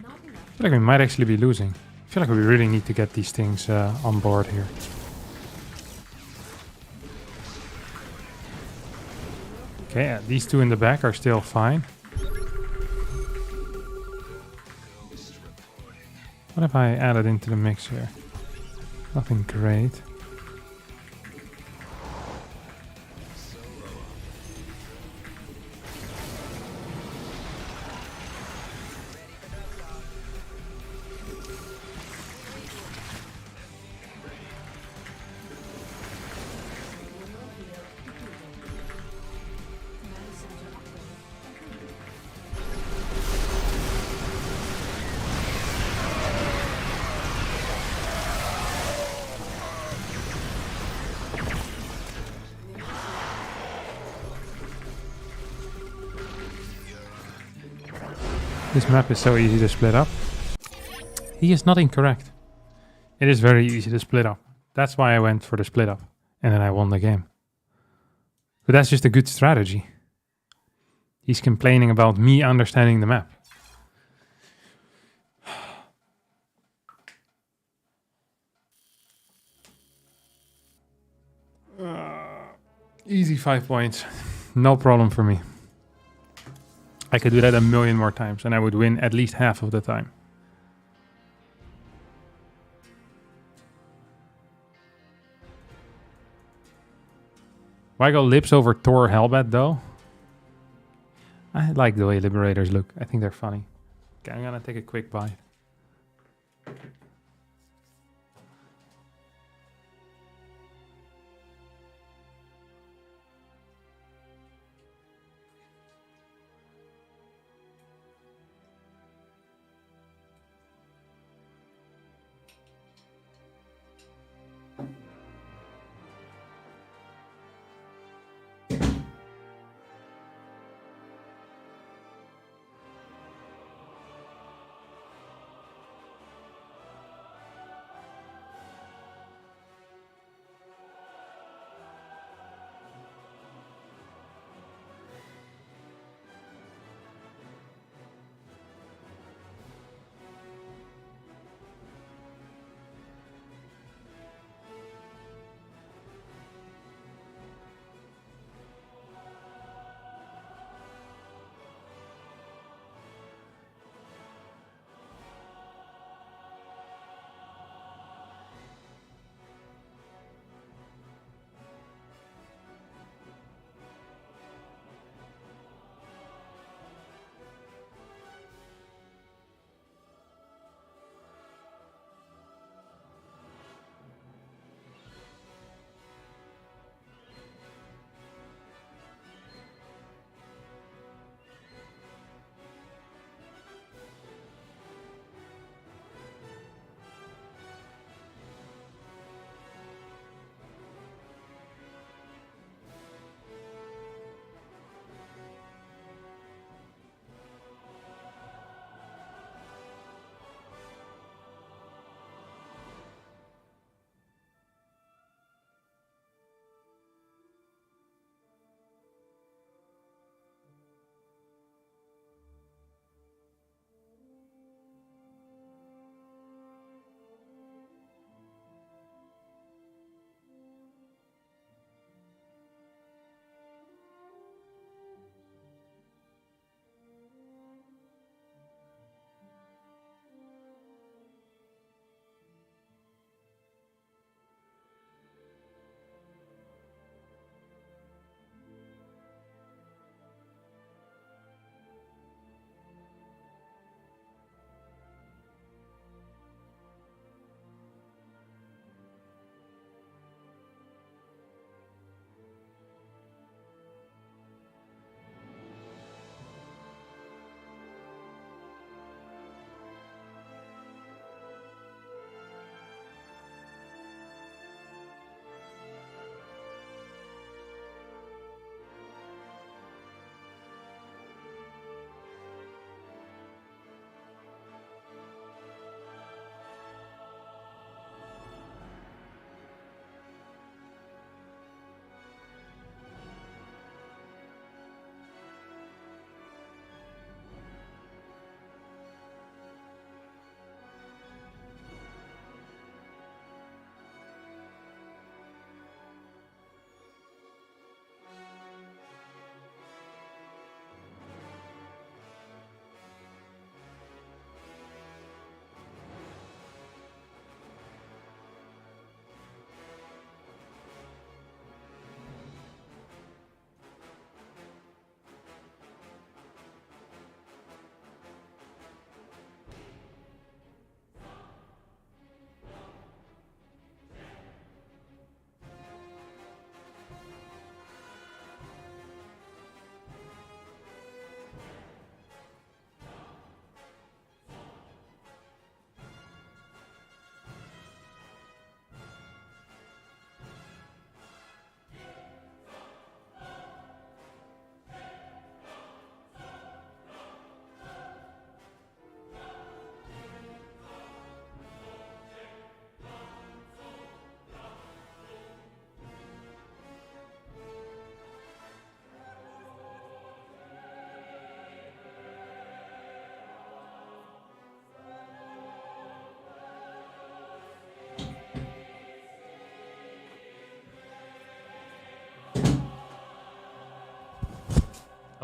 Not enough. I feel like we might actually be losing. I feel like we really need to get these things on board here. Okay, yeah, these two in the back are still fine. What have I added into the mix here? Nothing great. This map is so easy to split up. He is not incorrect. It is very easy to split up. That's why I went for the split up. And then I won the game. But that's just a good strategy. He's complaining about me understanding the map. Easy 5 points. No problem for me. I could do that a million more times and I would win at least half of the time. Why go lips over Thor Hellbat though? I like the way Liberators look. I think they're funny. Okay, I'm gonna take a quick bite.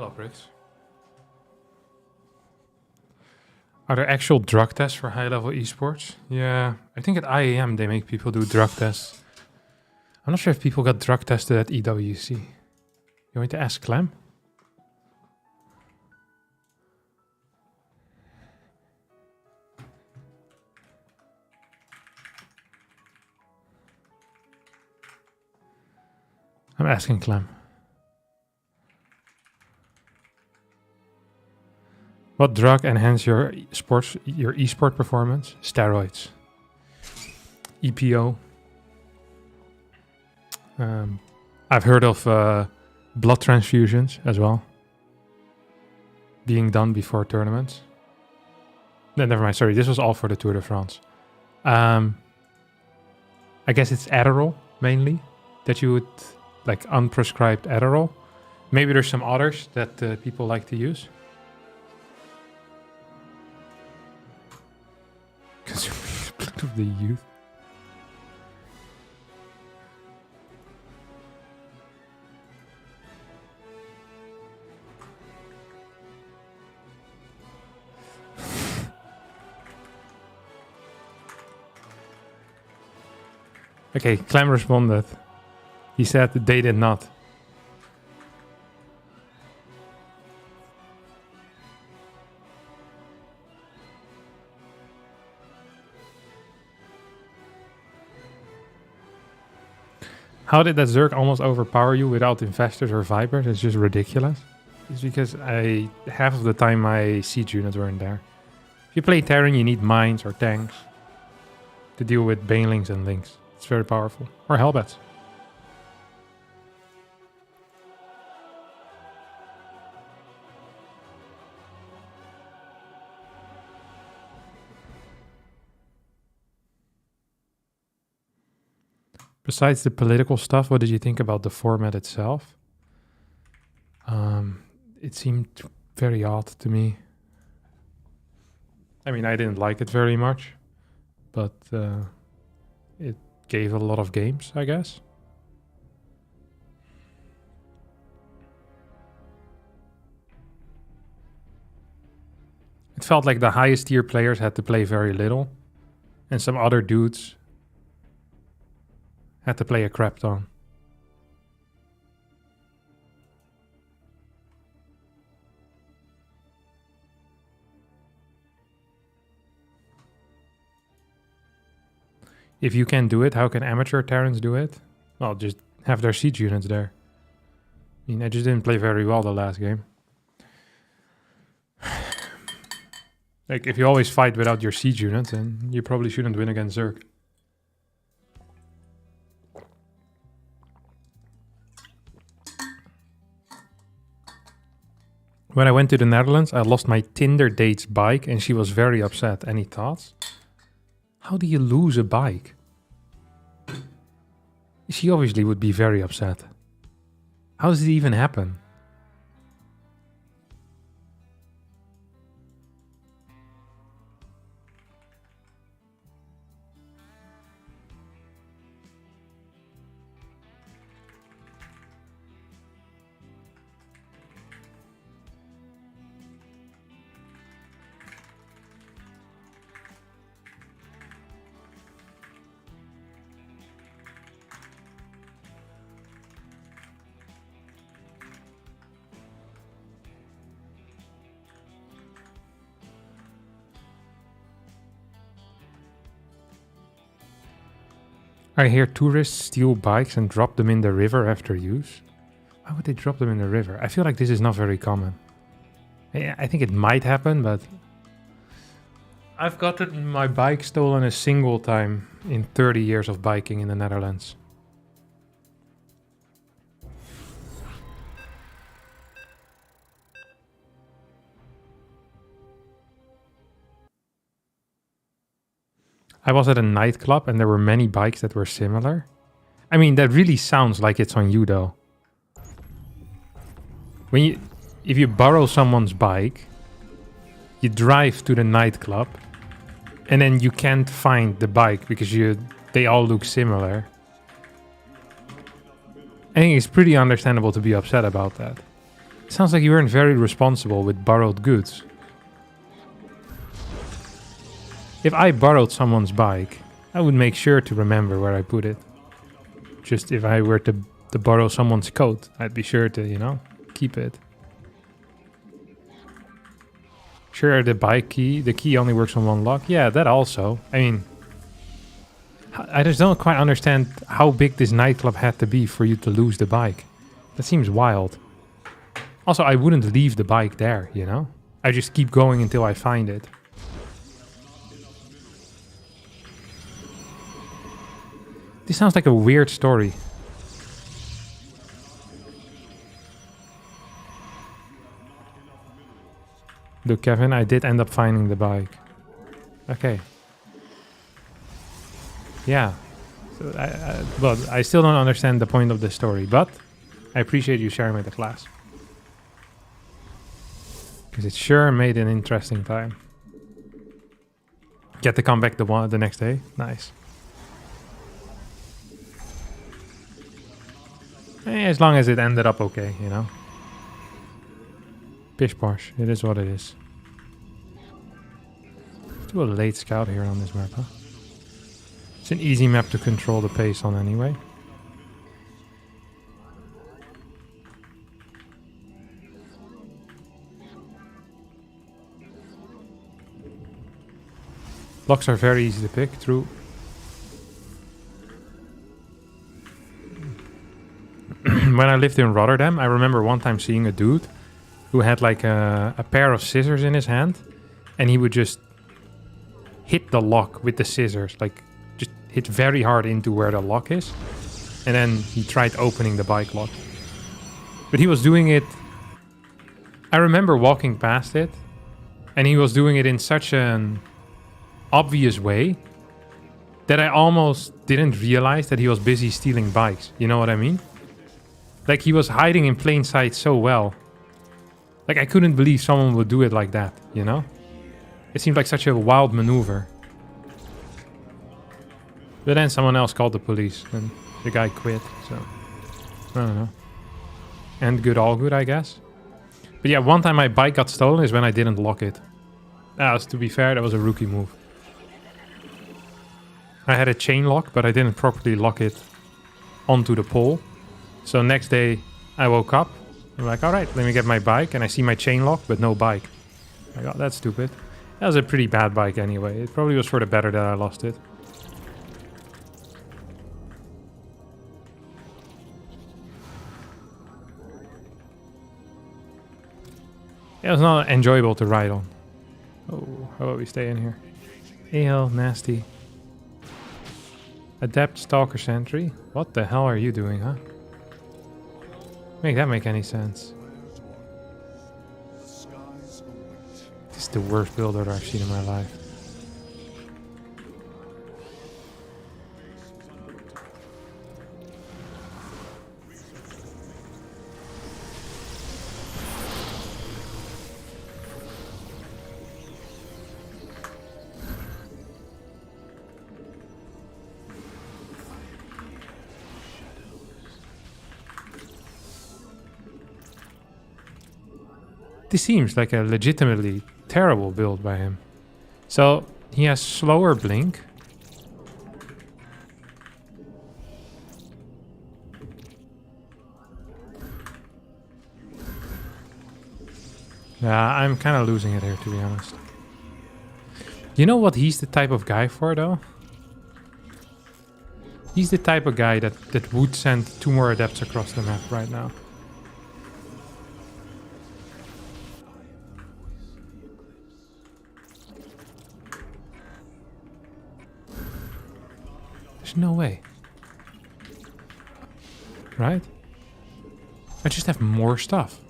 Hello, Briggs. Are there actual drug tests for high-level esports? Yeah, I think at IAM they make people do drug tests. I'm not sure if people got drug tested at EWC. You want to ask Clem? I'm asking Clem. What drug enhance your esport performance? Steroids. EPO. I've heard of blood transfusions as well, being done before tournaments. No, never mind. Sorry, this was all for the Tour de France. I guess it's Adderall mainly that you would like unprescribed Adderall. Maybe there's some others that people like to use. Consuming of the youth. Okay, Clem responded. He said that they did not. How did that Zerg almost overpower you without investors or Vipers? It's just ridiculous. It's because half of the time my siege units weren't there. If you play Terran, you need mines or tanks to deal with banelings and links. It's very powerful. Or Hellbats. Besides the political stuff, what did you think about the format itself? It seemed very odd to me. I mean, I didn't like it very much, but it gave a lot of games, I guess. It felt like the highest tier players had to play very little, and some other dudes had to play a crap ton. If you can do it, how can amateur Terrans do it? Well, just have their siege units there. I mean, I just didn't play very well the last game. Like, if you always fight without your siege units, then you probably shouldn't win against Zerg. When I went to the Netherlands, I lost my Tinder date's bike and she was very upset. Any thoughts? How do you lose a bike? She obviously would be very upset. How does it even happen? I hear tourists steal bikes and drop them in the river after use. Why would they drop them in the river? I feel like this is not very common. I think it might happen, but I've gotten my bike stolen a single time in 30 years of biking in the Netherlands. I was at a nightclub and there were many bikes that were similar. I mean, that really sounds like it's on you though. If you borrow someone's bike, you drive to the nightclub and then you can't find the bike because they all look similar. I think it's pretty understandable to be upset about that. Sounds like you weren't very responsible with borrowed goods. If I borrowed someone's bike, I would make sure to remember where I put it. Just if I were to borrow someone's coat, I'd be sure to, you know, keep it. Sure, the key only works on one lock. Yeah, that also. I mean, I just don't quite understand how big this nightclub had to be for you to lose the bike. That seems wild. Also, I wouldn't leave the bike there, you know? I just keep going until I find it. This sounds like a weird story. Look, Kevin, I did end up finding the bike. Okay. Yeah. So well, I still don't understand the point of the story, but I appreciate you sharing with the class. Because it sure made an interesting time. Get to come back the next day. Nice. As long as it ended up okay, you know. Pish posh. It is what it is. Let's do a late scout here on this map, huh? It's an easy map to control the pace on anyway. Blocks are very easy to pick, true. When I lived in Rotterdam, I remember one time seeing a dude who had like a pair of scissors in his hand, and he would just hit the lock with the scissors, like just hit very hard into where the lock is, and then he tried opening the bike lock. But he was doing it, I remember walking past it, and he was doing it in such an obvious way that I almost didn't realize that he was busy stealing bikes. You know what I mean? Like, he was hiding in plain sight so well. Like, I couldn't believe someone would do it like that, you know? It seemed like such a wild maneuver. But then someone else called the police, and the guy quit, so... I don't know. And good, all good, I guess. But yeah, one time my bike got stolen is when I didn't lock it. To be fair, that was a rookie move. I had a chain lock, but I didn't properly lock it onto the pole. So next day, I woke up. I'm like, all right, let me get my bike. And I see my chain lock, but no bike. I got that's stupid. That was a pretty bad bike anyway. It probably was for the better that I lost it. It was not enjoyable to ride on. Oh, how about we stay in here? Hell, nasty. Adept Stalker Sentry. What the hell are you doing, huh? Make that make any sense? This is the worst builder I've seen in my life. This seems like a legitimately terrible build by him. So, he has slower blink. Yeah, I'm kind of losing it here, to be honest. You know what he's the type of guy for, though? He's the type of guy that would send 2 more adepts across the map right now. There's no way. Right? I just have more stuff.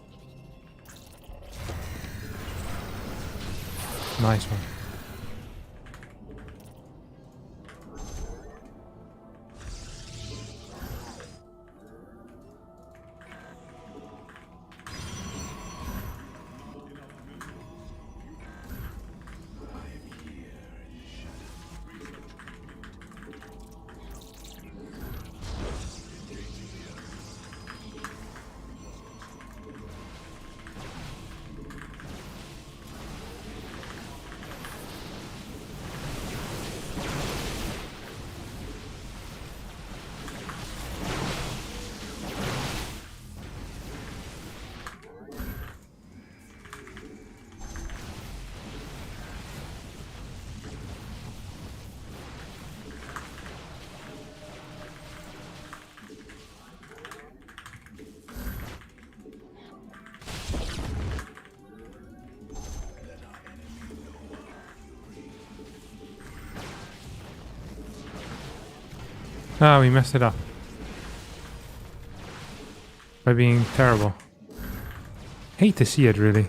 Nice one. Oh, we messed it up. By being terrible. Hate to see it, really.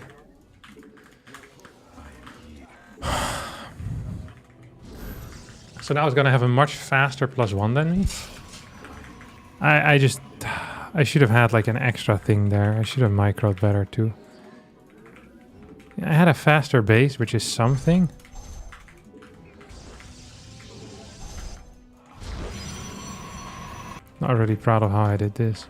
So now it's gonna have a much faster +1 than me. I should have had like an extra thing there. I should have microed better too. I had a faster base, which is something. Not really proud of how I did this.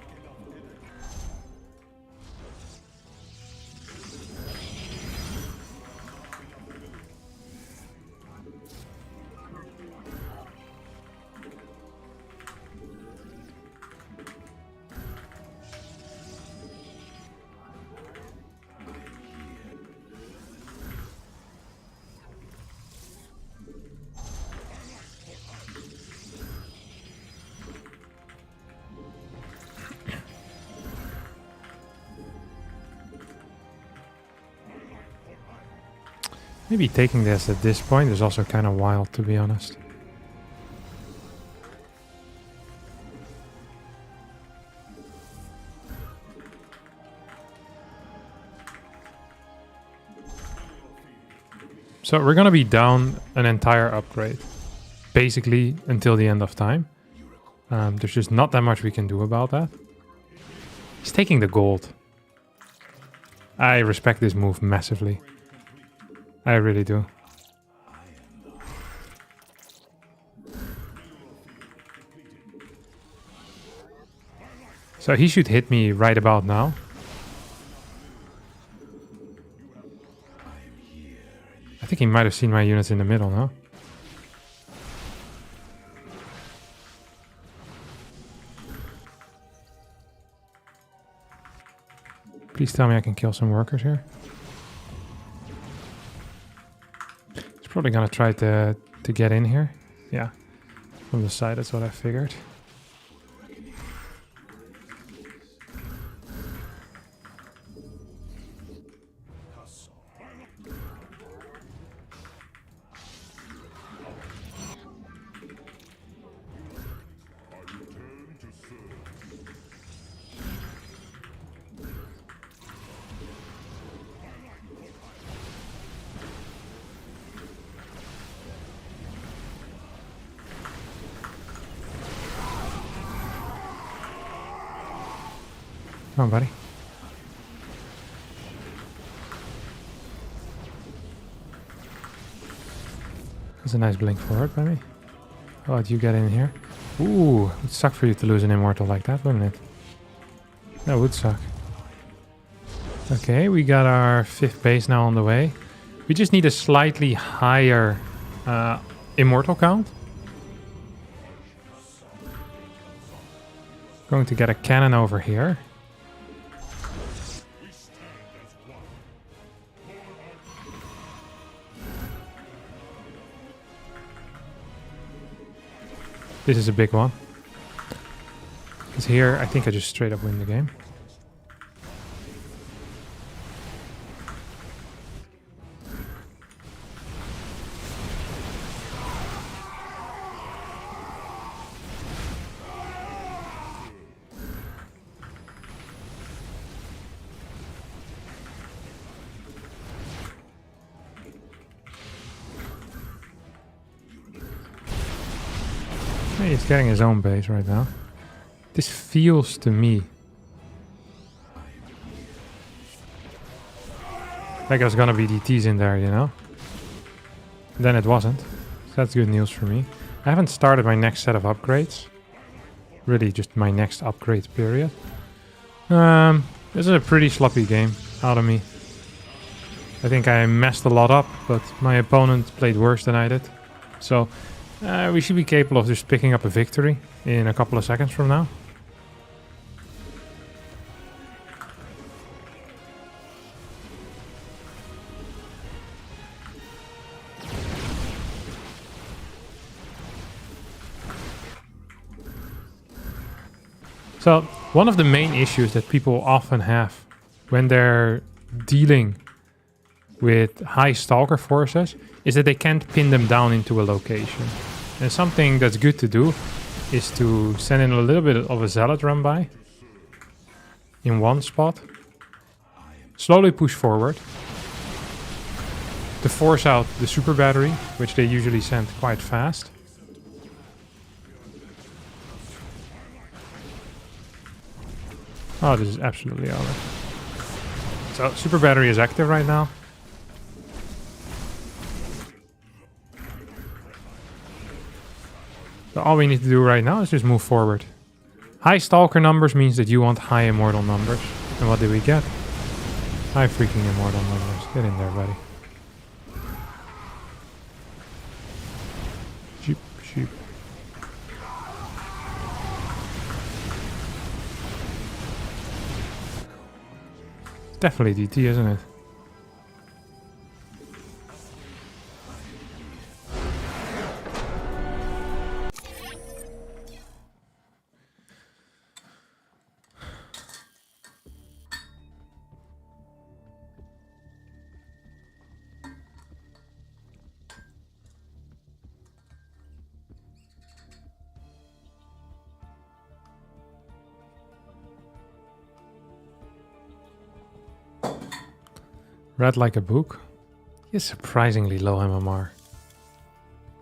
Maybe taking this at this point is also kind of wild, to be honest. So we're gonna be down an entire upgrade, basically until the end of time. There's just not that much we can do about that. He's taking the gold. I respect this move massively. I really do. So he should hit me right about now. I think he might have seen my units in the middle, no? Please tell me I can kill some workers here. Probably gonna try to get in here. Yeah, from the side, that's what I figured. Come on, buddy. That's a nice blink forward by me. How about you get in here? Ooh, it would suck for you to lose an immortal like that, wouldn't it? That would suck. Okay, we got our 5th base now on the way. We just need a slightly higher immortal count. Going to get a cannon over here. This is a big one. Because here, I think I just straight up win the game. He's getting his own base right now. This feels to me like there's gonna be DTs in there, you know? Then it wasn't. So that's good news for me. I haven't started my next set of upgrades. Really just my next upgrade period. This is a pretty sloppy game out of me. I think I messed a lot up, but my opponent played worse than I did. So we should be capable of just picking up a victory in a couple of seconds from now. So, one of the main issues that people often have when they're dealing with high stalker forces is that they can't pin them down into a location. And something that's good to do is to send in a little bit of a zealot run by in one spot. Slowly push forward to force out the super battery, which they usually send quite fast. Oh, this is absolutely over. So super battery is active right now. So all we need to do right now is just move forward. High Stalker numbers means that you want high Immortal numbers. And what did we get? High freaking Immortal numbers. Get in there, buddy. Sheep, sheep. It's definitely DT, isn't it? Read like a book. He is surprisingly low MMR.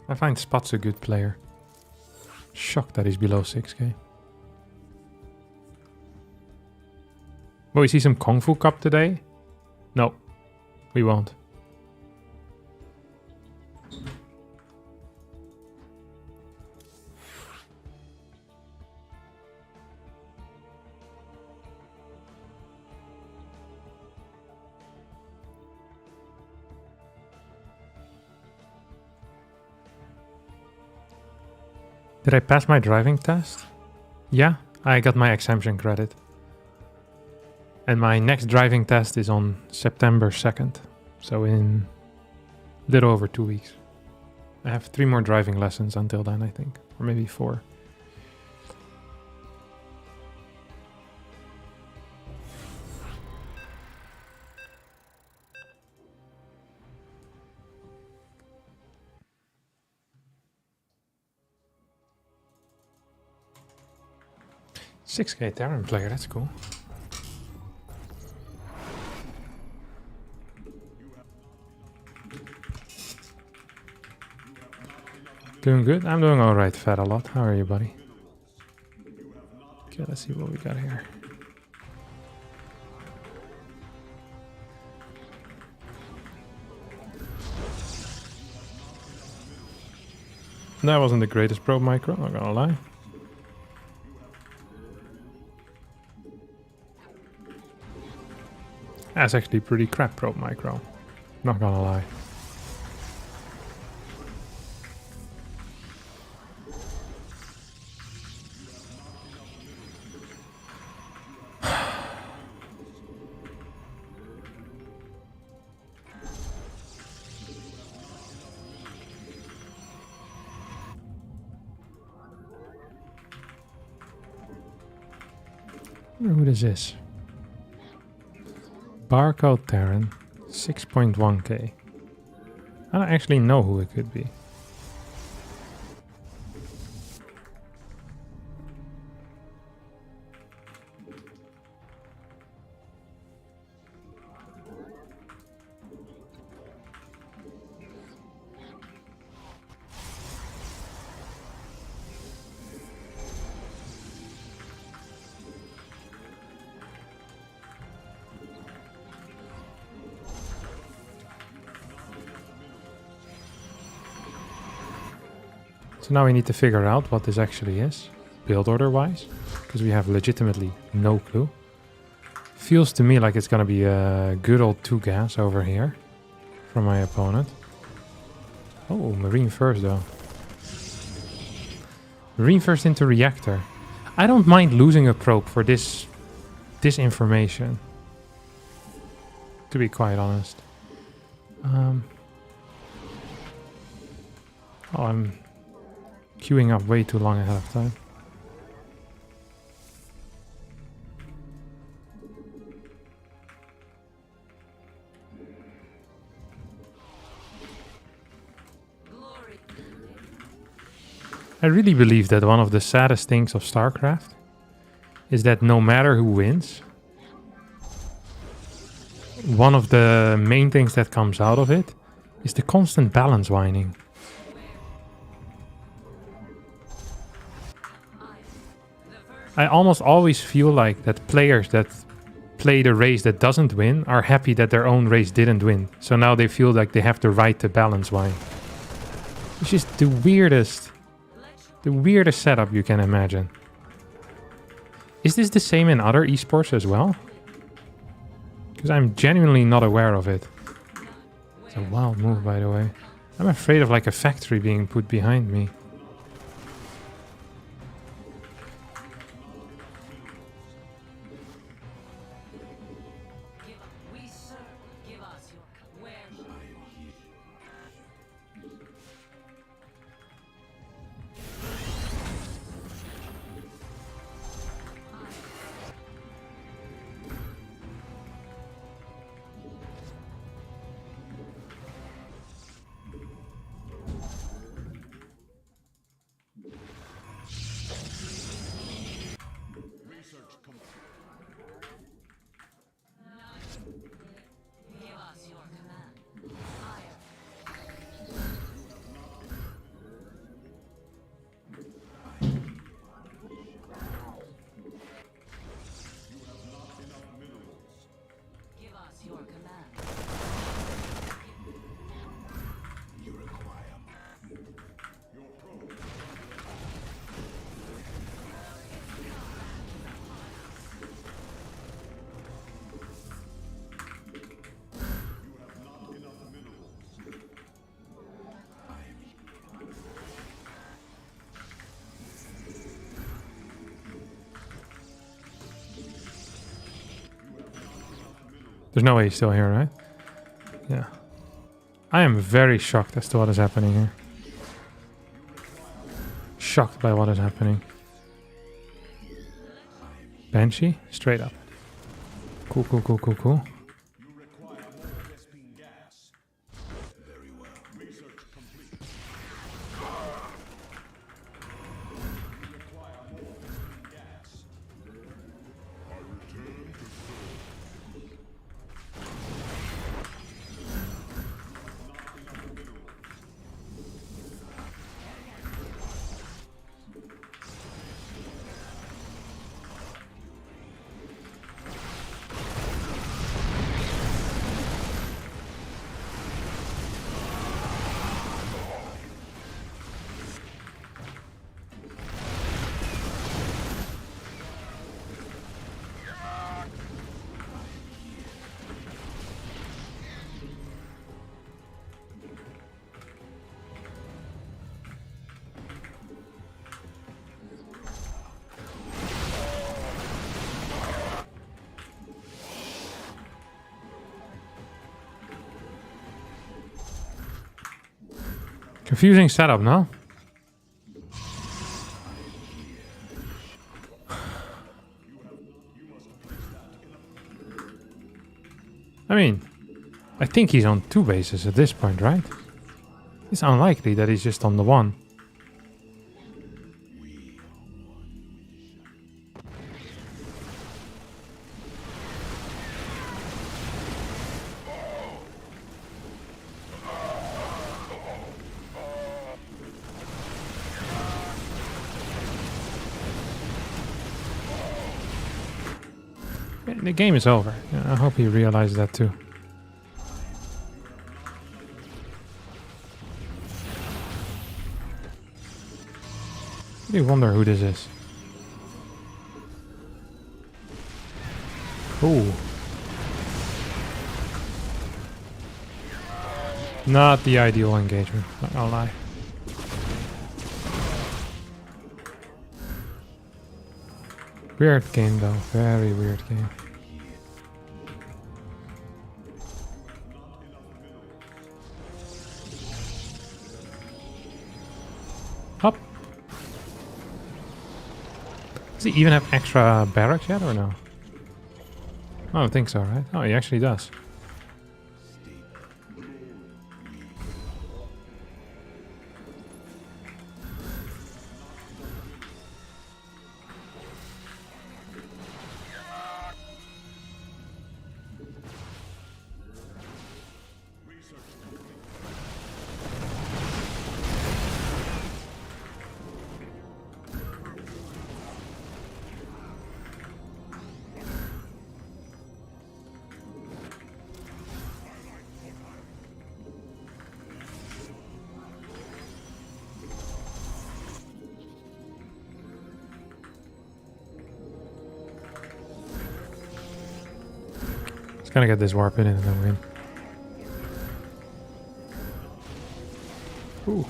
I find Spot's a good player. Shocked that he's below 6k. Will we see some Kung Fu Cup today? No, we won't. Did I pass my driving test? Yeah, I got my exemption credit. And my next driving test is on September 2nd. So in a little over 2 weeks. I have 3 more driving lessons until then, I think. Or maybe 4. $6k Terran player, that's cool. Doing good? I'm doing alright, Fat a lot. How are you, buddy? Okay, let's see what we got here. That wasn't the greatest probe micro, not gonna lie. That's actually pretty crap probe micro. Not gonna lie. I wonder who this is. Barcode Terran, 6.1k. I don't actually know who it could be. So now we need to figure out what this actually is, build order wise, because we have legitimately no clue. Feels to me like it's gonna be a good old 2 gas over here from my opponent. Oh, Marine first though. Marine first into reactor. I don't mind losing a probe for this information, to be quite honest. Oh, I'm queuing up way too long ahead of time. I really believe that one of the saddest things of StarCraft is that no matter who wins, one of the main things that comes out of it is the constant balance whining. I almost always feel like that players that play the race that doesn't win are happy that their own race didn't win. So now they feel like they have the right to balance whine. It's just the weirdest setup you can imagine. Is this the same in other esports as well? Because I'm genuinely not aware of it. It's a wild move, by the way. I'm afraid of like a factory being put behind me. There's no way he's still here, right? Yeah. I am very shocked as to what is happening here. Shocked by what is happening. Banshee? Straight up. Cool, cool, cool, cool, cool. Confusing setup, no? I mean, I think he's on 2 bases at this point, right? It's unlikely that he's just on the 1. The game is over. I hope he realized that too. I do wonder who this is. Ooh. Not the ideal engagement, not gonna lie. Weird game though, very weird game. Up. Does he even have extra barracks yet or no? I don't think so, right? Oh, he actually does. Just gonna get this warp in and then win. Ooh.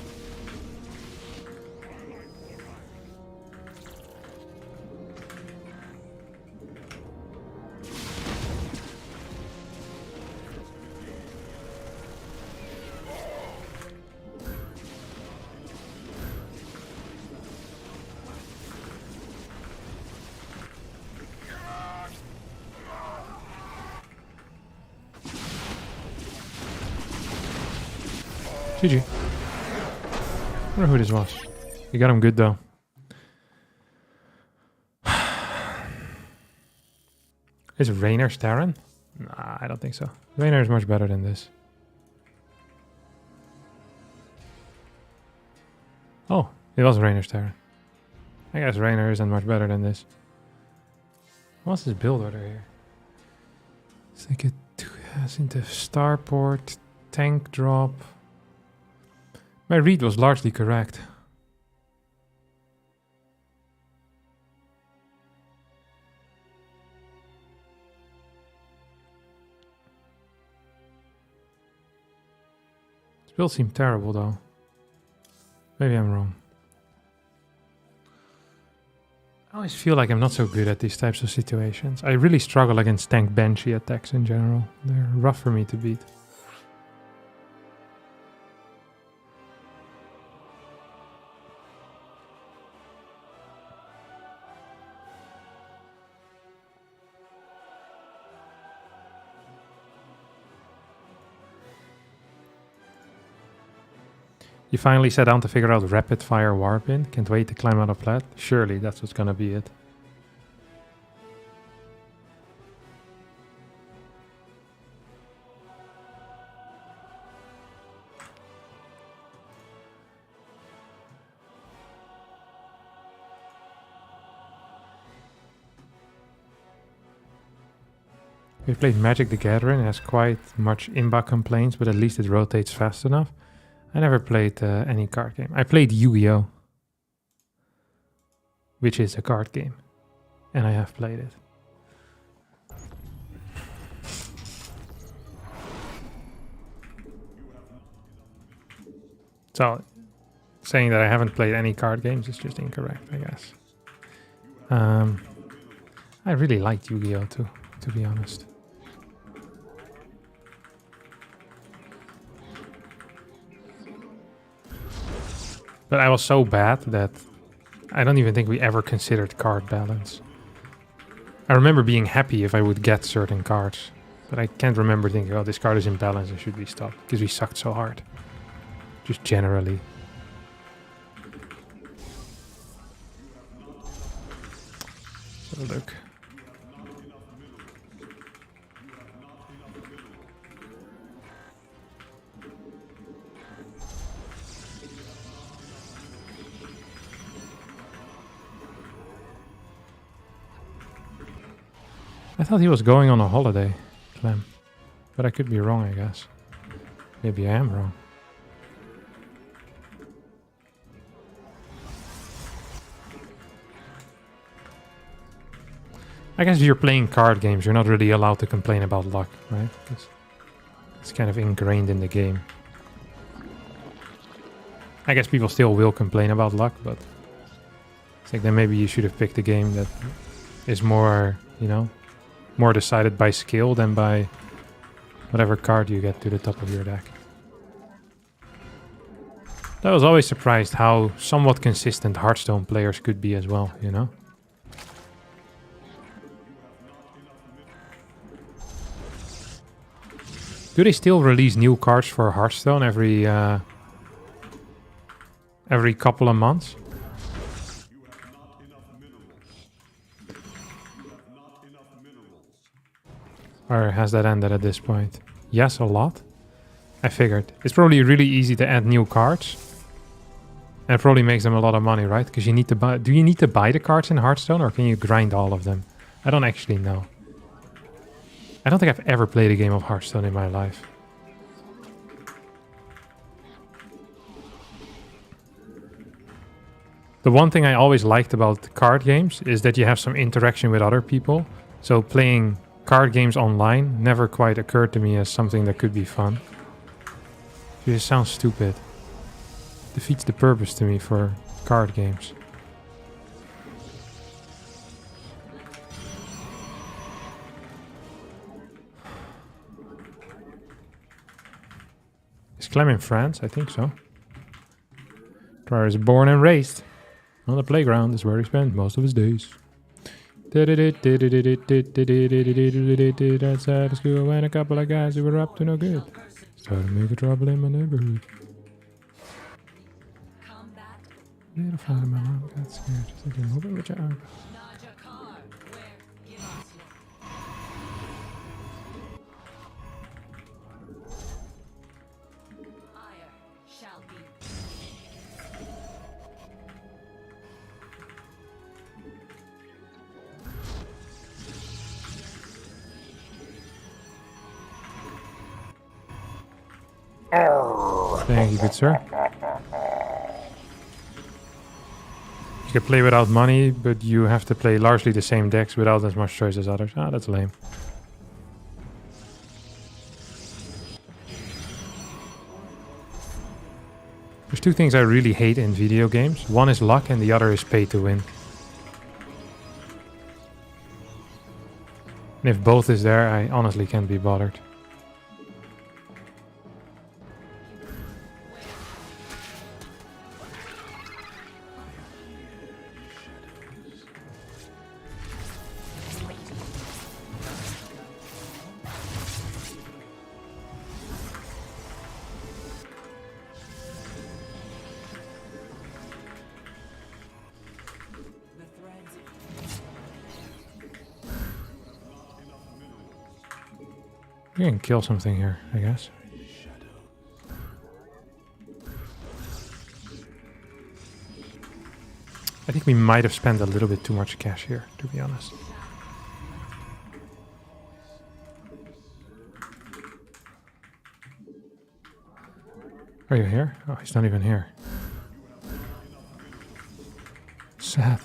GG. I wonder who this was. You got him good though. Is Rainer's Terran? Nah, I don't think so. Rainer is much better than this. Oh, it was Rainer's Terran. I guess Rainer isn't much better than this. What's this build order here? It's like it has into starport, tank drop. My read was largely correct. This build seemed terrible though. Maybe I'm wrong. I always feel like I'm not so good at these types of situations. I really struggle against tank benchy attacks in general. They're rough for me to beat. You finally sat down to figure out rapid fire warp in. Can't wait to climb out of plat. Surely that's what's gonna be it. We played Magic the Gathering. It has quite much inba complaints, but at least it rotates fast enough. I never played any card game. I played Yu-Gi-Oh! Which is a card game. And I have played it. So, saying that I haven't played any card games is just incorrect, I guess. I really liked Yu-Gi-Oh! Too, to be honest. But I was so bad that I don't even think we ever considered card balance. I remember being happy if I would get certain cards. But I can't remember thinking, oh, this card is imbalance and should be stopped. Because we sucked so hard. Just generally. So look. I thought he was going on a holiday, Clem. But I could be wrong, I guess. Maybe I am wrong. I guess if you're playing card games, you're not really allowed to complain about luck, right? Because it's kind of ingrained in the game. I guess people still will complain about luck, but it's like then maybe you should have picked a game that is more, you know, more decided by skill than by whatever card you get to the top of your deck. I was always surprised how somewhat consistent Hearthstone players could be as well, you know? Do they still release new cards for Hearthstone every couple of months? Or has that ended at this point? Yes, a lot. I figured. It's probably really easy to add new cards. And it probably makes them a lot of money, right? Because you need to buy... Do you need to buy the cards in Hearthstone or can you grind all of them? I don't actually know. I don't think I've ever played a game of Hearthstone in my life. The one thing I always liked about card games is that you have some interaction with other people. So playing card games online never quite occurred to me as something that could be fun. It just sounds stupid. Defeats the purpose to me for card games. Is Clem in France? I think so. Claire is born and raised on the playground. Is where he spent most of his days. Outside of school when a couple of guys who were up to no good started making trouble in my neighborhood. Little father, my mom got scared. She said, "You're moving with your arm." Thank you, good sir. You can play without money, but you have to play largely the same decks without as much choice as others. Ah, that's lame. There's two things I really hate in video games. One is luck and the other is pay to win. And if both is there, I honestly can't be bothered. We can kill something here, I guess. I think we might have spent a little bit too much cash here, to be honest. Are you here? Oh, he's not even here. Sad.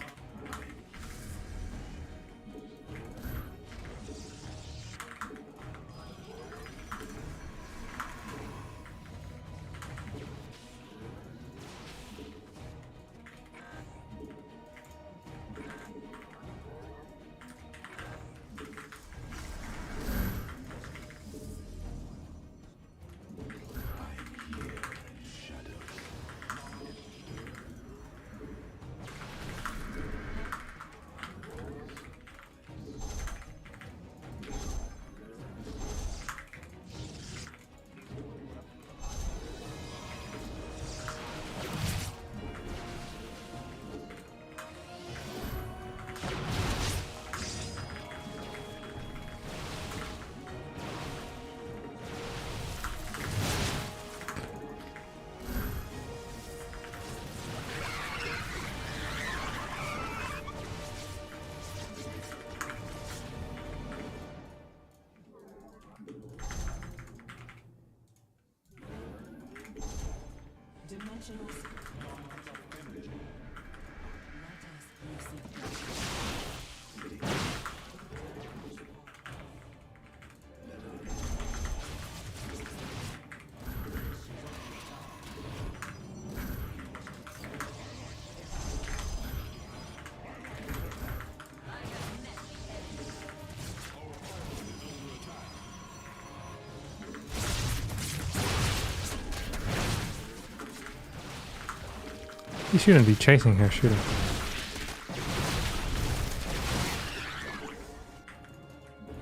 He shouldn't be chasing her, should he?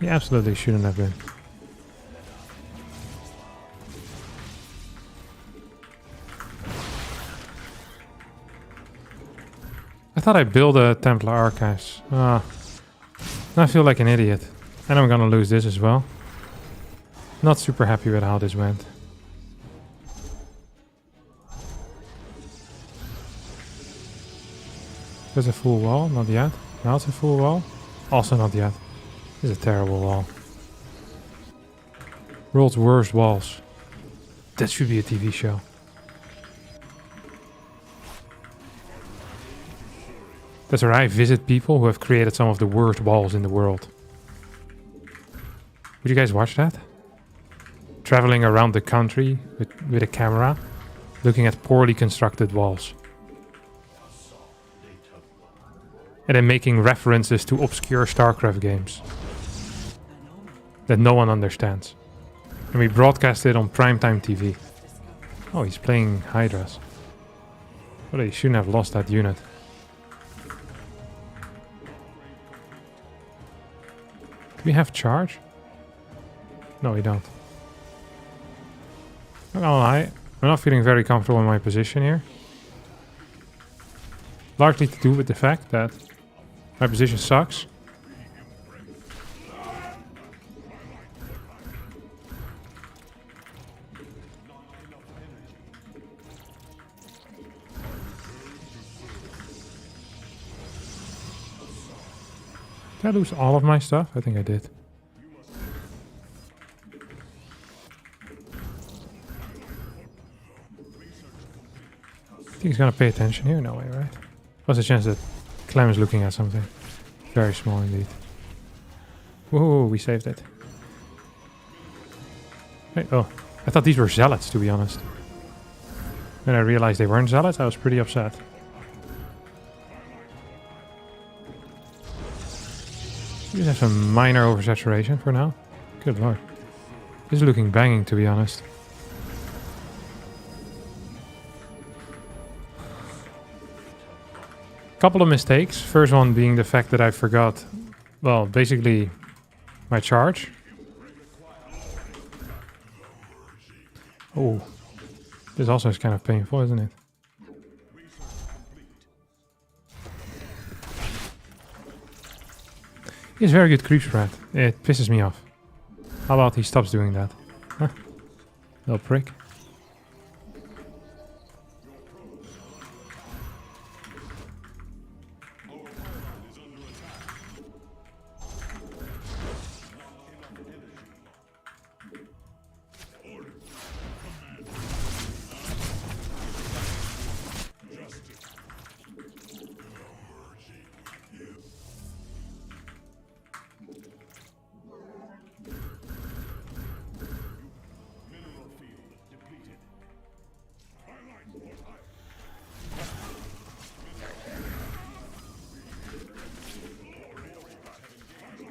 He absolutely shouldn't have been. I thought I built a Templar Archives. Now I feel like an idiot. And I'm gonna lose this as well. Not super happy with how this went. There's a full wall, not yet. Now it's a full wall. Also not yet. This is a terrible wall. World's worst walls. That should be a TV show. That's where I visit people who have created some of the worst walls in the world. Would you guys watch that? Traveling around the country with a camera, looking at poorly constructed walls. And then making references to obscure StarCraft games that no one understands. And we broadcast it on primetime TV. Oh, he's playing Hydras. Well, he shouldn't have lost that unit. Do we have charge? No, we don't. Not gonna lie, I'm not feeling very comfortable in my position here. Largely to do with the fact that my position sucks. Did I lose all of my stuff? I think I did. I think he's gonna pay attention here? No way, right? What's the chance that Clem is looking at something? Very small indeed. Whoa, we saved it. Hey, oh, I thought these were zealots, to be honest. When I realized they weren't zealots, I was pretty upset. We just have some minor oversaturation for now. Good lord. This is looking banging, to be honest. Couple of mistakes. First one being the fact that I forgot, well, basically my charge. Oh, this also is kind of painful, isn't it? He's very good creep spread. It pisses me off. How about he stops doing that? Huh? Little prick.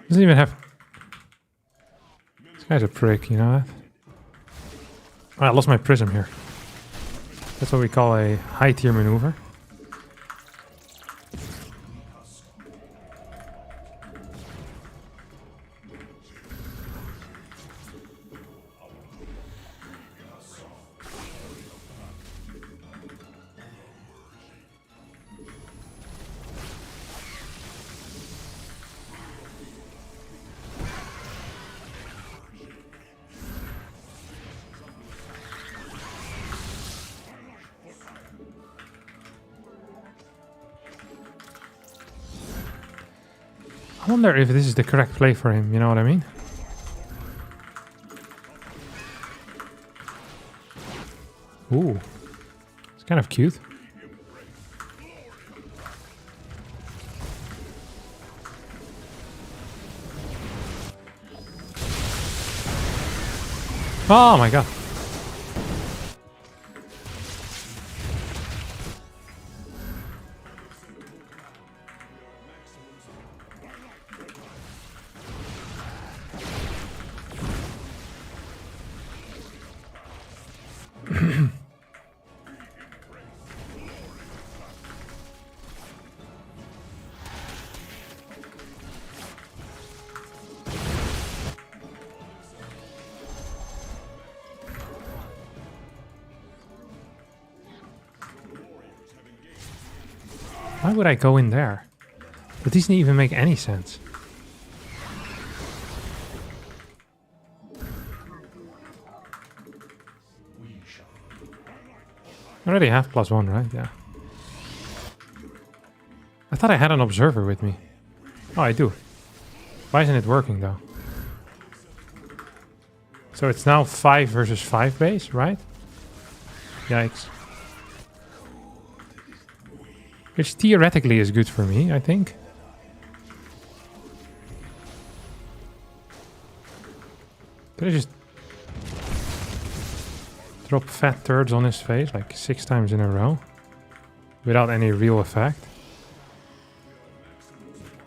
Doesn't even have... This guy's a prick, you know that? Oh, I lost my prism here. That's what we call a high tier maneuver. I wonder if this is the correct play for him, you know what I mean? Ooh. It's kind of cute. Oh my god. Why would I go in there? That doesn't even make any sense. I already have +1, right? Yeah. I thought I had an observer with me. Oh, I do. Why isn't it working though? So it's now 5 versus 5 base, right? Yikes. Which theoretically is good for me, I think. Could I just drop fat turds on his face like 6 times in a row? Without any real effect?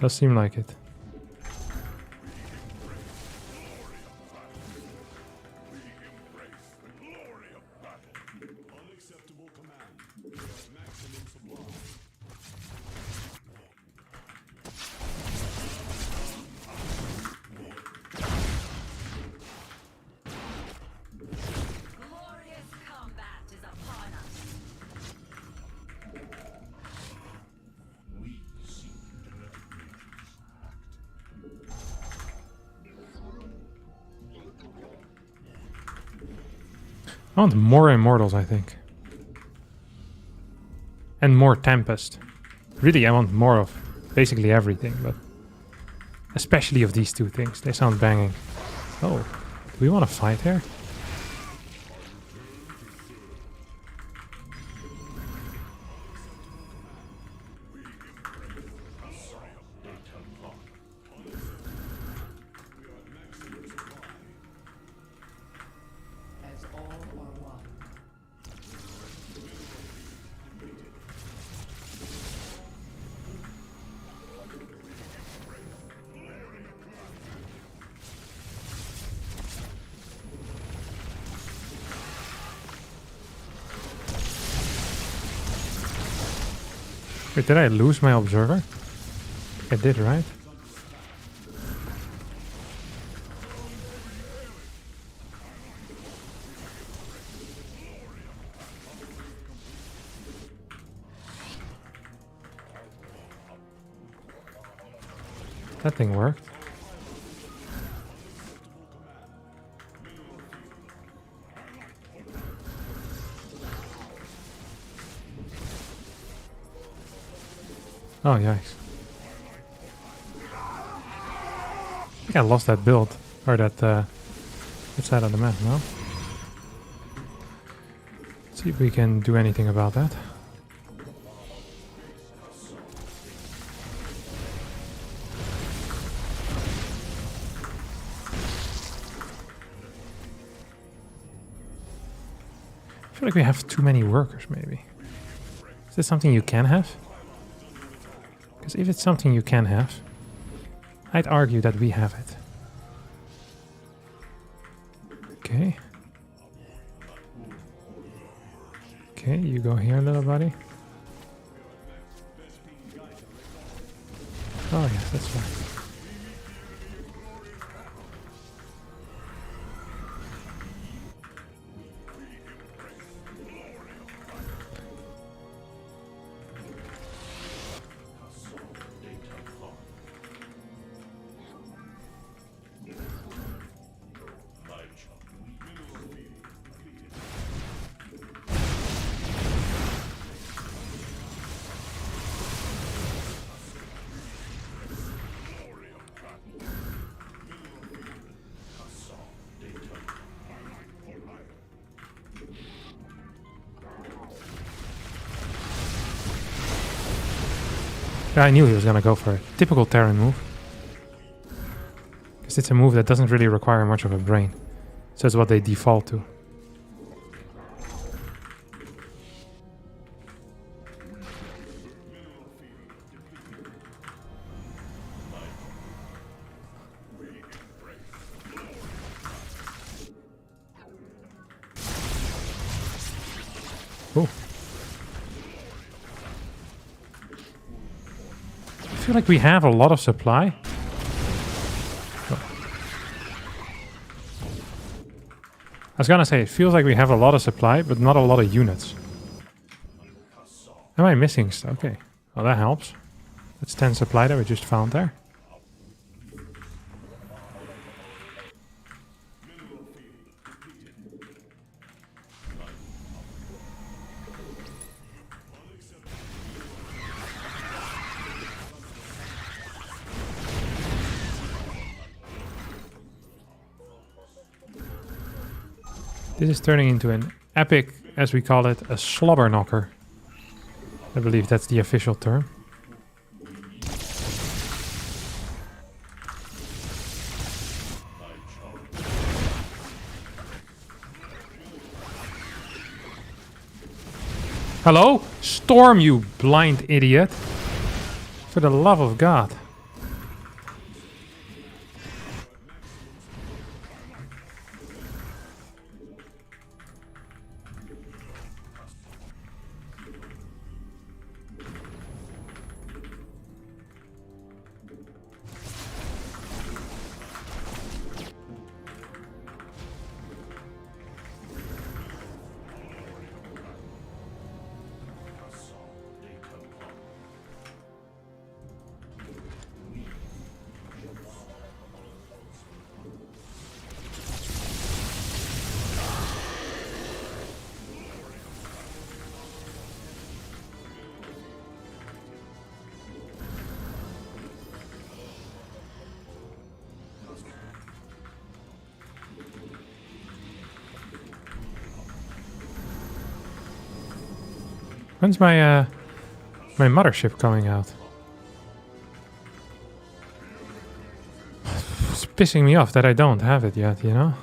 Does seem like it. Glorious combat is upon us. I want more Immortals, I think. And more Tempest. Really, I want more of basically everything, but especially of these two things. They sound banging. Oh, do we want to fight here? Wait, did I lose my observer? I did, right? That thing worked. Oh, yikes. I think I lost that build. Or that side of the map, no? Let's see if we can do anything about that. I feel like we have too many workers, maybe. Is this something you can have? Because if it's something you can have, I'd argue that we have it. Okay. Okay, you go here, little buddy. Oh yes, that's fine. Yeah, I knew he was gonna go for it. Typical Terran move. Because it's a move that doesn't really require much of a brain. So it's what they default to. Oh. I feel like we have a lot of supply. Oh. I was gonna say, it feels like we have a lot of supply, but not a lot of units. Am I missing stuff? Okay. Well, that helps. That's 10 supply that we just found there. This is turning into an epic, as we call it, a slobber knocker. I believe that's the official term. Hello? Storm, you blind idiot. For the love of God. When's my my mothership coming out? It's pissing me off that I don't have it yet, you know?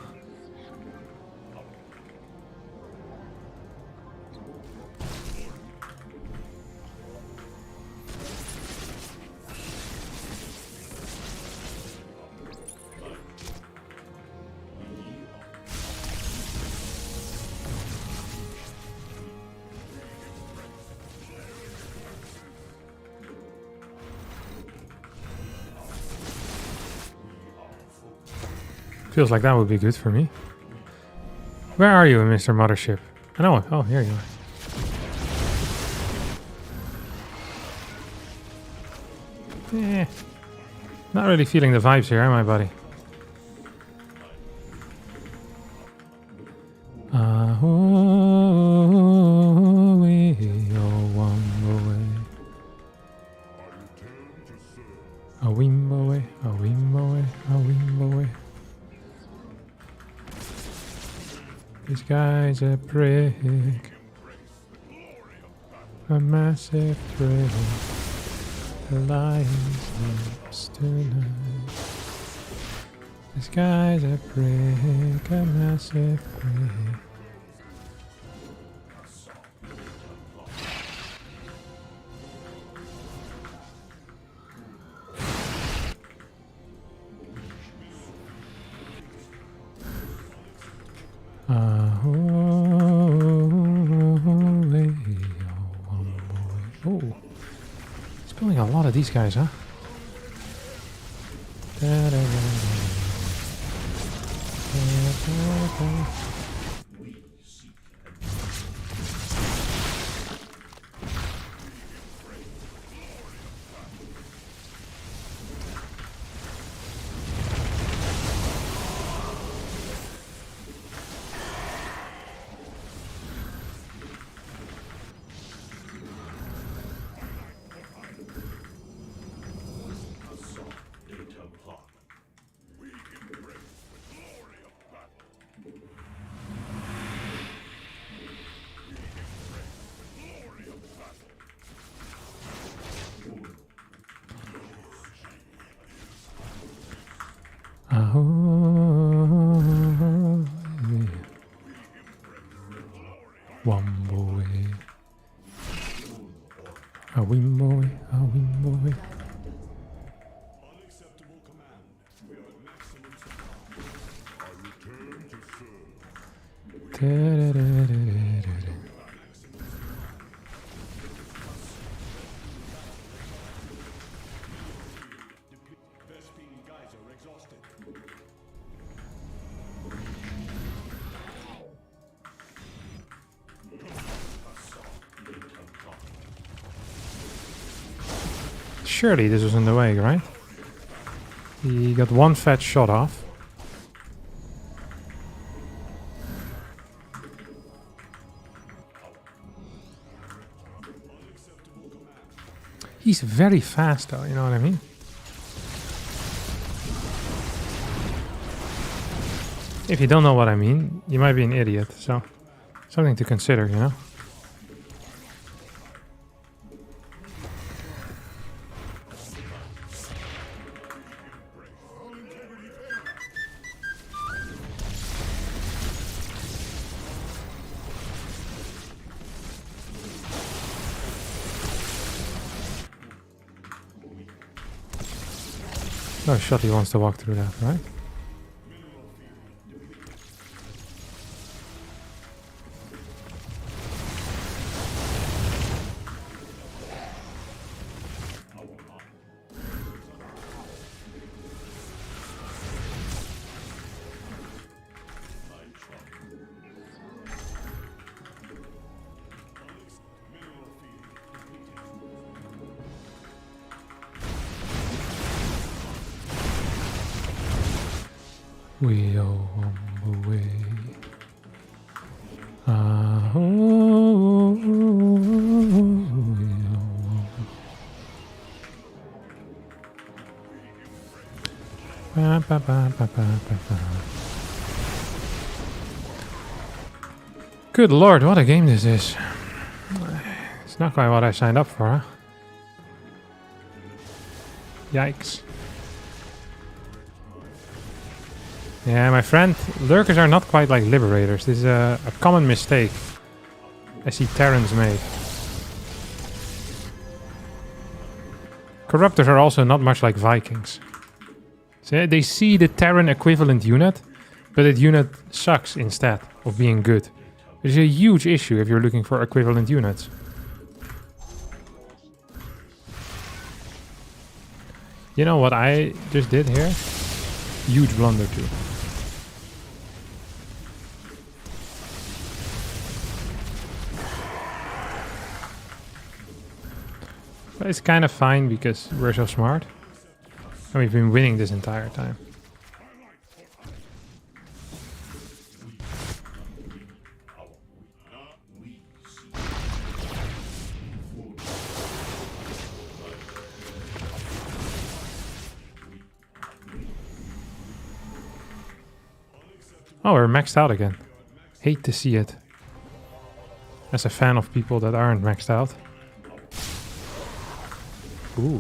Feels like that would be good for me. Where are you, Mr. Mothership? I know. Oh, here you are. Eh. Not really feeling the vibes here, am I, buddy? This guy's a prick. A massive prick. The lion's lips tonight. This guy's a prick. A massive prick. Oh, it's building a lot of these guys, huh? Womboy. A wimboy, a wimboy. Surely this was in the way, right? He got one fat shot off. He's very fast though, you know what I mean? If you don't know what I mean, you might be an idiot, so something to consider, you know? Oh, Shotty wants to walk through that, right? We are on the way. Good lord, what a game this is. It's not quite what I signed up for, huh? Yikes. Yeah, my friend, lurkers are not quite like liberators. This is a common mistake I see Terrans make. Corruptors are also not much like Vikings. So they see the Terran equivalent unit, but that unit sucks instead of being good. Which is a huge issue if you're looking for equivalent units. You know what I just did here? Huge blunder too. But it's kind of fine because we're so smart. And we've been winning this entire time. Oh, we're maxed out again. Hate to see it. As a fan of people that aren't maxed out. Ooh.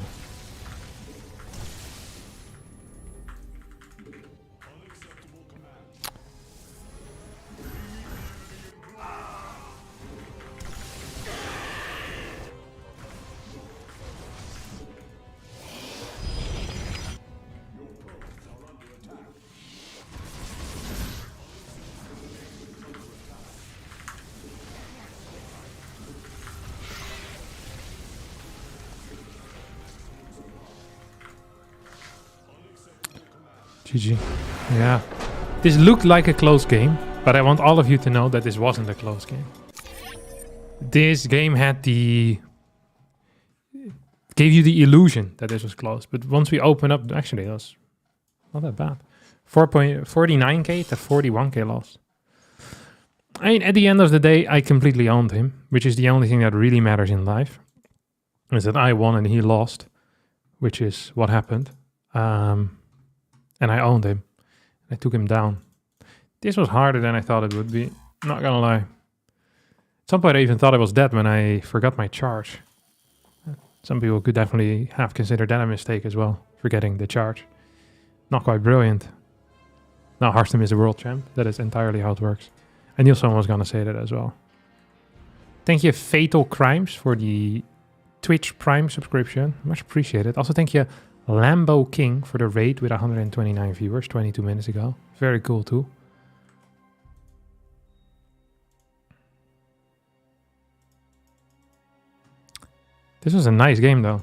GG. Yeah. This looked like a close game, but I want all of you to know that this wasn't a close game. This game had the... gave you the illusion that this was close, but once we open up... Actually, that was not that bad. 49k to 41k loss. I mean, at the end of the day, I completely owned him, which is the only thing that really matters in life. Is that I won and he lost, which is what happened. And I owned him. I took him down. This was harder than I thought it would be. Not gonna lie. At some point I even thought I was dead when I forgot my charge. Some people could definitely have considered that a mistake as well, forgetting the charge. Not quite brilliant. Now Harstem is the world champ. That is entirely how it works. I knew someone was gonna say that as well. Thank you Fatal Crimes for the Twitch Prime subscription. Much appreciated. Also thank you Lambo King for the raid with 129 viewers 22 minutes ago. Very cool too. This was a nice game though.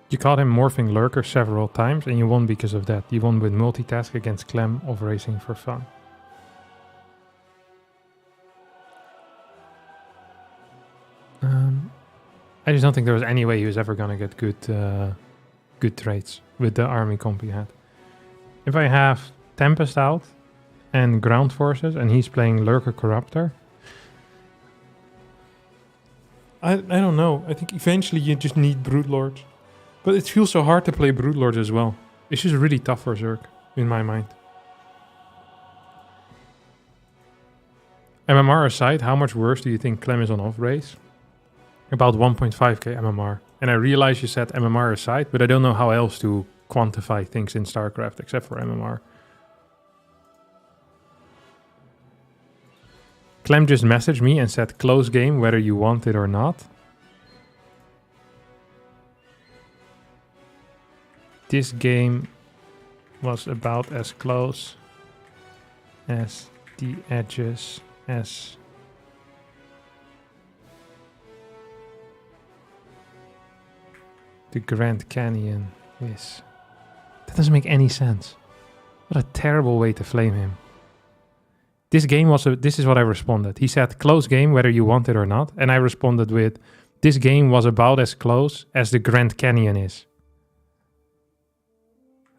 You caught him morphing lurker several times and you won because of that. You won with multitask against Clem of racing for fun. I just don't think there was any way he was ever going to get good traits with the army comp he had. If I have Tempest out and ground forces and he's playing Lurker Corruptor, I don't know. I think eventually you just need Brood Lords. But it feels so hard to play Brood Lords as well. It's just really tough for Zerg, in my mind. MMR aside, how much worse do you think Clem is on off race? About 1.5k MMR. And I realize you set MMR aside, but I don't know how else to quantify things in StarCraft except for MMR. Clem just messaged me and said close game whether you want it or not. This game was about as close as the edges as the Grand Canyon is. That doesn't make any sense. What a terrible way to flame him. This game was this is what I responded. He said close game whether you want it or not, and I responded with this game was about as close as the Grand Canyon is.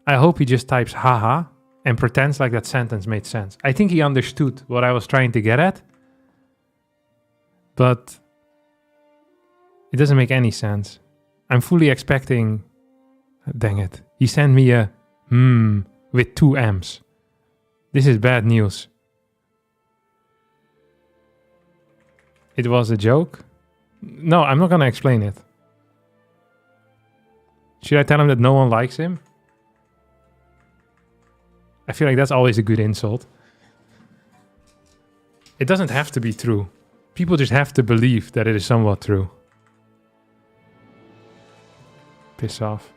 I hope he just types haha and pretends like that sentence made sense. I think he understood what I was trying to get at, but it doesn't make any sense. I'm fully expecting... Dang it. He sent me a with 2 M's. This is bad news. It was a joke? No, I'm not gonna explain it. Should I tell him that no one likes him? I feel like that's always a good insult. It doesn't have to be true. People just have to believe that it is somewhat true. Piss off.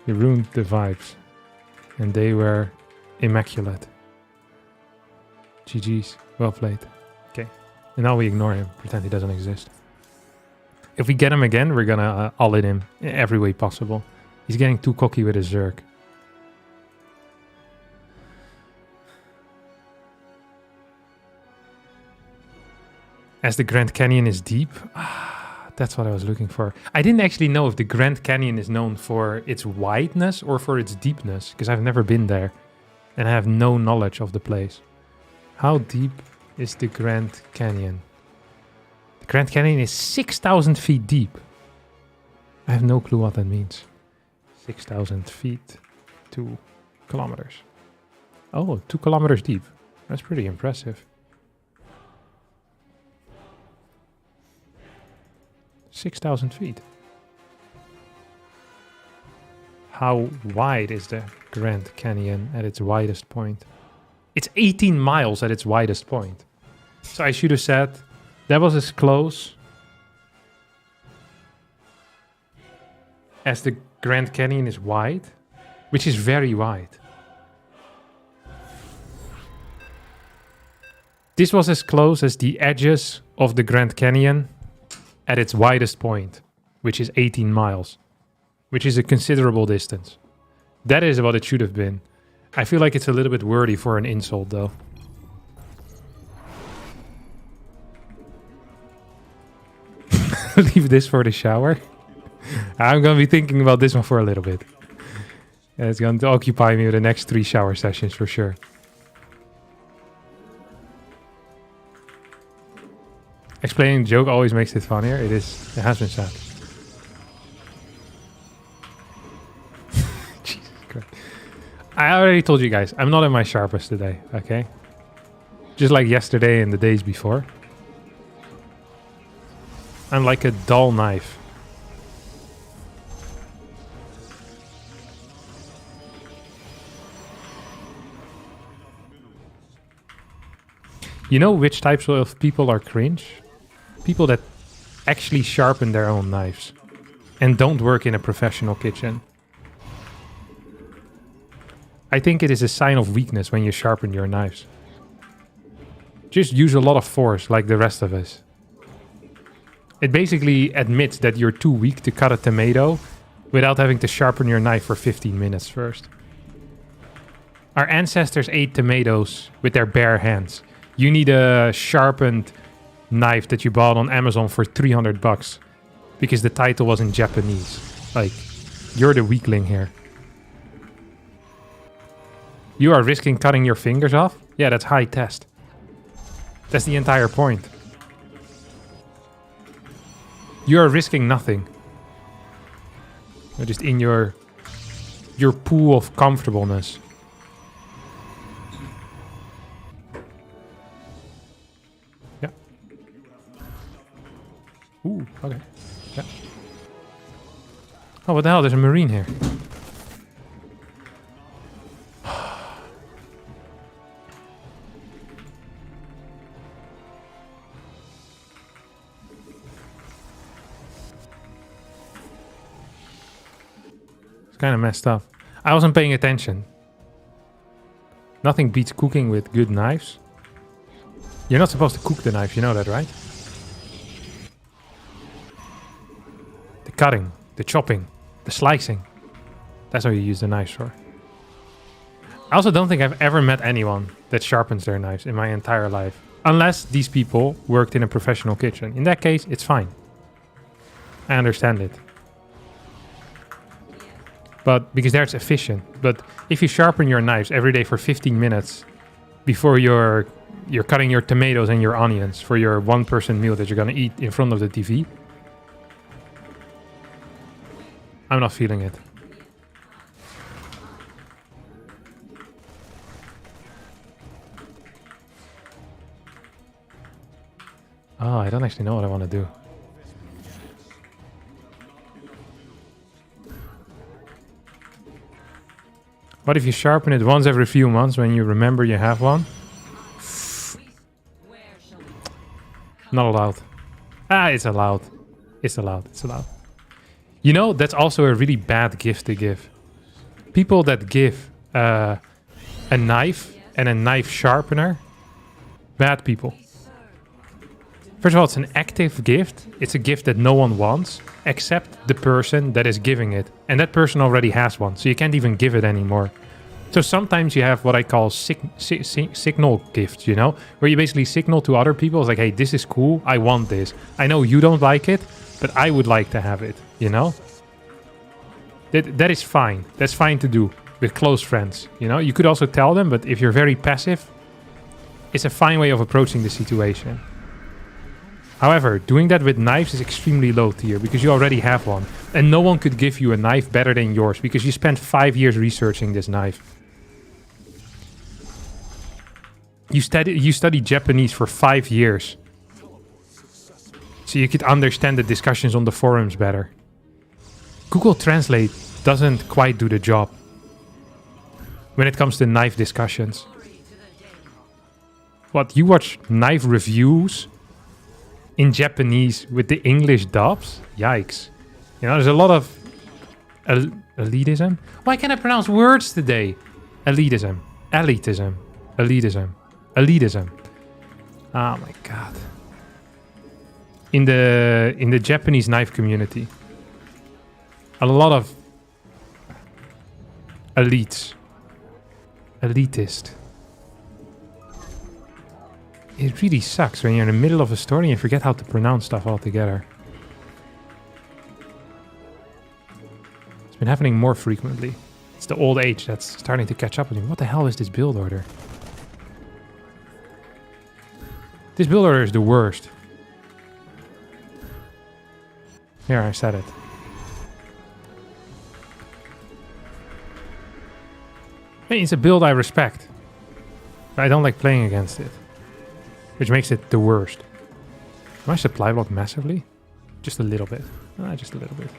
You ruined the vibes. And they were immaculate. GG's. Well played. Okay. And now we ignore him. Pretend he doesn't exist. If we get him again, we're gonna all-in him in every way possible. He's getting too cocky with his Zerg. As the Grand Canyon is deep. That's what I was looking for. I didn't actually know if the Grand Canyon is known for its wideness or for its deepness, because I've never been there and I have no knowledge of the place. How deep is the Grand Canyon? The Grand Canyon is 6,000 feet deep. I have no clue what that means. 6,000 feet, 2 kilometers. Oh, 2 kilometers deep. That's pretty impressive. 6,000 feet. How wide is the Grand Canyon at its widest point? It's 18 miles at its widest point. So I should have said that was as close as the Grand Canyon is wide, which is very wide. This was as close as the edges of the Grand Canyon at its widest point, which is 18 miles, which is a considerable distance. That is what it should have been. I feel like it's a little bit wordy for an insult, though. Leave this for the shower. I'm going to be thinking about this one for a little bit. And it's going to occupy me with the next 3 shower sessions for sure. Explaining the joke always makes it funnier. It has been said. Jesus Christ. I already told you guys, I'm not in my sharpest today, okay? Just like yesterday and the days before. I'm like a dull knife. You know which types of people are cringe? People that actually sharpen their own knives and don't work in a professional kitchen. I think it is a sign of weakness when you sharpen your knives. Just use a lot of force like the rest of us. It basically admits that you're too weak to cut a tomato without having to sharpen your knife for 15 minutes first. Our ancestors ate tomatoes with their bare hands. You need a sharpened knife that you bought on Amazon for $300 because the title was in Japanese. Like, you're the weakling here. You are risking cutting your fingers off? Yeah, that's high test. That's the entire point. You are risking nothing. You're just in your your pool of comfortableness. Yeah. Ooh, okay. Yeah. Oh, what the hell? There's a marine here. Kind of messed up. I wasn't paying attention. Nothing beats cooking with good knives. You're not supposed to cook the knives, you know that, right? The cutting, the chopping, the slicing. That's what you use the knives for. I also don't think I've ever met anyone that sharpens their knives in my entire life. Unless these people worked in a professional kitchen. In that case, it's fine. I understand it. But because there it's efficient. But if you sharpen your knives every day for 15 minutes before you're cutting your tomatoes and your onions for your one-person meal that you're gonna eat in front of the TV, I'm not feeling it. Oh, I don't actually know what I want to do. What if you sharpen it once every few months when you remember you have one? Not allowed. Ah, it's allowed. It's allowed. It's allowed. You know, that's also a really bad gift to give. People that give a knife and a knife sharpener, bad people. First of all, it's an active gift. It's a gift that no one wants, except the person that is giving it. And that person already has one, so you can't even give it anymore. So sometimes you have what I call signal gifts, you know? Where you basically signal to other people, it's like, hey, this is cool, I want this. I know you don't like it, but I would like to have it, you know? That is fine. That's fine to do with close friends, you know? You could also tell them, but if you're very passive, it's a fine way of approaching the situation. However, doing that with knives is extremely low tier because you already have one. And no one could give you a knife better than yours because you spent 5 years researching this knife. You studied Japanese for 5 years. So you could understand the discussions on the forums better. Google Translate doesn't quite do the job when it comes to knife discussions. What, you watch knife reviews in Japanese with the English dubs? Yikes. You know, there's a lot of elitism. Why can't I pronounce words today? Elitism. Elitism. Elitism. Elitism. Oh my god. In the Japanese knife community, a lot of elites. Elitist. It really sucks when you're in the middle of a story and you forget how to pronounce stuff altogether. It's been happening more frequently. It's the old age that's starting to catch up with me. What the hell is this build order? This build order is the worst. Here, I said it. Hey, it's a build I respect. But I don't like playing against it. Which makes it the worst. Am I supply block massively? Just a little bit. Just a little bit.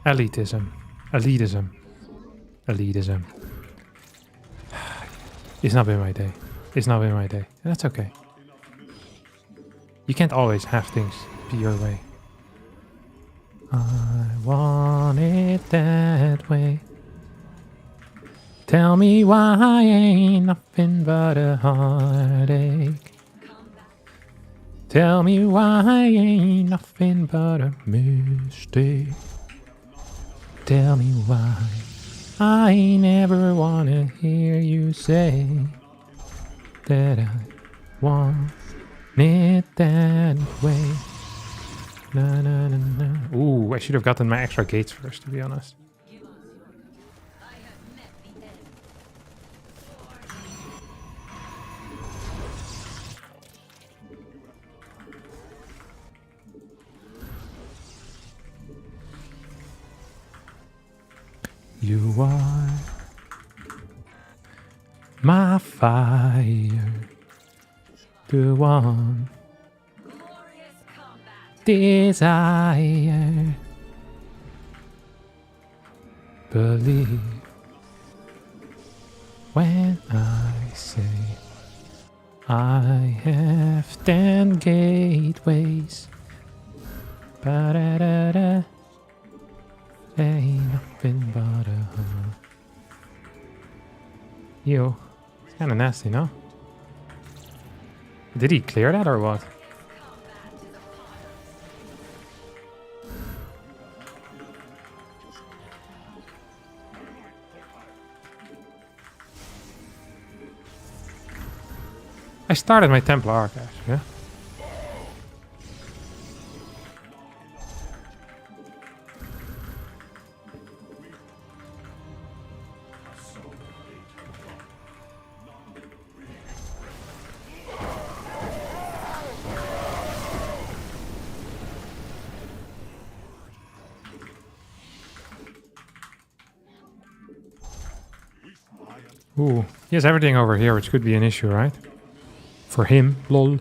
Elitism. Elitism. Elitism. It's not been my day. It's not been my day. And that's okay. You can't always have things be your way. I want it that way. Tell me why ain't nothing but a heartache. Tell me why ain't nothing but a mistake. Tell me why I never wanna hear you say that I want It that way. Na na na na. Ooh, I should have gotten my extra gates first, to be honest. You are my fire, the one desire. Believe when I say I have 10 gateways. Ba-da-da-da. Ain't nothing but a heart. Yo, it's kind of nasty, no? Did he clear that or what? I started my Templar arc actually, yeah? Ooh, he has everything over here, which could be an issue, right? For him, lol.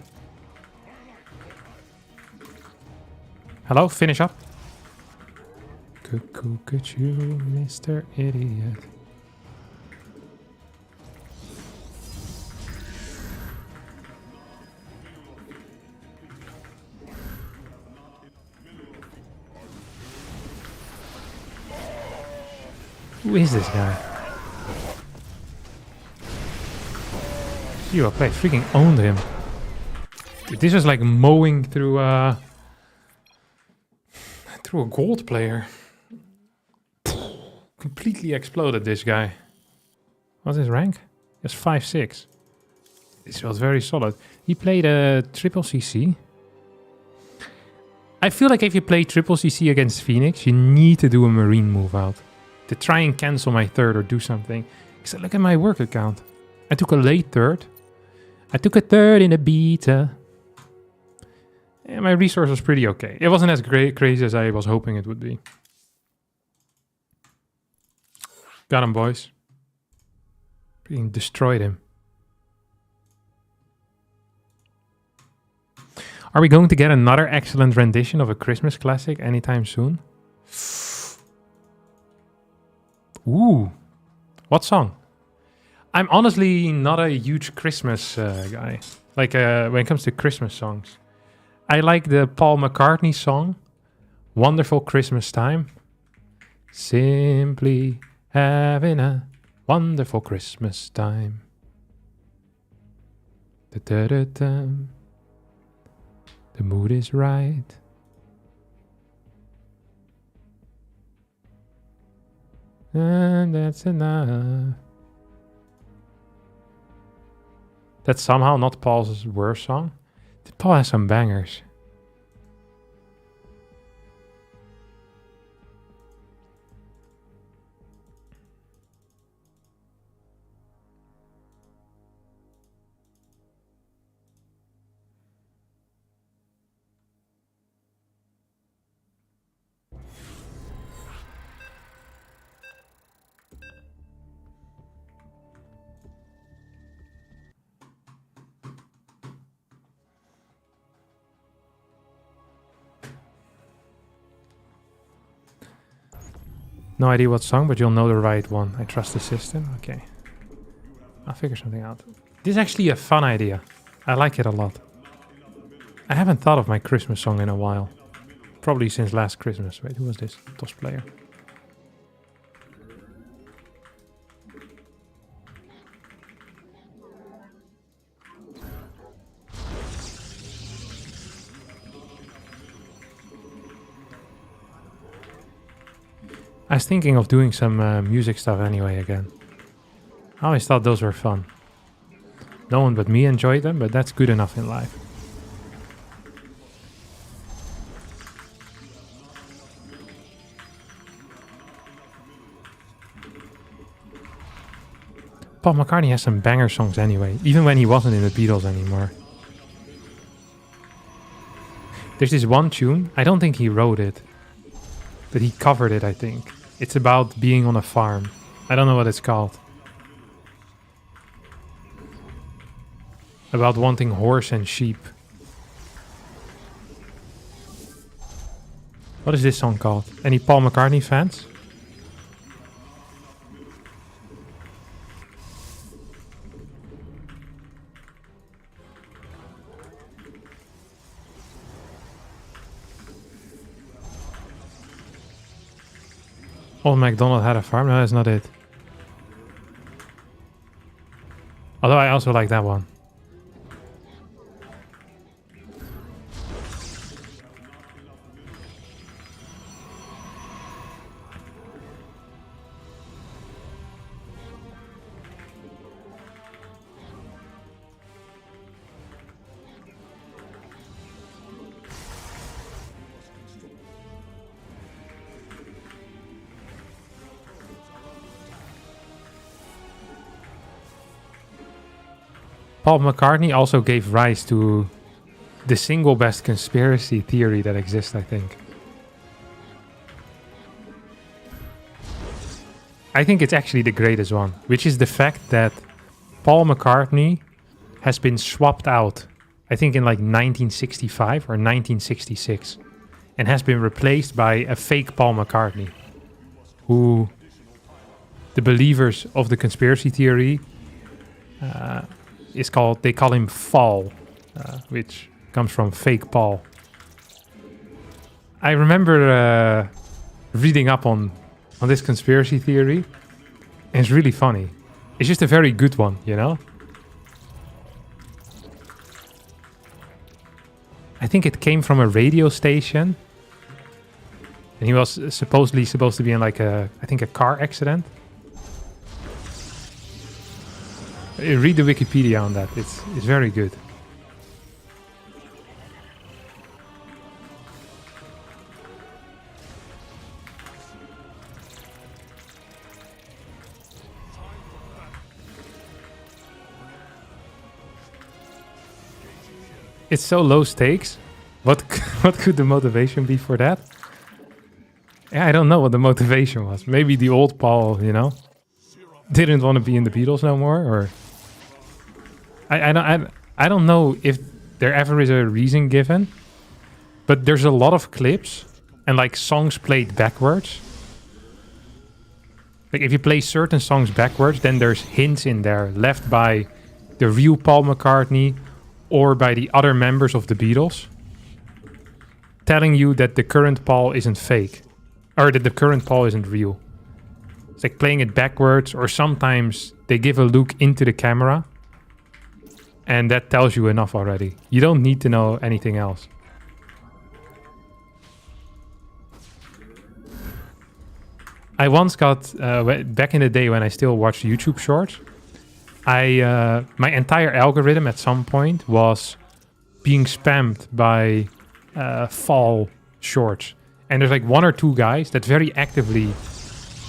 Hello, finish up. Cuckoo, could you, Mr. Idiot? Who is this guy? You play freaking owned him. Dude, this is like mowing through through a gold player. Completely exploded this guy. What's his rank? Just 5-6. This was very solid. He played a triple CC. I feel like if you play triple CC against Phoenix, you need to do a marine move out to try and cancel my third or do something. Because look at my work account. I took a late third. I took a third in a beta. And my resource was pretty okay. It wasn't as crazy as I was hoping it would be. Got him, boys. Being destroyed him. Are we going to get another excellent rendition of a Christmas classic anytime soon? Ooh. What song? I'm honestly not a huge Christmas guy. Like when it comes to Christmas songs. I like the Paul McCartney song, Wonderful Christmas Time. Simply having a wonderful Christmas time. Da-da-da-da. The mood is right. And that's enough. That's somehow not Paul's worst song. Paul has some bangers. No idea what song, but you'll know the right one. I trust the system. Okay. I'll figure something out. This is actually a fun idea. I like it a lot. I haven't thought of my Christmas song in a while. Probably since last Christmas. Wait, who was this? TOS player. I was thinking of doing some music stuff anyway again. I always thought those were fun. No one but me enjoyed them, but that's good enough in life. Paul McCartney has some banger songs anyway, even when he wasn't in the Beatles anymore. There's this one tune, I don't think he wrote it, but he covered it, I think. It's about being on a farm. I don't know what it's called. About wanting horse and sheep. What is this song called? Any Paul McCartney fans? Old MacDonald had a farm? No, that's not it. Although I also like that one. Paul McCartney also gave rise to the single best conspiracy theory that exists, I think. I think it's actually the greatest one, which is the fact that Paul McCartney has been swapped out, I think in like 1965 or 1966, and has been replaced by a fake Paul McCartney, who the believers of the conspiracy theory they call him Fall, which comes from fake Paul. I remember reading up on this conspiracy theory, and it's really funny. It's just a very good one, you know? I think it came from a radio station, and he was supposedly supposed to be in like a car accident. Read the Wikipedia on that. It's very good. It's so low stakes. What could the motivation be for that? Yeah, I don't know what the motivation was. Maybe the old Paul, you know, didn't want to be in the Beatles no more, or I don't know if there ever is a reason given, but there's a lot of clips and like songs played backwards. Like if you play certain songs backwards, then there's hints in there left by the real Paul McCartney or by the other members of the Beatles, telling you that the current Paul isn't fake, or that the current Paul isn't real. It's like playing it backwards, or sometimes they give a look into the camera, and that tells you enough already. You don't need to know anything else. I once got, back in the day when I still watched YouTube shorts, my entire algorithm at some point was being spammed by fall shorts. And there's like one or two guys that very actively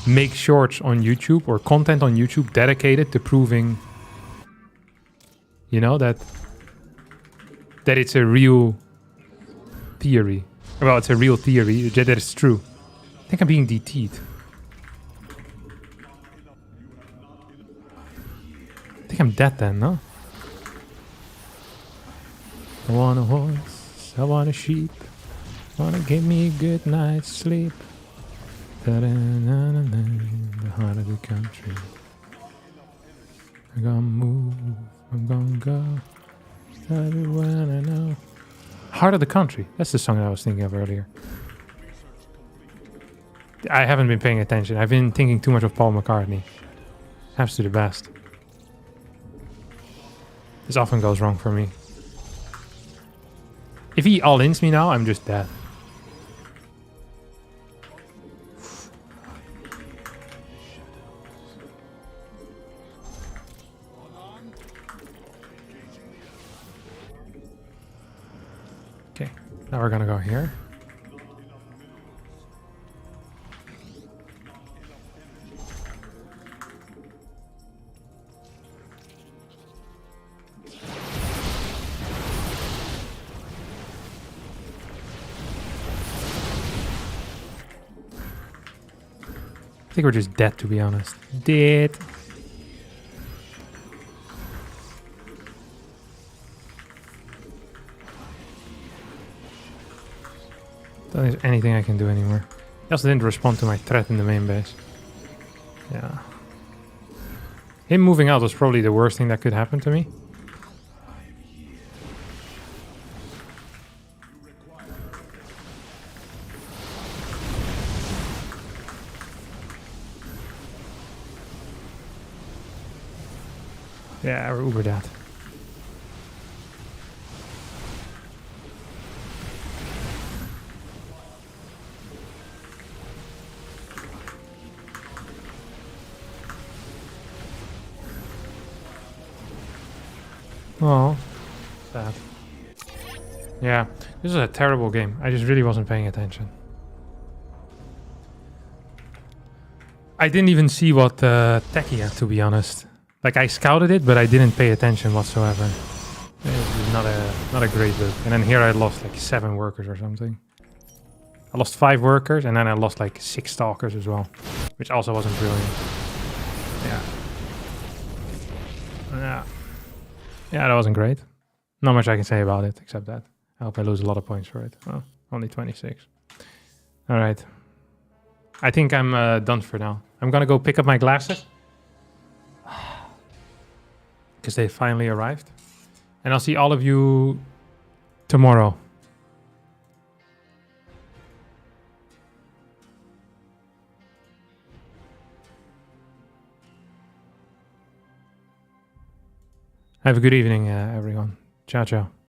make shorts on YouTube or content on YouTube dedicated to proving, you know, that it's a real theory. Well, it's a real theory, that it's true. I think I'm being DT'd. I think I'm dead then, no? I want a horse, I want a sheep, wanna give me a good night's sleep. The heart of the country. I'm gonna move, I'm gonna go. Everyone I know. Heart of the Country. That's the song I was thinking of earlier. I haven't been paying attention. I've been thinking too much of Paul McCartney. Happens to the best. This often goes wrong for me. If he all-ins me now, I'm just dead. Okay, now we're gonna go here. I think we're just dead, to be honest. Dead. Don't think there's anything I can do anymore. He also didn't respond to my threat in the main base. Yeah. Him moving out was probably the worst thing that could happen to me. Yeah, we're uber dead. Oh, sad. Yeah, this is a terrible game. I just really wasn't paying attention. I didn't even see what tech he had, to be honest. Like, I scouted it, but I didn't pay attention whatsoever. It was not a great look. And then here I lost like 7 workers or something. I lost 5 workers, and then I lost like 6 stalkers as well, which also wasn't brilliant. Yeah. Yeah. Yeah, that wasn't great. Not much I can say about it, except that. I hope I lose a lot of points for it. Well, only 26. All right. I think I'm done for now. I'm gonna go pick up my glasses. Because they finally arrived. And I'll see all of you tomorrow. Have a good evening, everyone. Ciao, ciao.